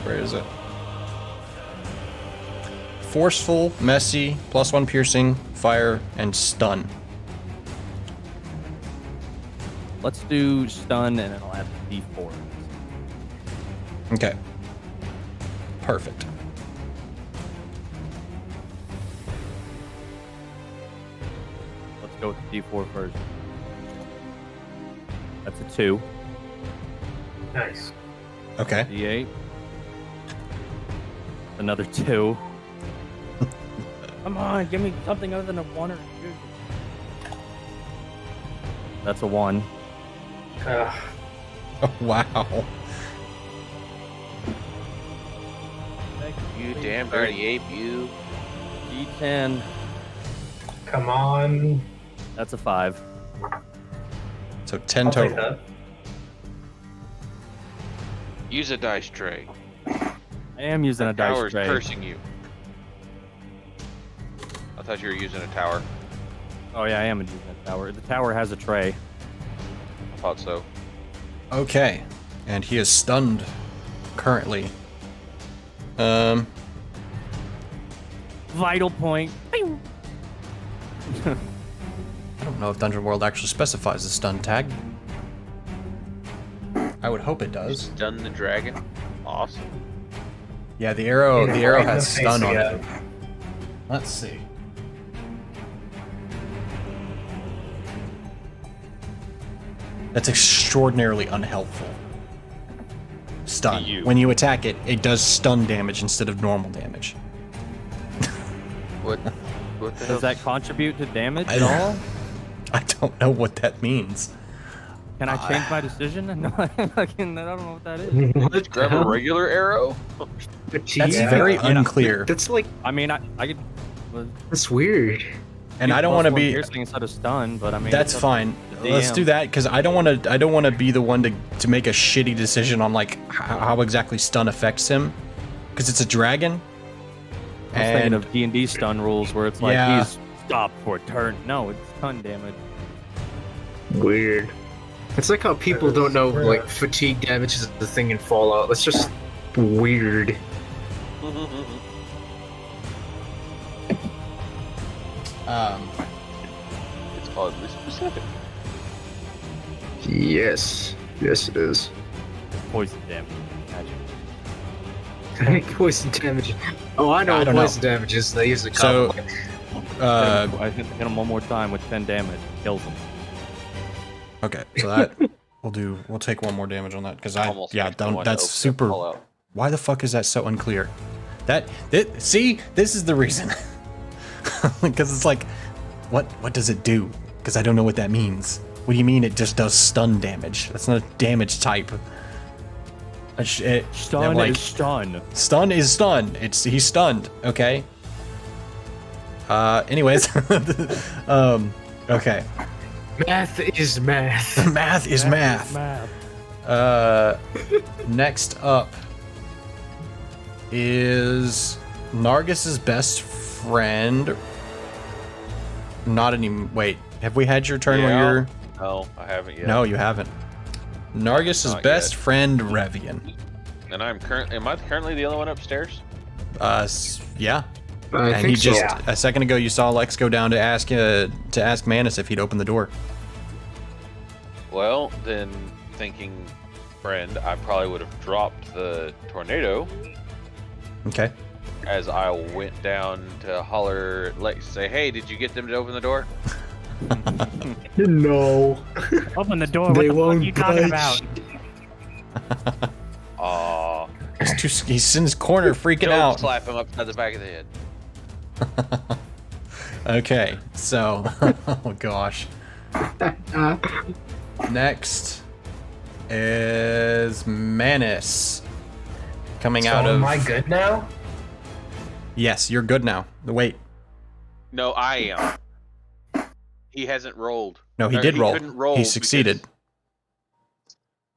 where is it? Forceful, messy, +1 piercing, fire, and stun. Let's do stun, and then I'll add the d4. Okay. Perfect. Let's go with the d4 first. That's a 2. Nice. Okay. D8. Another 2. Come on, give me something other than a 1 or 2. That's a 1. Ugh. Oh, wow. You damn dirty ape, you. D10. Come on. That's a 5. So 10 I'll take total. that. Use a dice tray. I am using a dice Tower's tray. cursing you. I thought you were using a tower. Oh yeah, I am using a tower. The tower has a tray. I thought so. Okay. And he is stunned currently. Vital point. I don't know if Dungeon World actually specifies the stun tag. I would hope it does. Stun the dragon. Awesome. Yeah, the arrow Hit the him arrow right in has the face stun on it. again. Let's see. That's extraordinarily unhelpful. Stun. To you. When you attack it, it does stun damage instead of normal damage. What the hell? Does that contribute to damage I at don't- all? I don't know what that means. Can I change my decision? No, I don't know what that is. What? Grab a regular arrow. That's Yeah. very Yeah. unclear. That's like I mean, I could. that's weird. And I don't want to be. piercing instead of stun, but I mean That's it's up fine. to the Let's DM. do that because I don't want to. I don't want to be the one to make a shitty decision on like how exactly stun affects him, because it's a dragon. I was thinking And of D&D stun rules where it's like Yeah. he's stopped for a turn. No, it's stun damage. Weird. It's like how people don't know like fatigue damage is the thing in Fallout. That's just weird. It's oddly specific. Yes. Yes, it is. Poison damage. Magic. Poison damage. Oh, I know I what don't know. poison damage is. They use the So, I hit him one more time with 10 damage. Kills him. okay, so that we'll take one more damage on that because Almost yeah, makes me don't. want to That's open super. Fallout. Why the fuck is that so unclear? See, this is the reason. Because it's like, what does it do? Because I don't know what that means. What do you mean it just does stun damage? That's not a damage type. Stun like, is stun. Stun is stun. He's stunned. Okay. Anyways. Okay. Math is math. Math is math. Next up is Nargus's best friend. Not any. Wait, have we had your turn where Yeah. you're? No, I haven't yet. No, you haven't. Nargus's Not best yet. friend, Revian. And am I currently the only one upstairs? Yeah. I And think he just so. a second ago you saw Lex go down to ask Manus if he'd open the door. Well, then, thinking friend, I probably would have dropped the tornado Okay. as I went down to holler at Lex, say, "Hey, did you get them to open the door?" No. Open the door. What They the fuck are won't you talking budge. about? Aw. He's in his corner freaking Don't out. slap him upside the back of the head. Okay, so oh gosh. Next is Manus coming So out of. am I good now? Yes, you're good now. Wait, No, I am. He hasn't rolled. no, he Or did he roll. couldn't roll He succeeded. because-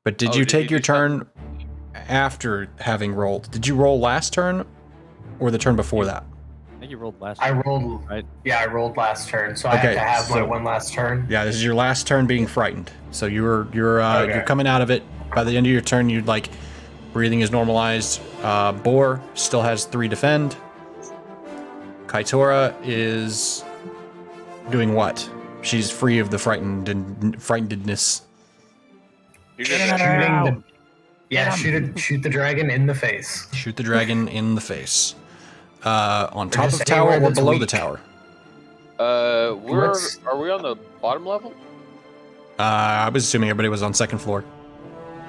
But did Oh, you did he take your do something? turn after having rolled? Did you roll last turn or the turn before that? I think you rolled last. I time, rolled. Right. Yeah, I rolled last turn, so I Okay, have to have my so- one last turn. Yeah, this is your last turn being frightened. So you're Okay. coming out of it. By the end of your turn, you'd like breathing is normalized. Boar still has 3 defend. Kaitora is doing what? She's free of the frightenedness. You're Shooting just the, yeah, shoot the dragon in the face. Shoot the dragon in the face. On top of just the tower anywhere or that's below the weak. tower? are Let's- we on the bottom level? I was assuming everybody was on second floor.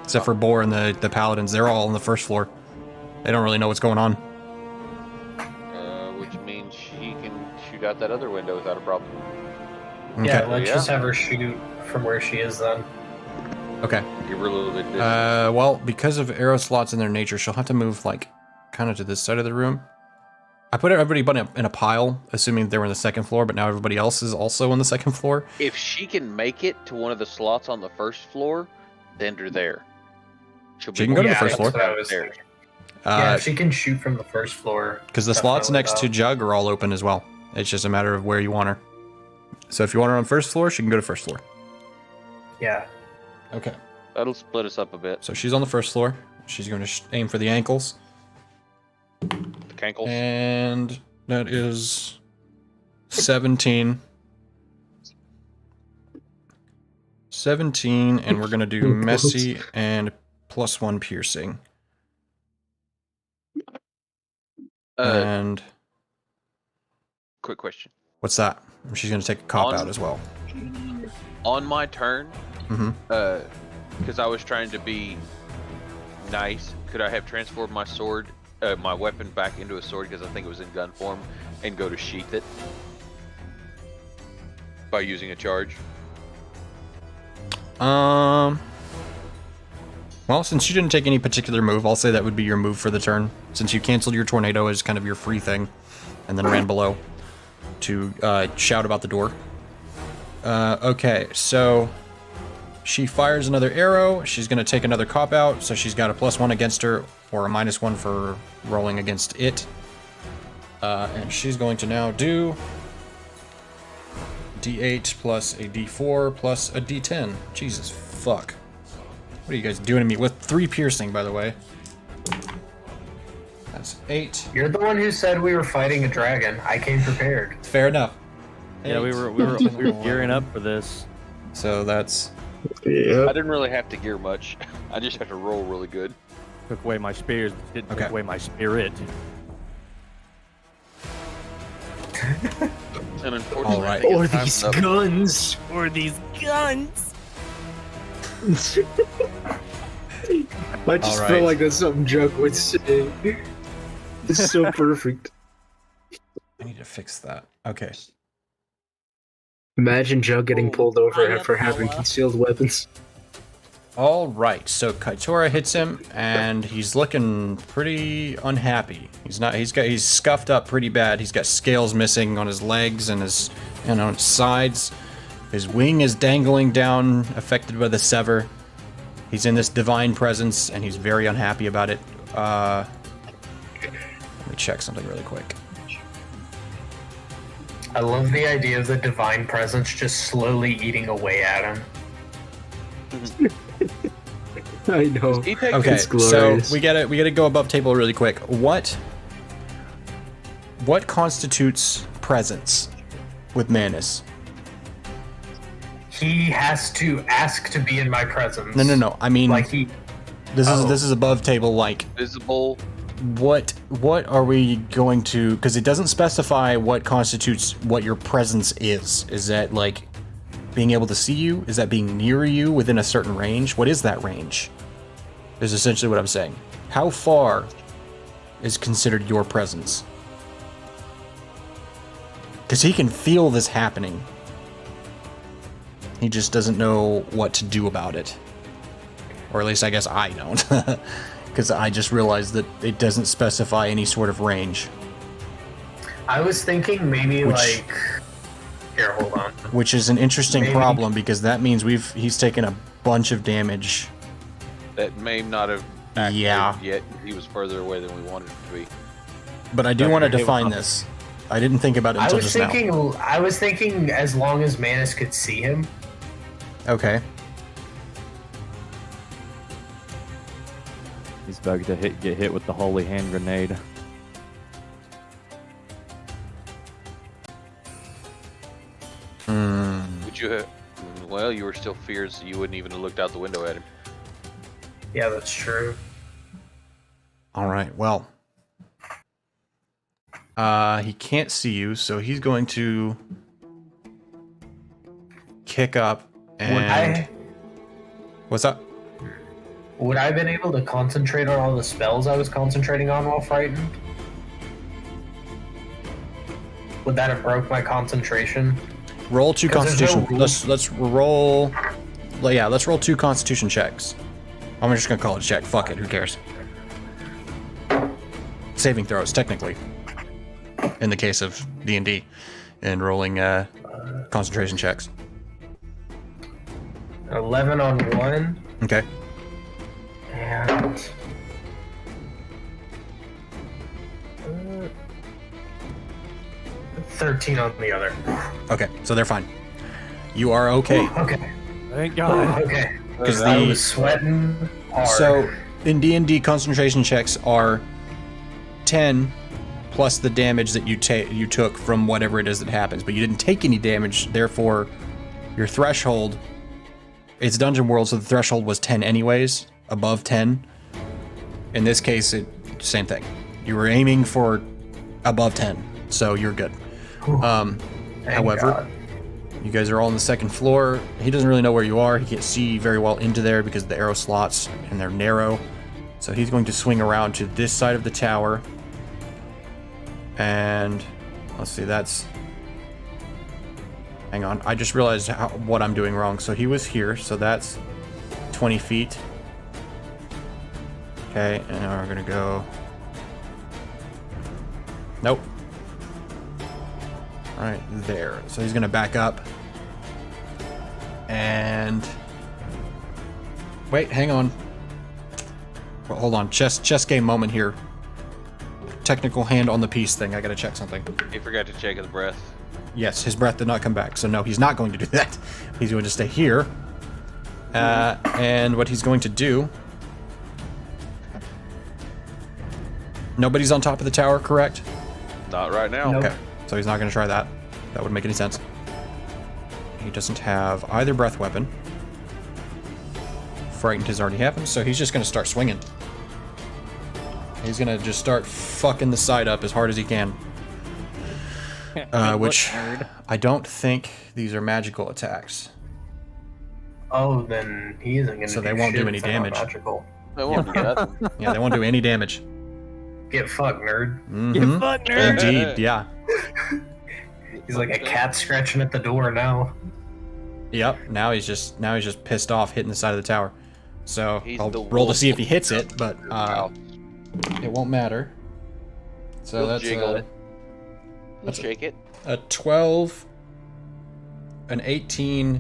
Except for Boar and the paladins. They're all on the first floor. They don't really know what's going on. Which means she can shoot out that other window without a problem. Yeah, Okay. let's Yeah. just have her shoot from where she is then. Okay. Give her a little bit. Well, because of arrow slots in their nature, she'll have to move, like, kind of to this side of the room. I put everybody but in a pile, assuming they were on the second floor, but now everybody else is also on the second floor. If she can make it to one of the slots on the first floor, then they're there. She can go to the Yeah, first that's floor. what I was thinking. Yeah, if she can shoot from the first floor. Because the slots definitely next to Jug are all open as well. It's just a matter of where you want her. So if you want her on first floor, she can go to first floor. Yeah. Okay. That'll split us up a bit. So she's on the first floor. She's going to aim for the ankles. The cankles. And that is 17. 17, and we're going to do messy and +1 piercing. And Quick question. what's that? She's going to take a cop On- out as well. On my turn, Mm-hmm. because I was trying to be nice, could I have transformed my sword, my weapon back into a sword because I think it was in gun form, and go to sheath it by using a charge? Well, since you didn't take any particular move, I'll say that would be your move for the turn. Since you canceled your tornado as kind of your free thing, and then ran below to shout about the door. Okay, so she fires another arrow. She's going to take another cop out, so she's got a +1 against her, or a -1 for rolling against it. And she's going to now do D8 plus a D4 plus a D10. Jesus fuck. What are you guys doing to me? With 3 piercing, by the way. That's 8. You're the one who said we were fighting a dragon. I came prepared. Fair enough. Yeah, we were gearing up for this. So that's... I Yep. didn't really have to gear much. I just have to roll really good. Took away my spears, didn't Okay. take away my spirit. And unfortunately, All right. I think Or it's time these up. guns. Or these guns. I just All right. feel like that's something Jug would say. It's so perfect. I need to fix that. Okay. Imagine Jug getting pulled over for having concealed weapons. All right. So Kaitora hits him, and he's looking pretty unhappy. He's scuffed up pretty bad. He's got scales missing on his legs and on his sides. His wing is dangling down, affected by the sever. He's in this divine presence, and he's very unhappy about it. Let me check something really quick. I love the idea of the divine presence just slowly eating away at him. I know. He takes Okay, It's so glorious. we gotta go above table really quick. What constitutes presence with Manus? He has to ask to be in my presence. No. I mean, Like he. this Oh. is above table. Like, visible. what are we going to? Because it doesn't specify what constitutes what your presence is. Is that like being able to see you? Is that being near you within a certain range? What is that range? Is essentially what I'm saying. How far is considered your presence? Because he can feel this happening. He just doesn't know what to do about it. Or at least I guess I don't. Because I just realized that it doesn't specify any sort of range. I was thinking maybe Which- like. Here, hold on. Which is an interesting Maybe. problem because that means he's taken a bunch of damage. That may not have activated Yeah. yet. He was further away than we wanted him to be. But I do Okay, want to hey, define well, this. I didn't think about it I until was just now. thinking as long as Manus could see him. Okay. He's about to get hit with the holy hand grenade. Would you have? Well, you were still fierce, so you wouldn't even have looked out the window at him. Yeah, that's true. All right. Well, he can't see you, so he's going to kick up and what's up? Would I have been able to concentrate on all the spells I was concentrating on while frightened? Would that have broke my concentration? Roll 2 'Cause there's no Constitution. rules. Let's roll. Yeah, let's roll 2 Constitution checks. I'm just gonna call it a check. Fuck it. Who cares? Saving throws, technically, in the case of D&D, and rolling concentration checks. 11 on one, Okay. and 13 on the other. Okay. So they're fine. You are okay. Okay. Thank God. Okay. 'Cause I the- was sweating hard. So in D&D, concentration checks are 10 plus the damage that you took from whatever it is that happens, but you didn't take any damage. Therefore, your threshold. It's Dungeon World, so the threshold was 10 anyways, above 10. In this case, same thing. You were aiming for above 10, so you're good. Thank However, God. you guys are all on the second floor. He doesn't really know where you are. He can't see very well into there because of the arrow slots and they're narrow. So he's going to swing around to this side of the tower. And let's see, that's Hang on, I just realized what I'm doing wrong. So he was here, so that's 20 feet. Okay, and now we're gonna go... Nope. Right there. So he's gonna back up. And... Wait, hang on. Well, hold on, chess game moment here. Technical hand on the piece thing, I gotta check something. He forgot to check his breath. Yes, his breath did not come back, so no, he's not going to do that. He's going to stay here. And what he's going to do... Nobody's on top of the tower, correct? Not right now. Okay, so he's not going to try that. That wouldn't make any sense. He doesn't have either breath weapon. Frightened has already happened, so he's just going to start swinging. He's going to just start fucking the side up as hard as he can. Which I don't think these are magical attacks. Oh, then he isn't gonna. So they won't do any damage. Magical. They won't do that. Yeah, they won't do any damage. Get fucked, nerd. Mhm. fucked, nerd. Indeed, yeah. He's like a cat scratching at the door now. Yep. Now he's just pissed off, hitting the side of the tower. So He's I'll the roll to wolf see if he of hits it, but Wow. it won't matter. So He'll that's jiggle a, it. Let's shake it. a 12, an 18,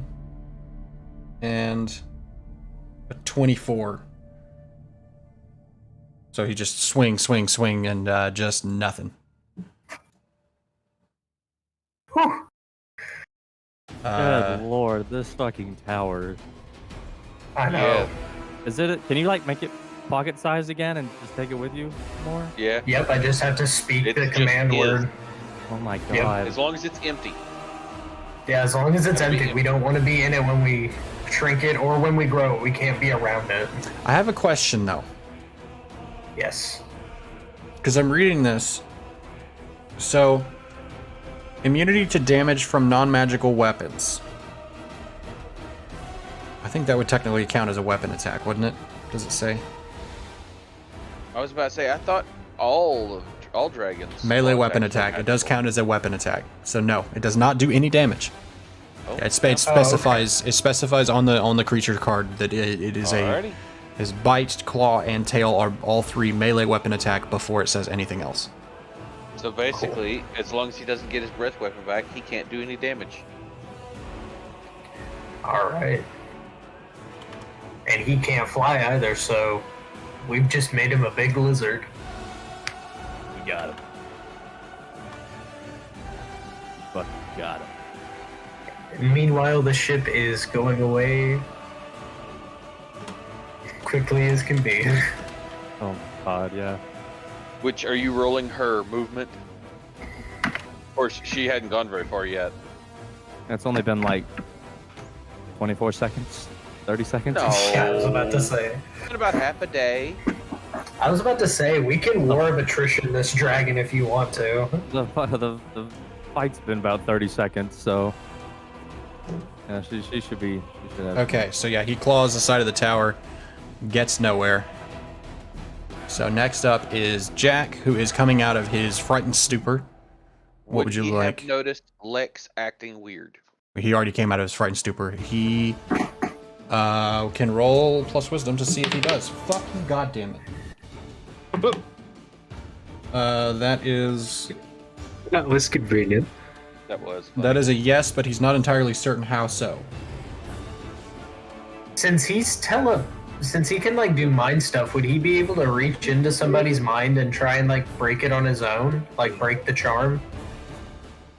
and a 24. So he just swing, and just nothing. Whew. Good lord, this fucking tower. I know. Yeah. Is it? Can you like make it pocket sized again and just take it with you more? Yeah. Yep, I just have to speak It the just command is. word. Oh my Yep. god. As long as it's empty. Yeah, as long as it's Gotta be empty. We don't want to be in it when we shrink it or when we grow it. We can't be around it. I have a question though, Yes. because I'm reading this. So, immunity to damage from non-magical weapons. I think that would technically count as a weapon attack, wouldn't it? Does it say? I was about to say, I thought all dragons. Melee all weapon attacks were attack. It does magical. count as a weapon attack. So no, it does not do any damage. Oh, It specifies it specifies on the creature card that it is Alrighty. his bite, claw, and tail are all three melee weapon attack before it says anything else. So basically, as long as he doesn't get his breath weapon back, he can't do any damage. All right. And he can't fly either, so we've just made him a big lizard. We got him. Fucking got him. Meanwhile, the ship is going away quickly as can be. Oh god, yeah. Which, are you rolling her movement? Or she hadn't gone very far yet. It's only been like 24 seconds, 30 seconds. No. Yeah, I was about to say. In about half a day. I was about to say we can war of attrition this dragon if you want to. The fight's been about 30 seconds, so yeah, she should be. She should have. Okay, so yeah, he claws the side of the tower, gets nowhere. So next up is Jack, who is coming out of his frightened stupor. What would you he like? have noticed Lex acting weird? He already came out of his frightened stupor. He can roll plus wisdom to see if he does. Fucking goddamn it. That is That was convenient. that is a yes, but he's not entirely certain how so. Since since he can like do mind stuff, would he be able to reach into somebody's mind and try and like break it on his own? Like break the charm?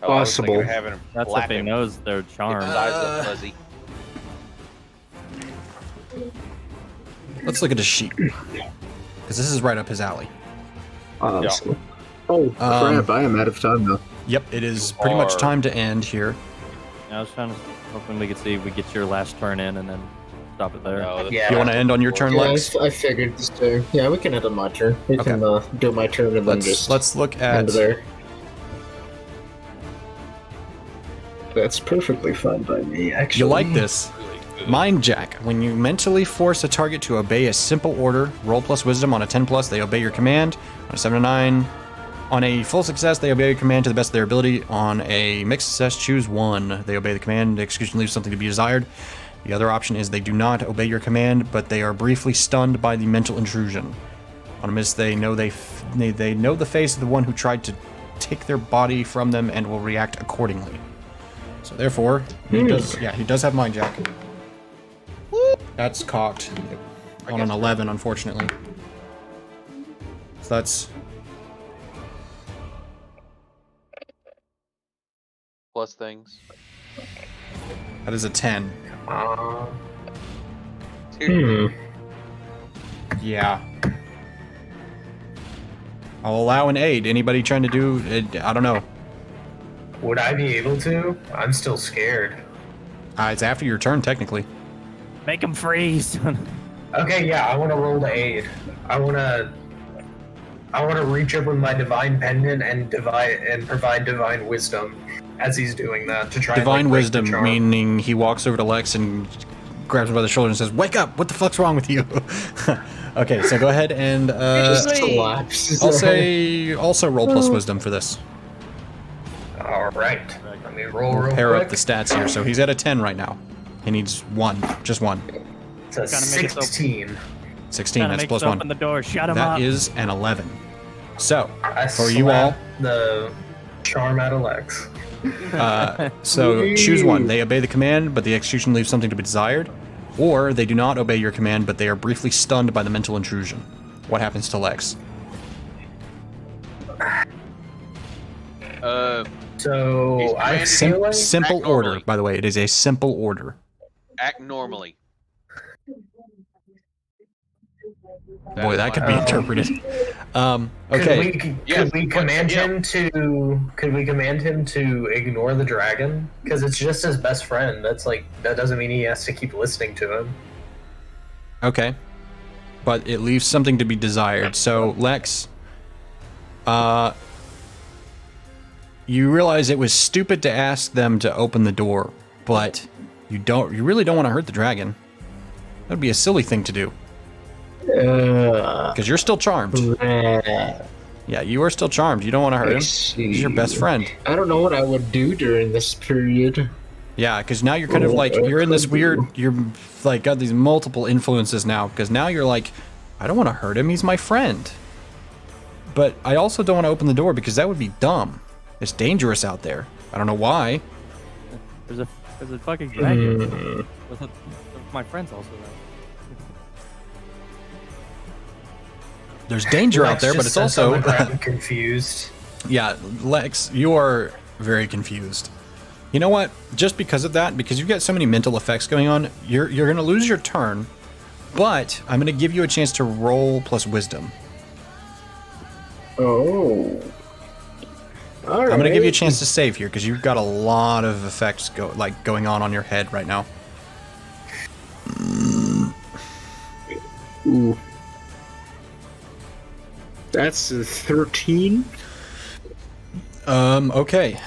Oh, I was thinking of Possible. having him That's flap if he him. knows their Get his charm. eyes up fuzzy. Let's look at his sheet. Because this is right up his alley. Awesome. Oh, crap. I am out of time, though. Yep, it is pretty much Are- time to end here. I was trying to hoping we could see if we get your last turn in and then stop it there. No, that's Yeah. You want to end on your turn, Yeah, Lex? I figured this too. Yeah, we can end on my turn. We Okay. can do my turn and then just Let's look end at there. That's perfectly fine by me, actually. you like this. really good. Mind Jack. When you mentally force a target to obey a simple order, roll plus wisdom on a 10+, they obey your command. On a 7 to 9, On a full success, they obey your command to the best of their ability. On a mixed success, choose one. They obey the command. The execution leaves something to be desired. The other option is they do not obey your command, but they are briefly stunned by the mental intrusion. On a miss, they know they know the face of the one who tried to take their body from them and will react accordingly. So therefore, he does have mind jack. That's cocked on an 11, unfortunately. So that's Plus things. that is a 10. Yeah. I'll allow an aid. Anybody trying to do it? I don't know. Would I be able to? I'm still scared. It's after your turn, technically. Make him freeze. Okay, yeah, I want to roll the aid. I want to reach up with my divine pendant and provide divine wisdom as he's doing that to try. Divine and, like, break the wisdom, charm. meaning he walks over to Lex and grabs him by the shoulder and says, "Wake up! What the fuck's wrong with you?" Okay, so go ahead and Just collapses. I'll say also roll plus wisdom for this. All right, let me roll real Pair quick. up the stats here. So he's at a 10 right now. He needs one, just one. It's a Gotta make it so- 16. 16. That's make plus us one. open the door. Shut him That up. is an 11. So I for you all, slapped the charm out of Lex. so choose one. They obey the command, but the execution leaves something to be desired, or they do not obey your command, but they are briefly stunned by the mental intrusion. What happens to Lex? So He's I branded feel like Simple Act order, normally. by the way. It is a simple order. Act normally. Boy, that could be Oh. interpreted. Okay. Could we command him to ignore the dragon? Because it's just his best friend. That doesn't mean he has to keep listening to him. Okay. But it leaves something to be desired. So, Lex, you realize it was stupid to ask them to open the door, but you really don't want to hurt the dragon. That would be a silly thing to do. Because you're still charmed. Yeah, you are still charmed. You don't want to hurt him. He's your best friend. I don't know what I would do during this period. Yeah, because now you're kind of like, you're in this weird, you're like got these multiple influences now, because now you're like, I don't want to hurt him, he's my friend. But I also don't want to open the door because that would be dumb. It's dangerous out there. I don't know why. There's a fucking dragon. My friend's also there. There's danger out Lex there, but just it's said also... something I'm confused. Yeah, Lex, you are very confused. You know what? Just because of that, because you've got so many mental effects going on, you're going to lose your turn, but I'm going to give you a chance to roll plus wisdom. Oh. I'm going to give you a chance to save here, because you've got a lot of effects going on your head right now. Ooh. That's a 13. Okay.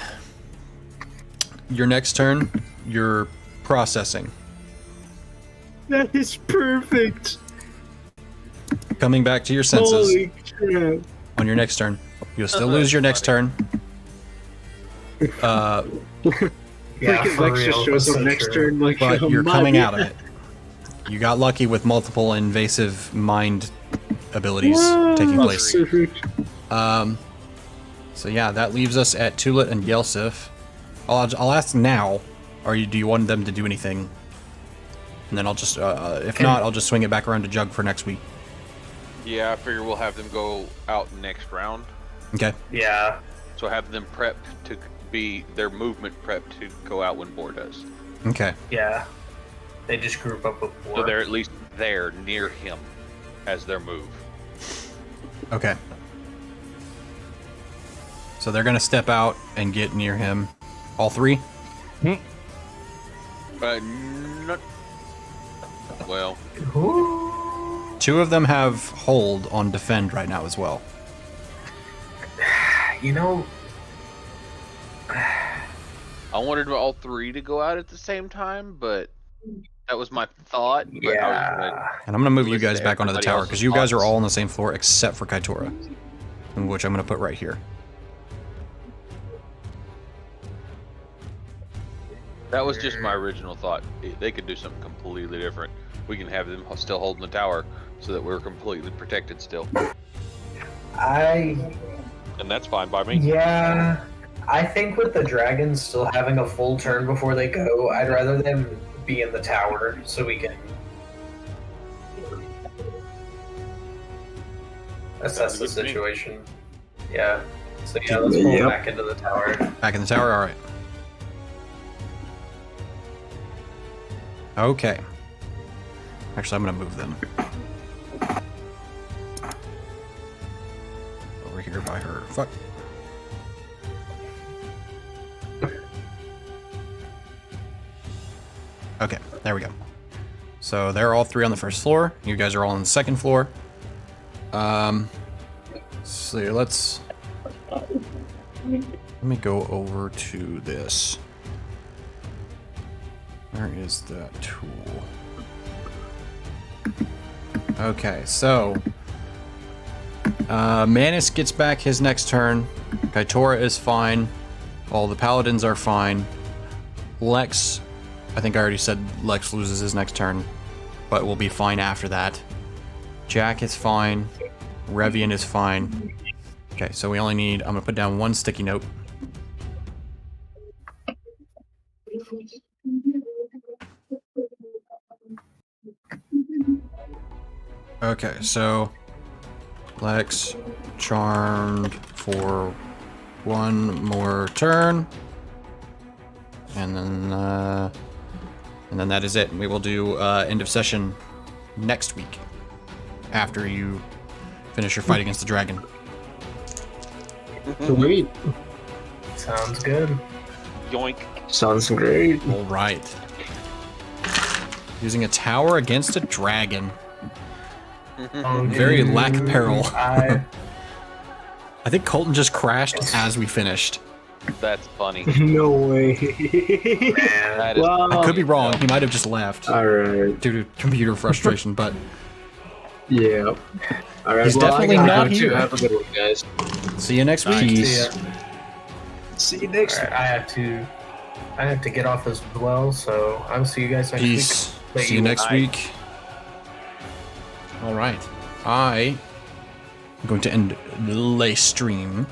Your next turn, you're processing. That is perfect. Coming back to your senses Holy crap. on your next turn. You'll still lose your next turn. Yeah, Freaking for Lex real. just shows up So next true. turn like, But oh, you're my coming out God. of it. You got lucky with multiple invasive mind abilities taking place. So yeah, that leaves us at Tulit and Yelsif. I'll ask now, do you want them to do anything? And then I'll just, if not, I'll just swing it back around to Jug for next week. Yeah, I figure we'll have them go out next round. Okay. Yeah. So have them prepped to be their movement prepped to go out when Boar does. Okay. Yeah. They just group up with So Boar. they're at least there near him as their move. Okay. So they're gonna step out and get near him. All three? Not, well, Two of them have hold on defend right now as well. You know, I wanted all three to go out at the same time, but that was my thought. But I was yeah. And I'm gonna move you Listen guys to back onto the everybody tower else's because you guys are thoughts. all on the same floor except for Kaitora, which I'm gonna put right here. That was just my original thought. They could do something completely different. We can have them still holding the tower so that we're completely protected still. And that's fine by me. Yeah, I think with the dragons still having a full turn before they go, I'd rather them be in the tower so we can assess the situation. Yeah. So yeah, let's pull Yep. back into the tower. Back in the tower? Alright. Okay. Actually, I'm gonna move them. Over here by her. Fuck. Okay, there we go. So they're all three on the first floor. You guys are all on the second floor. So let's... Let me go over to this. Where is that tool? Okay, so... Manus gets back his next turn. Kaitora is fine. All the paladins are fine. Lex... I think I already said Lex loses his next turn, but will be fine after that. Jack is fine. Revian is fine. Okay, so we only need... I'm gonna put down one sticky note. Okay, so... Lex charmed for one more turn. And then that is it. We will do end of session next week. After you finish your fight against the dragon. Sweet. Sounds good. Yoink. Sounds great. Alright. Using a tower against a dragon. Very lack peril. I I think Colton just crashed as we finished. That's funny. No way. man. That is I could be wrong. He might have just left Alright. due to computer frustration, but Yeah. Alright. He's well, definitely I gotta not go too. here. Have a good one, guys. see you next week. Peace. See ya. See you next Alright, I have to get off as well, so I'll see you guys next Peace. week. See you next week. Alright. I am going to end the stream.